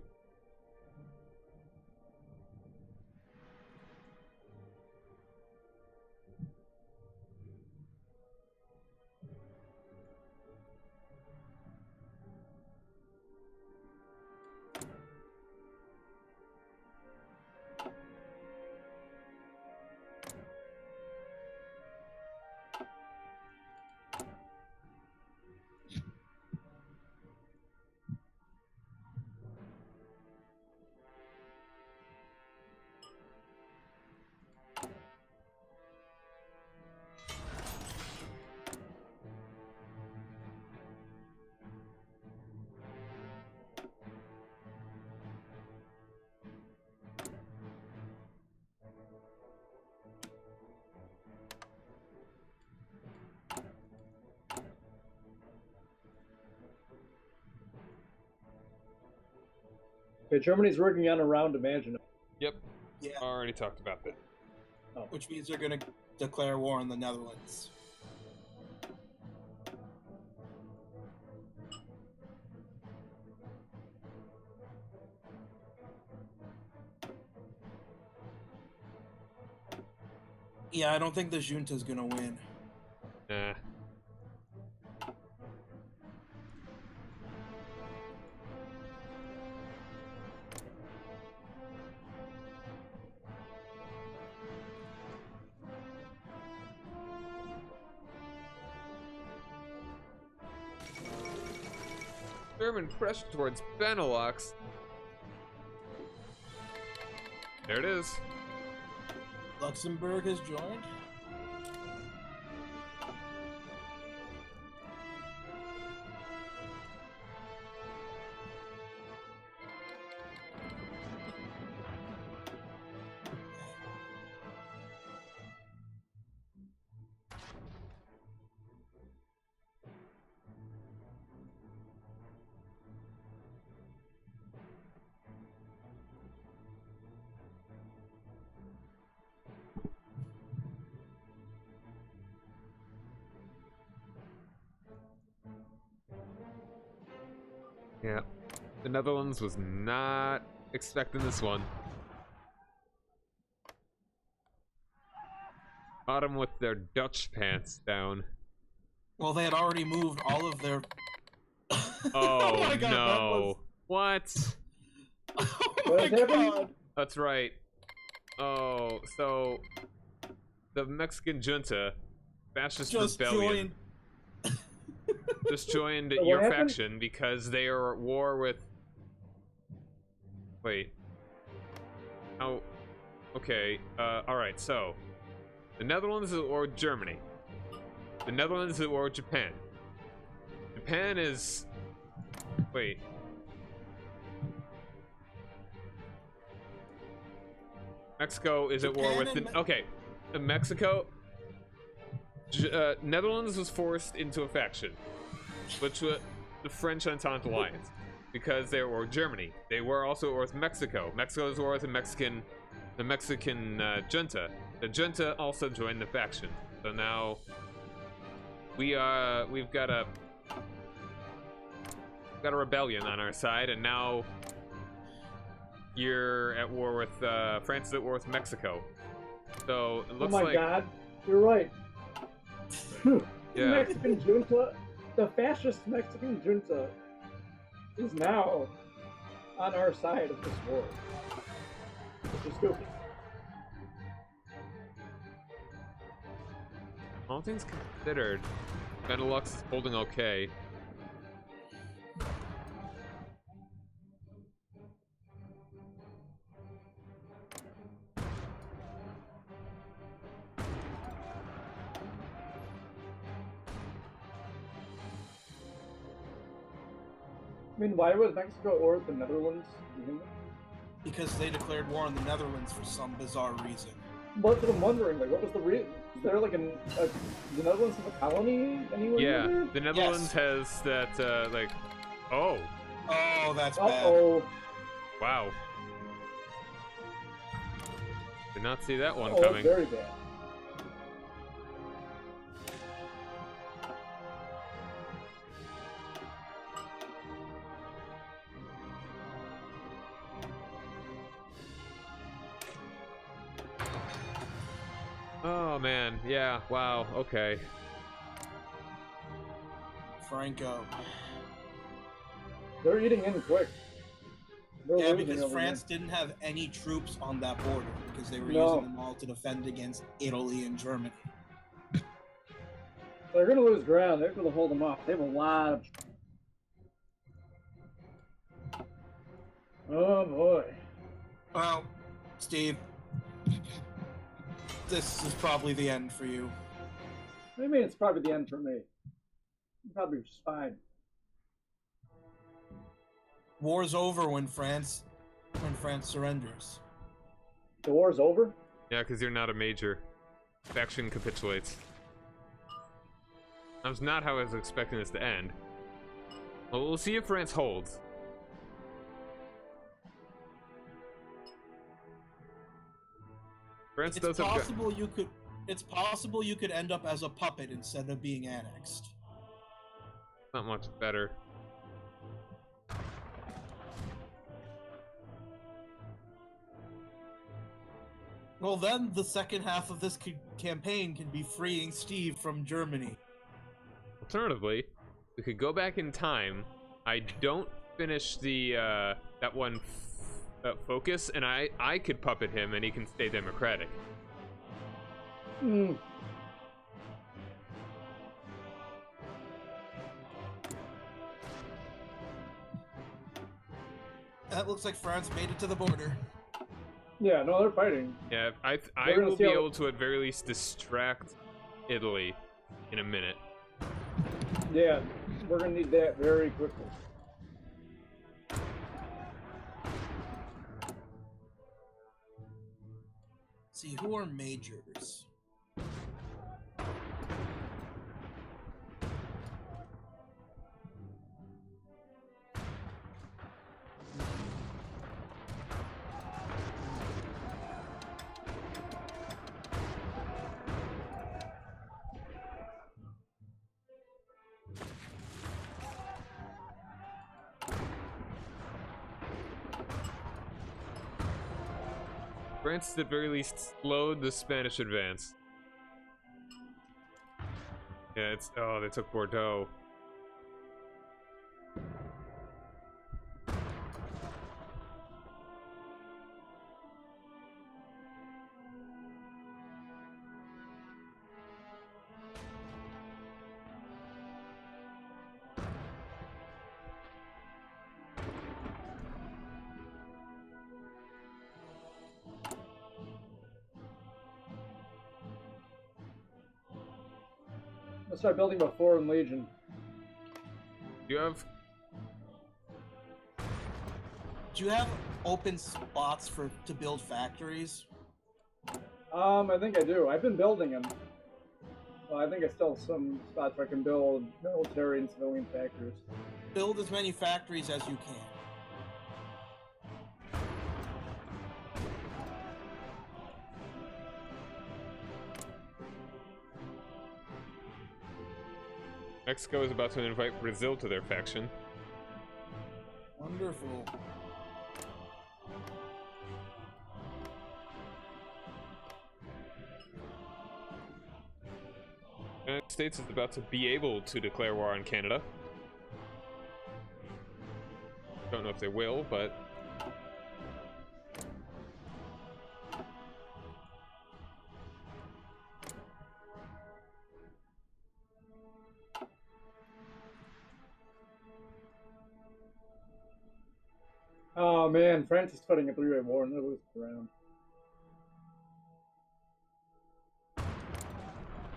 Okay, Germany's working on a round Imagine. Yep. Yeah. Already talked about that. Oh. Which means they're going to declare war on the Netherlands. Yeah, I don't think the junta's going to win. Nah. German pressure towards Benelux. There it is. Luxembourg has joined. Yeah. The Netherlands was not expecting this one. Caught them with their Dutch pants down. Well, they had already moved all of their... Oh, my God, no. What? Oh What my is happening? God! That's right. Oh, so the Mexican junta, fascist Just rebellion, joined. just joined So what your happened? faction because they are at war with. Wait. Oh. Okay. All right. So, the Netherlands is at war with Germany. The Netherlands is at war with Japan. Japan is. Wait. Mexico is at war with the... Okay, Mexico... Netherlands was forced into a faction, which was the French Entente Alliance, because they were with Germany. They were also at war with Mexico. Mexico was at war with the Mexican junta. The junta also joined the faction. So now we've got a rebellion on our side, and now you're at war with France is at war with Mexico. So it looks like... Oh my God, you're right. Yeah. Mexican junta, the fascist Mexican junta, is now on our side of this war, which is stupid. All things considered, Benelux is holding okay. I mean, why was Mexico at war with the Netherlands? Because they declared war on the Netherlands for some bizarre reason. Well, that's what I'm wondering. Like, what was the reason? Is there like the Netherlands have a colony anywhere? Yeah, near there? the Netherlands has that, like... Oh, Oh, that's bad. Uh-oh. wow. Did not see that one Oh, that's coming. very bad. Oh, man. Yeah, wow, okay. Franco. They're eating in quick. They're Yeah, losing because over France here. didn't have any troops on that border because they were No. using them all to defend against Italy and Germany. They're gonna lose ground. They're gonna hold them off. They have a lot of. Oh boy. Well, Steve, this is probably the end for you. I mean, it's probably the end for me. I'm probably just fine. War's over when France surrenders. The war's over? Yeah, because you're not a major. Faction capitulates. That was not how I was expecting this to end. Well, we'll see if France holds. France It's does have... possible you could end up as a puppet instead of being annexed. Not much better. Well, then the second half of this campaign can be freeing Steve from Germany. Alternatively, we could go back in time. I don't finish the that one focus, and I could puppet him, and he can stay democratic. Hmm. That looks like France made it to the border. Yeah, no, they're fighting. Yeah, I We're gonna will see be how- able to at very least distract Italy in a minute. Yeah, we're gonna need that very quickly. See, who are majors? France, at the very least, slowed the Spanish advance. Yeah, it's... Oh, they took Bordeaux. Let's start building a foreign legion. You have... Do you have open spots to build factories? I think I do. I've been building them. Well, I think I still have some spots where I can build military and civilian factories. Build as many factories as you can. Mexico is about to invite Brazil to their faction. Wonderful. The United States is about to be able to declare war on Canada. Don't know if they will, but Oh man, France is fighting a three-way war and they're losing ground.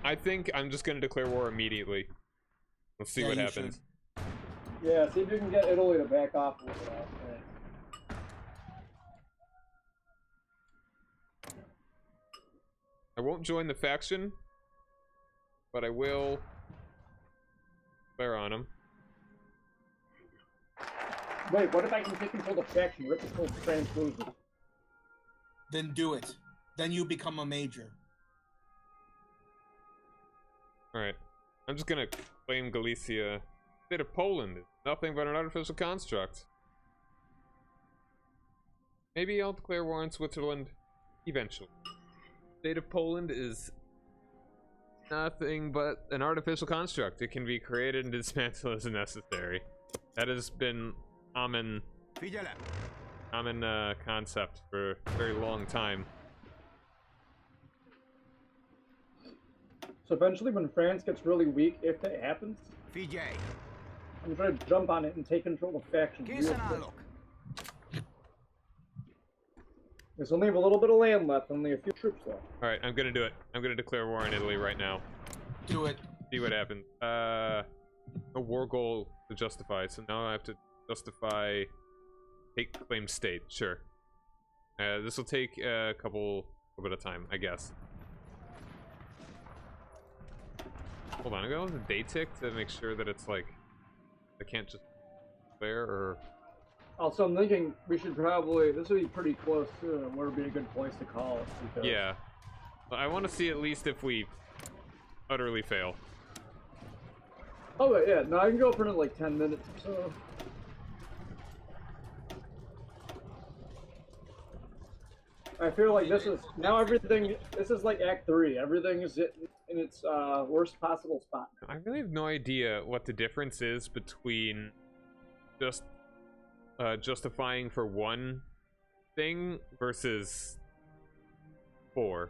I think I'm just going to declare war immediately. Let's see what you happens. should. Yeah, see if you can get Italy to back off a little bit. I won't join the faction, but I will declare on them. Wait, what if I can take control of the faction, rip control of France loses? Then do it. Then you become a major. Alright. I'm just gonna claim Galicia. State of Poland is nothing but an artificial construct. Maybe I'll declare war on Switzerland eventually. State of Poland is nothing but an artificial construct. It can be created and dismantled as necessary. That has been common concept for a very long time. So eventually when France gets really weak, if that happens, Fidjay. I'm trying to jump on it and take control of the faction. Che se ne look. There's only have a little bit of land left, only a few troops left. Alright, I'm gonna do it. I'm gonna declare war on Italy right now. Do it. See what happens. A war goal to justify, so now I have to justify take claim state, sure. This will take a bit of time, I guess. Hold on, I got the day tick to make sure that it's like I can't just declare or Also, I'm thinking we should probably, this would be pretty close to where would be a good place to call it. Because yeah. I want to see at least if we utterly fail. Oh, wait, yeah, no, I can go for in like 10 minutes or so. I feel like this is, now everything, this is like Act 3. Everything is in its worst possible spot. I really have no idea what the difference is between just justifying for one thing versus 4.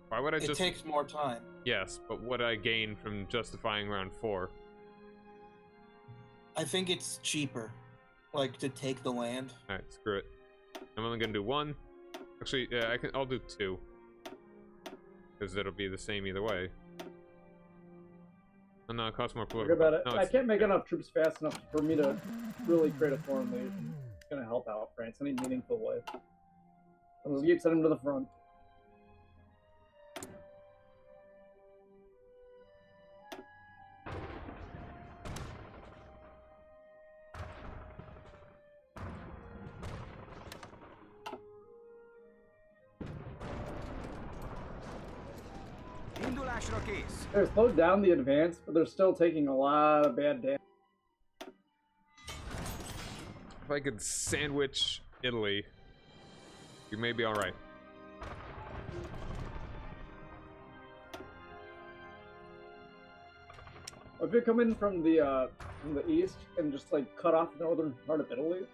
Why would I just... It takes more time. Yes, but what I gain from justifying round 4? I think it's cheaper, like, to take the land. Alright, screw it. I'm only gonna do 1. Actually, yeah, I'll do 2. Because it'll be the same either way. Oh, no, it costs more political. Forget about it. No, I can't make enough troops fast enough for me to really create a foreign nation. It's gonna help out France in a meaningful way. Let's keep sending them to the front. Indulásra kész. They're slowed down the advance, but they're still taking a lot of bad damage. If I could sandwich Italy, you may be alright. If you come in from the east and just like cut off the northern part of Italy,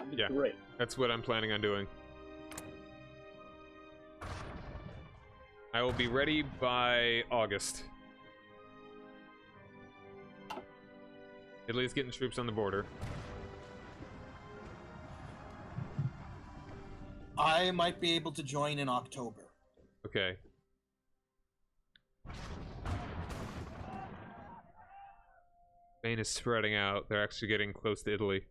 it'd be great. That's what I'm planning on doing. I will be ready by August. Italy's getting troops on the border. I might be able to join in October. Okay. Spain is spreading out. They're actually getting close to Italy.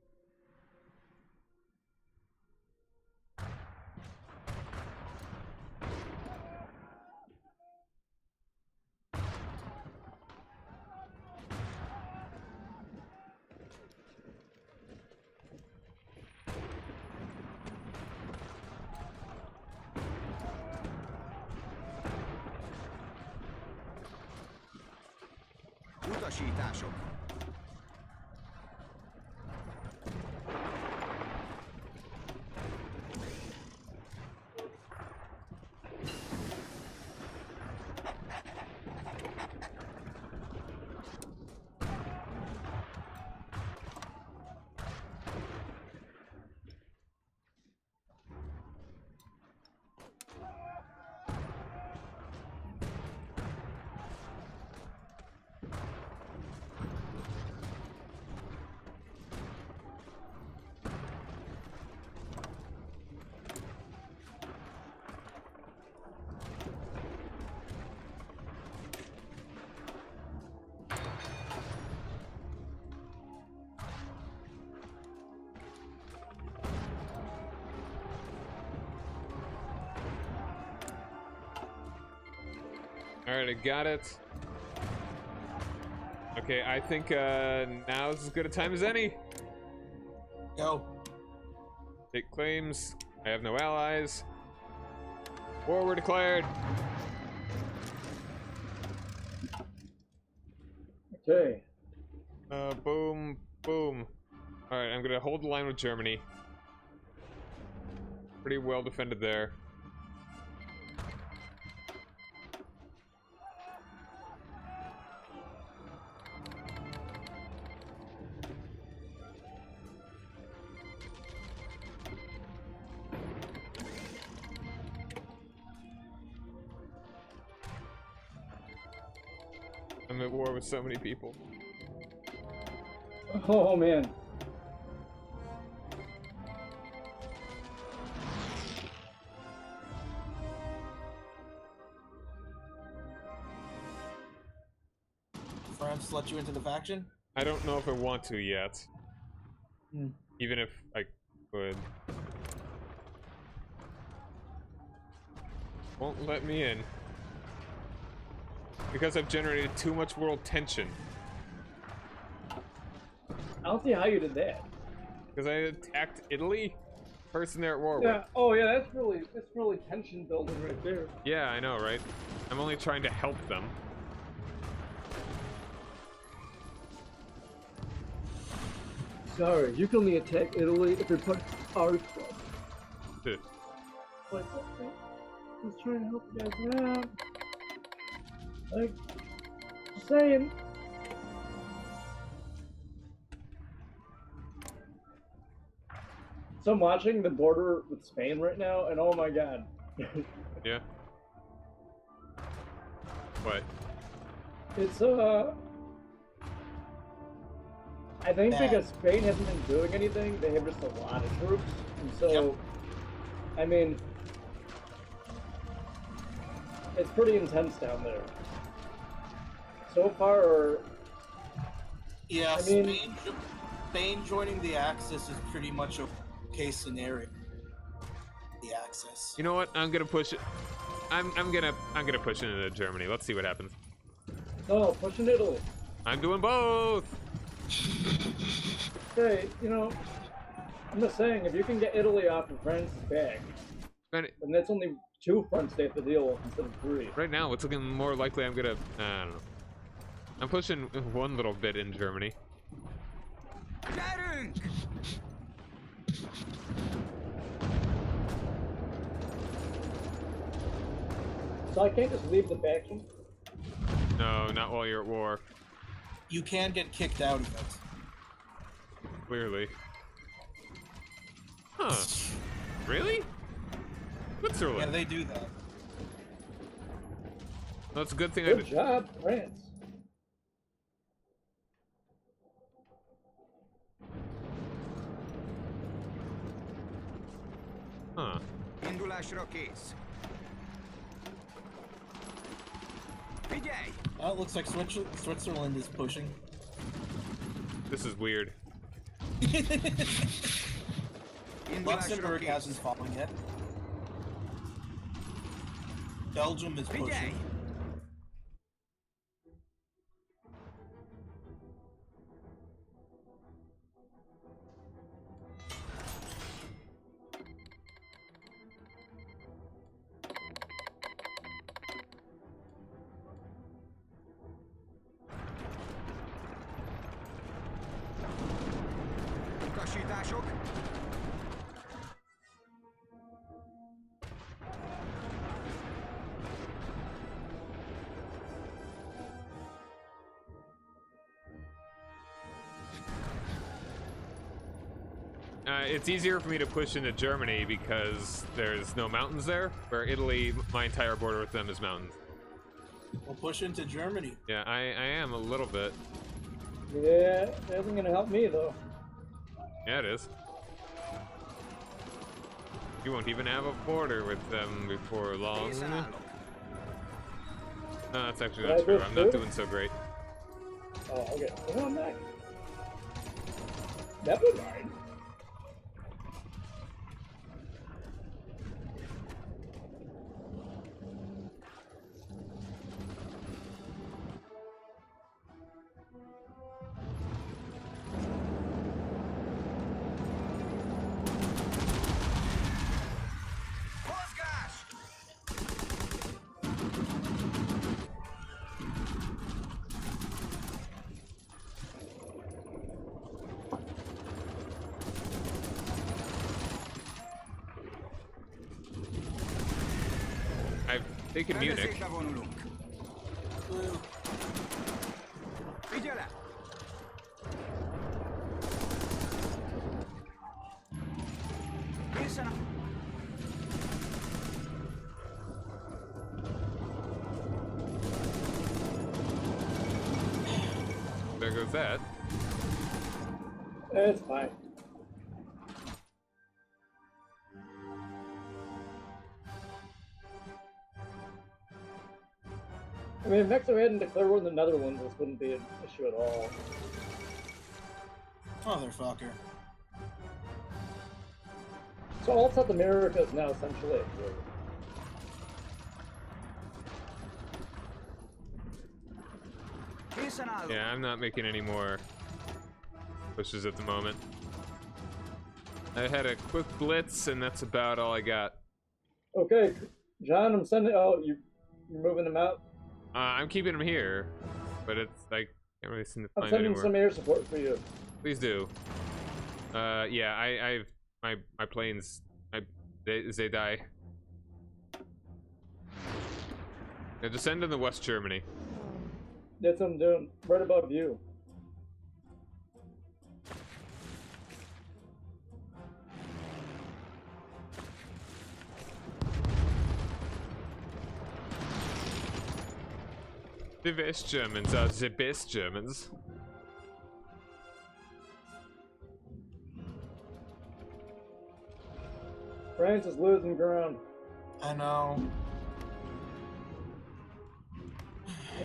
utasítások. Alright, I got it. Okay, I think now is as good a time as any. Go. Take claims. I have no allies. War were declared. Okay. Boom, boom. Alright, I'm gonna hold the line with Germany. Pretty well defended there. I'm at war with so many people. Oh man. France let you into the faction? I don't know if I want to yet. Hmm. Even if I could. Won't let me in. Because I've generated too much world tension. I don't see how you did that. Because I attacked Italy? Person they're at war with. Yeah. Oh yeah, that's really tension building right there. Yeah, I know, right? I'm only trying to help them. Sorry, you can only attack Italy if you're part of our club. Duh. Like, okay. He's trying to help you guys out. Like, just saying. So I'm watching the border with Spain right now, and oh my god. Yeah. What? It's I think Bad. because Spain hasn't been doing anything, they have just a lot of troops, and so, Yep. I mean, it's pretty intense down there. So far, Yeah, I mean- Spain joining the Axis is pretty much a case scenario. The Axis. You know what? I'm gonna push it. I'm gonna push into Germany. Let's see what happens. no, pushing Italy. I'm doing both. Hey, you know, I'm just saying, if you can get Italy off of France's back, And then that's only 2 fronts they have to deal with instead of 3. right now, it's looking more likely I'm gonna. I don't know. I'm pushing one little bit in Germany. Gyerünk! So I can't just leave the faction? No, not while you're at war. You can get kicked out of it. Clearly. Huh? Really? Switzerland. Yeah, they do that. Well, it's a good thing I Good did. job, France. Huh? Indulásra kész. Figyelj! Well, it looks like Switzerland is pushing. This is weird. Indulásra Luxembourg kész. hasn't fallen yet. Belgium is Figyelj! pushing. It's easier for me to push into Germany because there's no mountains there, where Italy, my entire border with them is mountains. We'll push into Germany. Yeah, I am a little bit. Yeah, it isn't gonna help me though. Yeah, it is. You won't even have a border with them before long. No, that's actually not true. I'm not doing so great. Oh, okay. Come on back. Never mind. I've taken Munich. There goes that. It's fine. I mean, if next we hadn't declared war in the Netherlands, this wouldn't be an issue at all. Motherfucker. So all South America is now essentially absorbed. Yeah, I'm not making any more pushes at the moment. I had a quick blitz, and that's about all I got. Okay, John, I'm sending. Oh, you're moving them out. I'm keeping them here, but it's like can't really seem to I'm find sending anywhere. some air support for you. Please do. Yeah, I've my planes. They die. Yeah, descend into West Germany. That's what I'm doing. Right above you. The West Germans are the best Germans. France is losing ground. I know.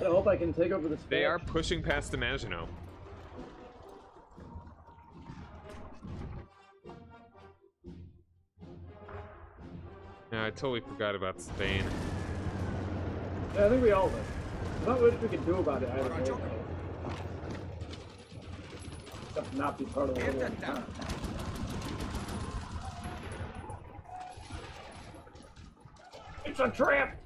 I hope I can take over this. They are pushing past the Maginot. Yeah, I totally forgot about Spain. Yeah, I think we all did. There's not much we can do about it either way. Except not be part of the war. It's a trap!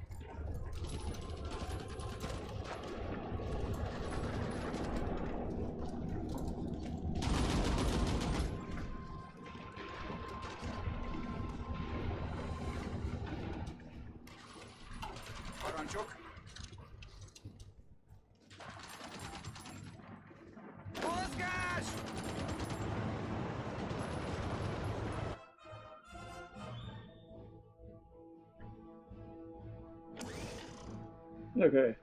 Okay.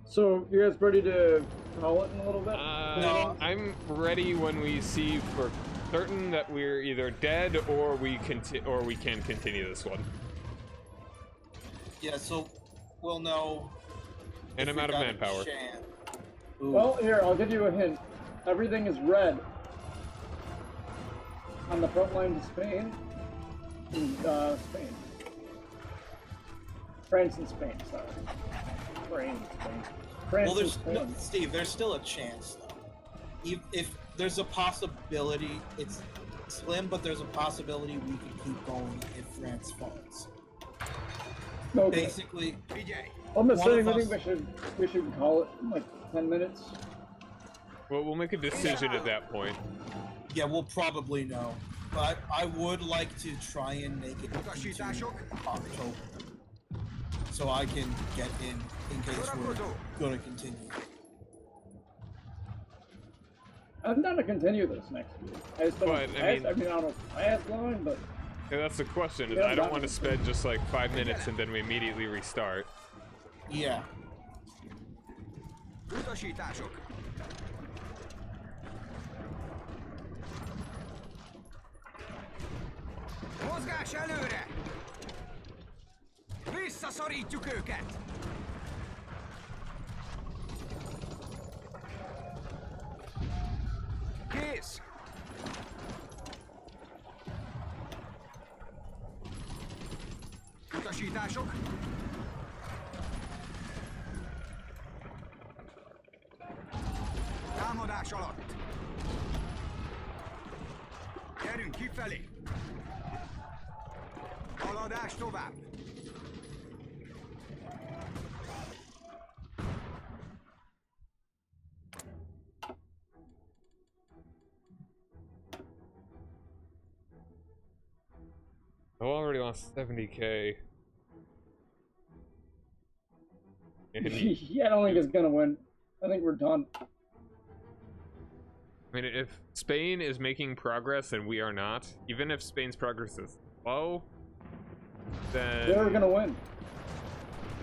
So, you guys ready to call it in a little bit? No. I'm ready when we see for certain that we're either dead or we can continue this one. Yeah, so we'll know. And I'm out of manpower. Well, here, I'll give you a hint. Everything is red on the front line to Spain. Spain. France and Spain, sorry. France and Spain. France Well, there's and Spain. no, Steve. There's still a chance, though. If there's a possibility, it's slim, but there's a possibility we can keep going if France falls. Okay. Basically, I'm one saying of I think us- we should call it in like 10 minutes. Well, we'll make a decision at that point. yeah, we'll probably know. But I would like to try and make it into October, so I can get in case we're going to continue. I'm down to continue this next week. I just don't But, know. I mean- I don't know fast long, but Yeah, that's the question. Is Yeah, I don't that want to makes spend just like 5 minutes and then we immediately restart. Yeah. Utasítások. Mozgás előre! Visszaszorítjuk őket! Kész! Utasítások. Támadás alatt. Gyerünk kifelé. Haladás tovább. I already lost 70k. And yeah, I don't think it's gonna win. I think we're done. I mean, if Spain is making progress and we are not, even if Spain's progress is slow, then They're gonna win.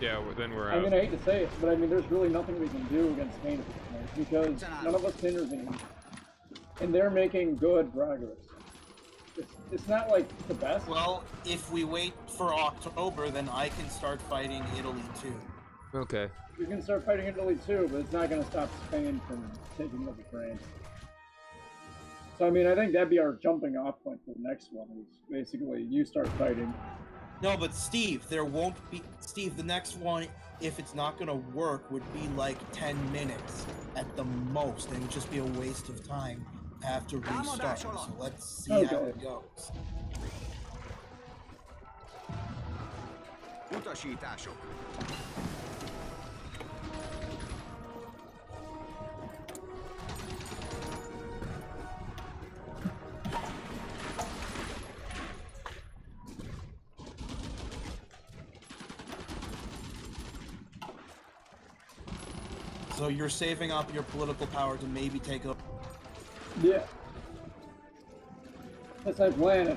yeah, then we're I out. mean, I hate to say it, but I mean, there's really nothing we can do against Spain at this point because none of us can intervene, and they're making good progress. It's not like the best. Well, if we wait for October, then I can start fighting Italy too. Okay. You can start fighting Italy too, but it's not going to stop Spain from taking over France. So I mean, I think that'd be our jumping off point for the next one. Is basically you start fighting. No, but Steve, there won't be... Steve, the next one, if it's not going to work, would be like 10 minutes at the most, and it would just be a waste of time to have to restart. So let's see how Okay. it goes. Utasítások. So you're saving up your political power to maybe take over. Yeah. That's my plan.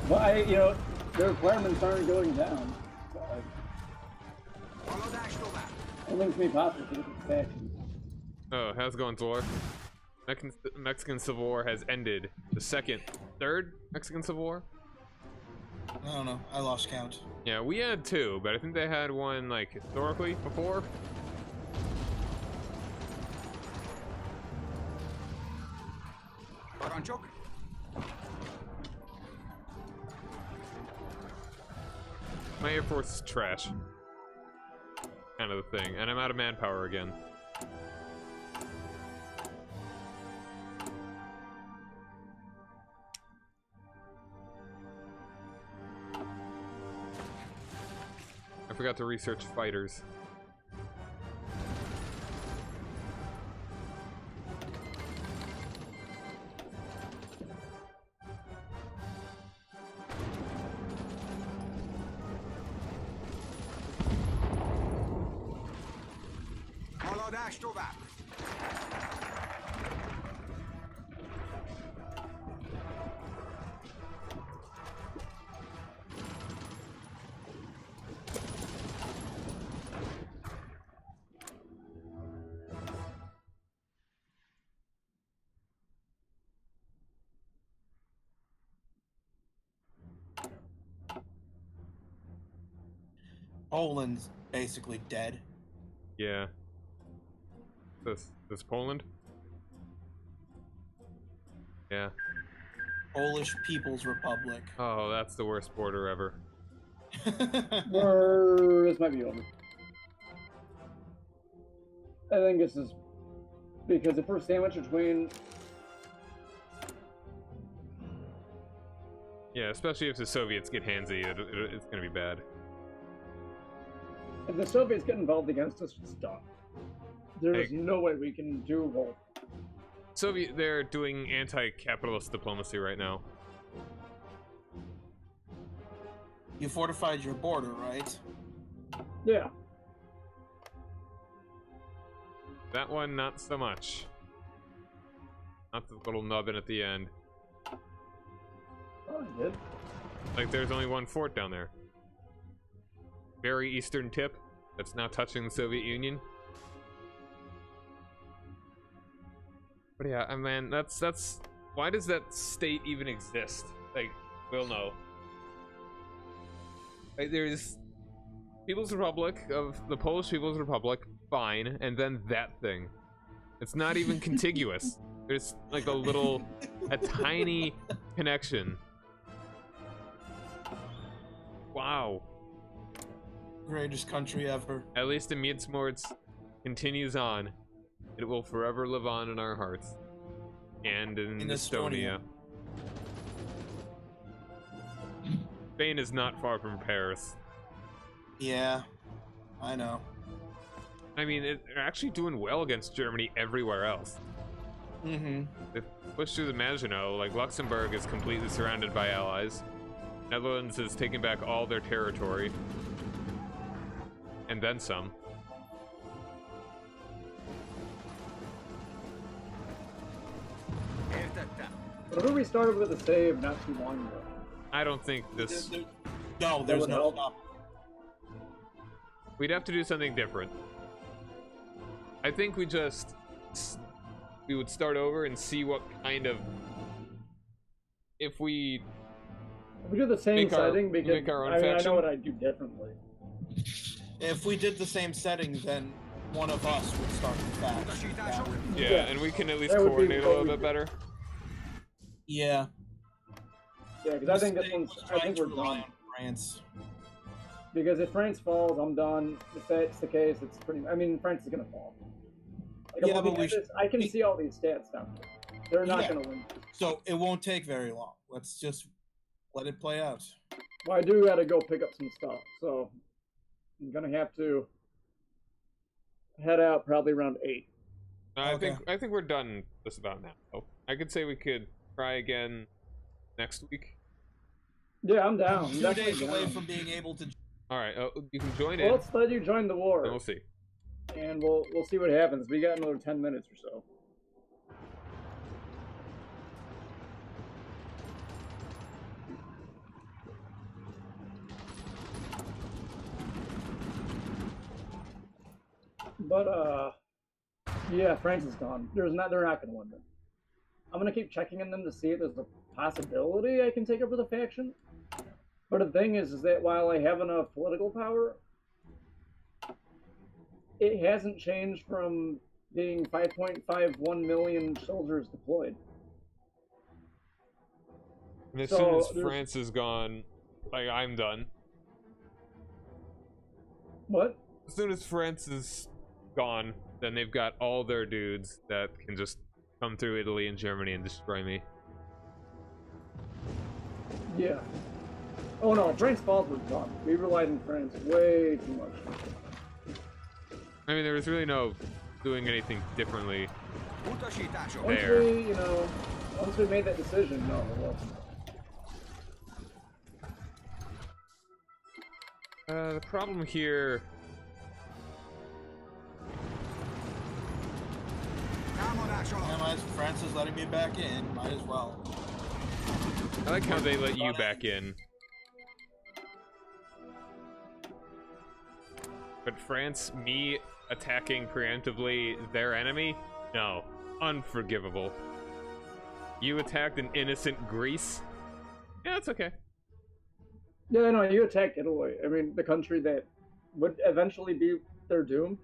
But their requirements aren't going down. So Haladás tovább. it links me possible to different factions. Oh, how's it going, Thor? Mexican Civil War has ended. The third Mexican Civil War? I don't know. I lost count. Yeah, we had two, but I think they had one like historically before. Parancsok. My Air Force is trash. Kind of the thing. And I'm out of manpower again. I forgot to research fighters. Haladás tovább. Poland's basically dead. Yeah. This Poland? Yeah. Polish People's Republic. Oh, that's the worst border ever. This might be over. I think this is because if we're sandwiched between Yeah, especially if the Soviets get handsy, it's gonna be bad. if the Soviets get involved against us, it's done. There's no way we can do both. They're doing anti-capitalist diplomacy right now. You fortified your border, right? Yeah. That one, not so much. Not the little nubbin at the end. Oh, I did. Like, there's only one fort down there. Very eastern tip that's now touching the Soviet Union. But yeah, I mean, that's why does that state even exist? Like, we'll know. Like, there's People's Republic of the Polish People's Republic, fine, and then that thing. It's not even contiguous. There's like a tiny connection. Wow. Greatest country ever. At least the Midsmorts continues on. It will forever live on in our hearts. And in Estonia. Spain is not far from Paris. Yeah, I know. I mean, they're actually doing well against Germany everywhere else. Mm-hmm. They push through the Maginot, like Luxembourg is completely surrounded by allies. Netherlands is taking back all their territory. And then some. Whatever we started with a save not too long ago. I don't think this... No, there's no stop. We'd have to do something different. I think we would start over and see what kind of... If we do the same setting, because make our own I faction. know what I'd do differently. If we did the same setting, then one of us would start the faction. Yeah, and we can at least That would be coordinate a what little we bit do. better. Yeah. Yeah, because I think this one's. I think we're rely done. on France. Because if France falls, I'm done. If that's the case, it's pretty. I mean, France is gonna fall. Like, Yeah, I'm but looking at we this, I can see all these stats down here. They're not gonna win. So it won't take very long. Let's just let it play out. Well, I do gotta go pick up some stuff, so I'm gonna have to head out probably around 8. I Okay. think we're done just about now. So I could say we could try again next week. Yeah, I'm down. I'm 2 definitely days away down. from being able to. All right, you can join Well, in, let's let you join the war, and we'll see. and we'll see what happens. We got another 10 minutes or so. But yeah, France is gone. They're not gonna win them. I'm gonna keep checking in them to see if there's a possibility I can take over the faction. But the thing is that while I have enough political power, it hasn't changed from being 5.51 million soldiers deployed. And as So, soon as there's- France is gone, like, I'm done. What? As soon as France is gone, then they've got all their dudes that can just come through Italy and Germany and destroy me. Yeah. Oh no, France falls were done. We relied on France way too much. I mean, there was really no doing anything differently. Utasítások. Once There. once we made that decision, no, it wasn't. The problem here... Támadás alatt. Am I, France is letting me back in. Might as well. I like how they let you back in. But France, me attacking preemptively their enemy? No. Unforgivable. You attacked an innocent Greece? Yeah, it's okay. Yeah, no, you attacked Italy. I mean, the country that would eventually be their doom.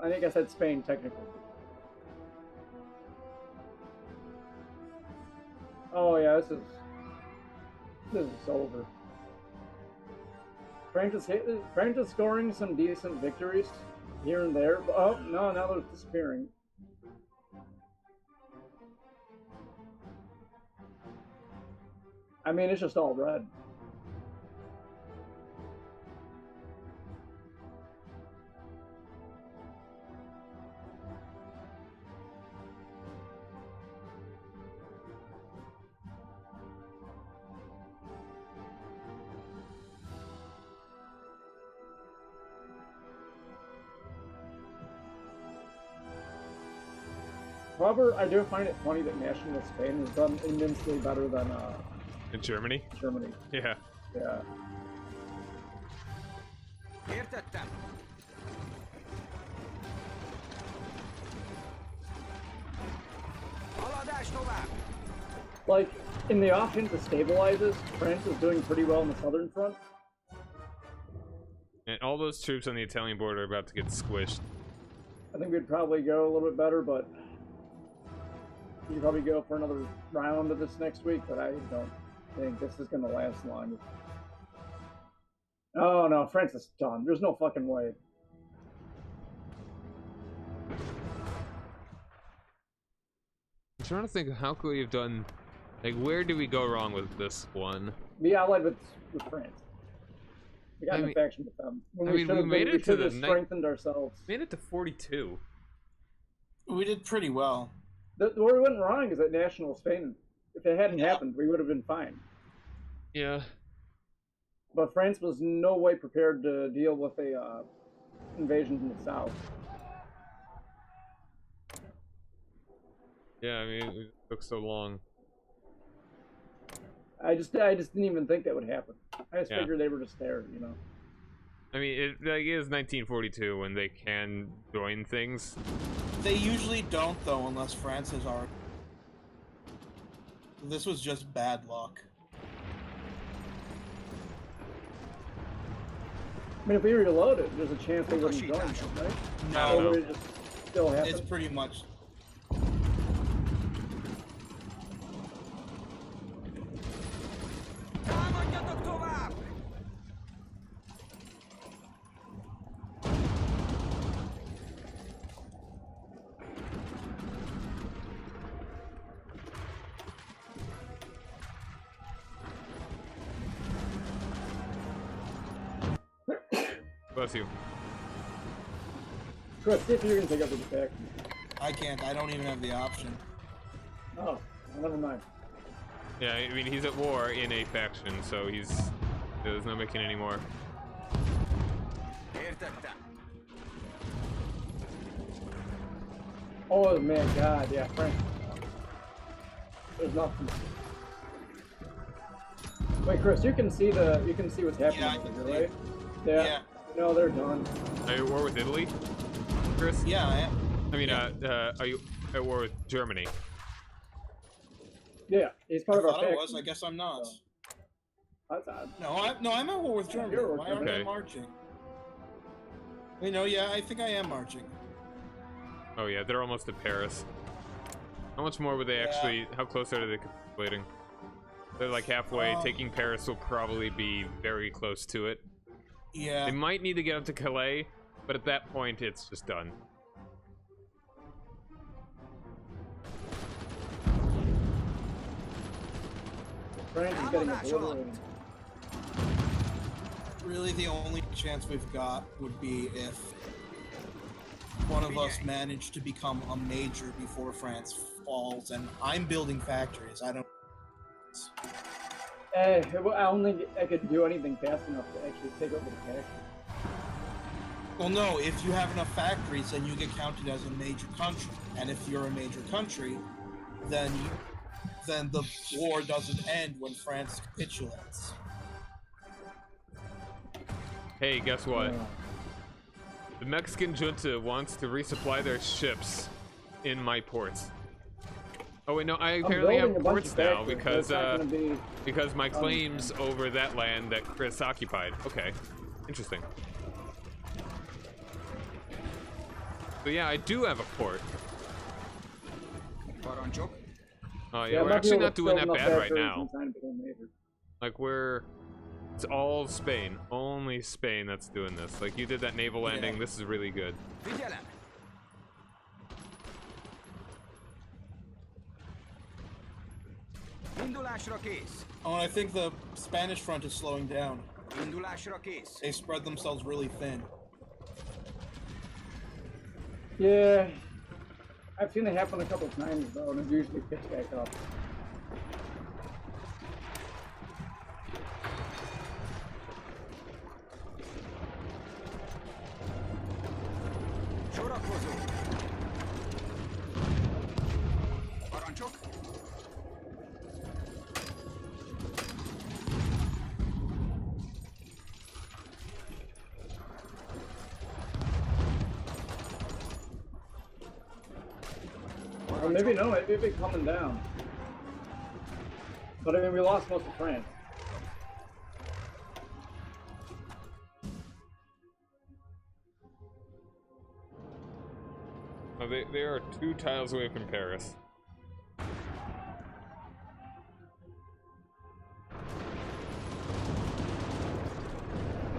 I think I said Spain, technically. Oh yeah, this is over. France is scoring some decent victories here and there. But, oh no, now they're disappearing. I mean, it's just all red. However, I do find it funny that National Spain has done immensely better than In Germany? Germany. Yeah. Yeah. Értettem. Haladás tovább. Like, in the option to stabilizes, France is doing pretty well on the southern front. And all those troops on the Italian border are about to get squished. I think we'd probably go a little bit better, but you'd probably go for another round of this next week, but I don't think this is going to last long. Oh no, France is done. There's no fucking way. I'm trying to think of how could we have done, like, where do we go wrong with this one? Be allied with France. We got in a faction with them. When we made it to the strengthened ourselves. Made it to 42. We did pretty well. Where we went wrong is at National Spain. If it hadn't happened, we would have been fine. Yeah. But France was no way prepared to deal with a invasion from the south. Yeah, I mean, it took so long. I just didn't even think that would happen. I just figured they were just there, you know. I mean, it is 1942 when they can join things. They usually don't, though, unless France has already. This was just bad luck. I mean, if we reload it, there's a chance they wouldn't join us, right? No, Or would it just still happen? it's pretty much. Támadjatok tovább! Bless you. Chris, see if you're gonna take up the faction. I can't. I don't even have the option. Oh, well, never mind. Yeah, I mean, he's at war in a faction, so there's no making any more. Értettem. Oh man, God, yeah, France. There's nothing. Wait, Chris, you can see what's happening, Yeah, I can see. right? Yeah. Yeah. No, they're done. Are you at war with Italy, Chris? Yeah, I am. I mean, are you at war with Germany? Yeah, he's part of our I thought I faction. was. I guess I'm not. So. That's odd. No, I'm at war with Germany. You're Why aren't okay. I marching? You know, yeah, I think I am marching. Oh yeah, they're almost at Paris. How much more would they actually? How close are they capitulating? They're like halfway. Taking Paris will probably be very close to it. Yeah. They might need to get up to Calais, but at that point, it's just done. France is getting obliterated. Really, the only chance we've got would be if one of us managed to become a major before France falls, and I'm building factories. I don't. I don't think I could do anything fast enough to actually take over the faction. Well, no. If you have enough factories, then you get counted as a major country, and if you're a major country, then the war doesn't end when France capitulates. Hey, guess what? The Mexican junta wants to resupply their ships in my ports. Oh wait, no, I apparently have ports now because my claims over that land that Chris occupied. Okay, interesting. So yeah, I do have a port. Parancsok. Yeah, we're actually not doing that bad right now. Like it's all Spain, only Spain that's doing this. Like you did that naval landing. This is really good. Figyelem! Indulásra kész. Oh, and I think the Spanish front is slowing down. Indulásra kész. They spread themselves really thin. Yeah, I've seen it happen a couple times though, and it usually picks back up. Sorakozó. Or maybe no, maybe they're coming down. But I mean, we lost most of France. Oh, they are 2 tiles away from Paris.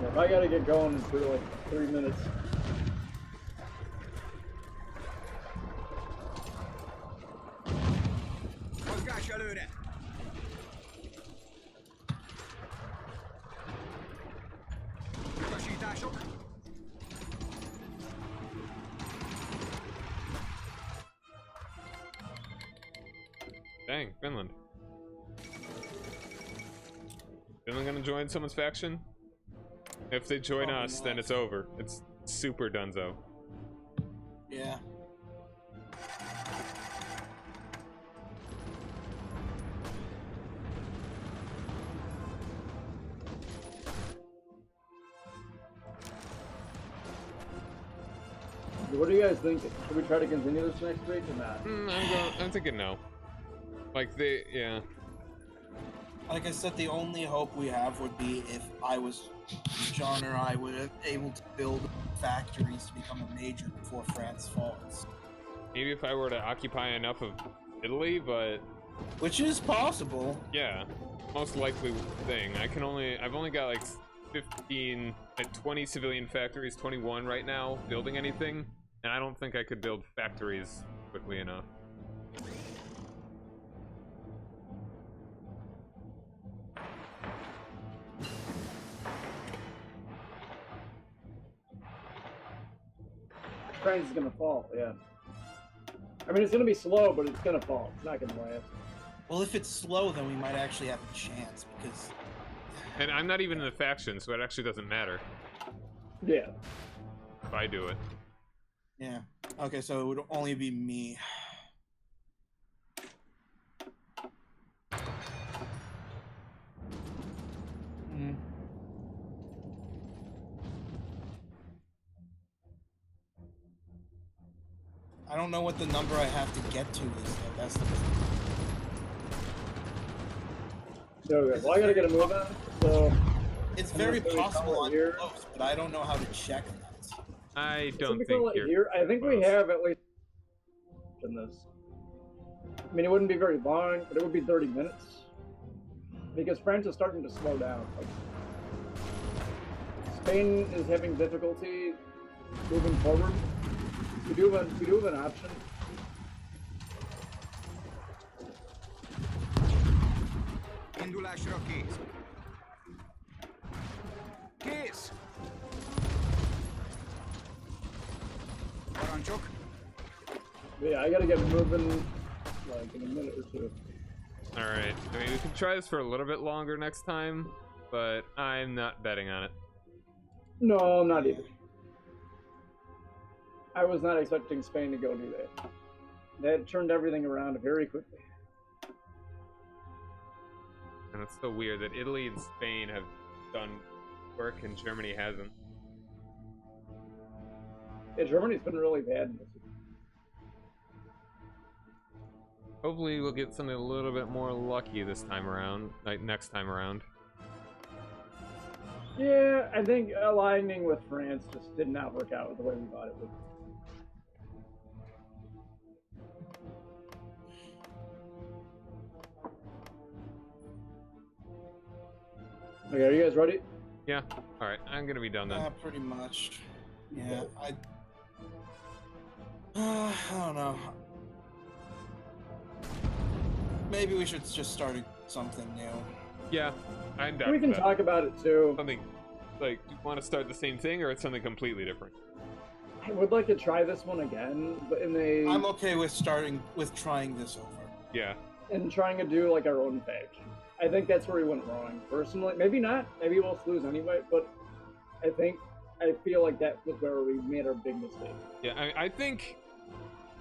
If I gotta get going for like 3 minutes. Mozgás előre! Utasítások! Dang, Finland. Finland gonna join someone's faction? If they join us, then it's over. It's super dunzo. Yeah. What do you guys think? Should we try to continue this next week or not? I'm thinking no. Like yeah. Like I said, the only hope we have would be if John or I would have able to build factories to become a major before France falls. Maybe if I were to occupy enough of Italy, but Which is possible. yeah, most likely thing. I've only got like 15, 20 civilian factories, 21 right now, building anything, and I don't think I could build factories quickly enough. France is gonna fall, yeah. I mean, it's gonna be slow, but it's gonna fall. It's not gonna last. Well, if it's slow, then we might actually have a chance because. And I'm not even in the faction, so it actually doesn't matter Yeah. if I do it. Yeah. Okay, so it would only be me. Hmm. I don't know what the number I have to get to is, though. That's the Okay. Well, I gotta get a move on. So It's I'm very gonna say possible call it I'm here. close, but I don't know how to check that. I Should don't we think call it you're here. I think we close. have at least in this. I mean, it wouldn't be very long, but it would be 30 minutes because France is starting to slow down. Like, Spain is having difficulty moving forward. We do have an option. Indulásra kész. Kész! Parancsok! But yeah, I gotta get moving like in a minute or two. Alright, I mean, we can try this for a little bit longer next time, but I'm not betting on it. No, I'm not either. I was not expecting Spain to go do that. That turned everything around very quickly. And it's so weird that Italy and Spain have done work and Germany hasn't. Yeah, Germany's been really bad in this. Hopefully we'll get something a little bit more lucky this time around, like next time around. Yeah, I think aligning with France just did not work out the way we thought it would. Okay, are you guys ready? Yeah, alright, I'm gonna be done then. Yeah, pretty much. Yeah, I don't know. Maybe we should just start something new. Yeah, I'm down We for can that. talk about it too. Something, like, you want to start the same thing or it's something completely different? I would like to try this one again, but I'm okay with trying this over. Yeah. and trying to do like our own faction. I think that's where we went wrong. Personally, maybe not. Maybe we'll lose anyway. But I feel like that was where we made our big mistake. Yeah, I think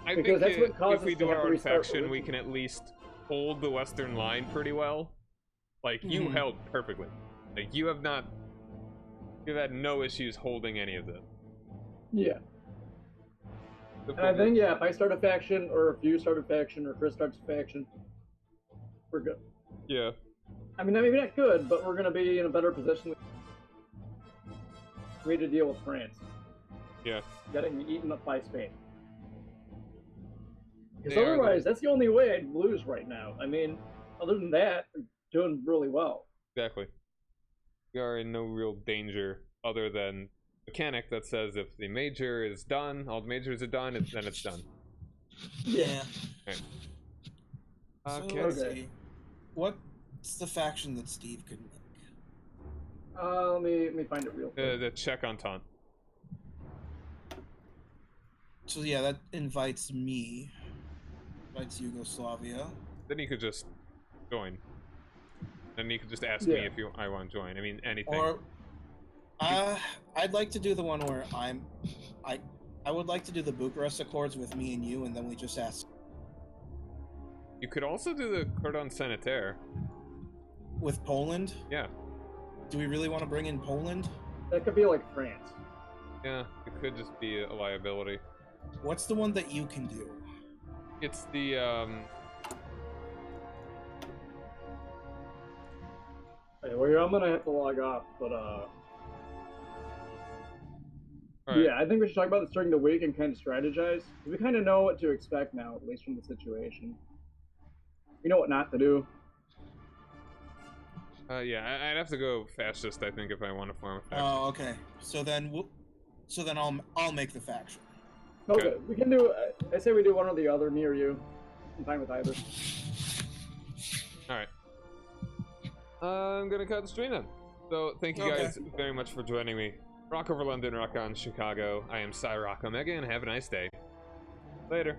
Because that's what caused if we us do to have our to own restart faction, we religion. can at least hold the Western line pretty well. Like, you Mhm. held perfectly. Like, you've had no issues holding any of this. Yeah. And I think, yeah, if I start a faction, or if you start a faction, or Chris starts a faction, we're good. Yeah. I mean, maybe not good, but we're going to be in a better position. We had to deal with France. Yeah. Getting eaten up by Spain. Because They are otherwise, that's the only way I'd lose right now. I mean, other than that, we're doing really well. Exactly. We are in no real danger other than mechanic that says if the major is done, all the majors are done, then it's done. Yeah. Right. So Okay. let's see. What's the faction that Steve could make? Let me find it real quick. The Czech Entente. So yeah, that invites me. Invites Yugoslavia. Then you could just join. Then you could just ask me if I want to join. I mean, anything. Or, I'd like to do the one where I would like to do the Bucharest Accords with me and you, and then we just ask. You could also do the Cordon Sanitaire. With Poland? Yeah. Do we really want to bring in Poland? That could be like France. Yeah, it could just be a liability. What's the one that you can do? It's the Hey, well, I'm gonna have to log off, but Right. yeah, I think we should talk about this during the week and kind of strategize. We kind of know what to expect now, at least from the situation. We know what not to do. Yeah, I'd have to go fascist, I think, if I want to form a faction. Oh, okay. So then I'll make the faction. Okay, we can do. I say we do one or the other, me or you. I'm fine with either. Alright. I'm gonna cut the stream then. So, thank you guys very much for joining me. Rock over London, rock on Chicago. I am Rock Omega, and have a nice day. Later.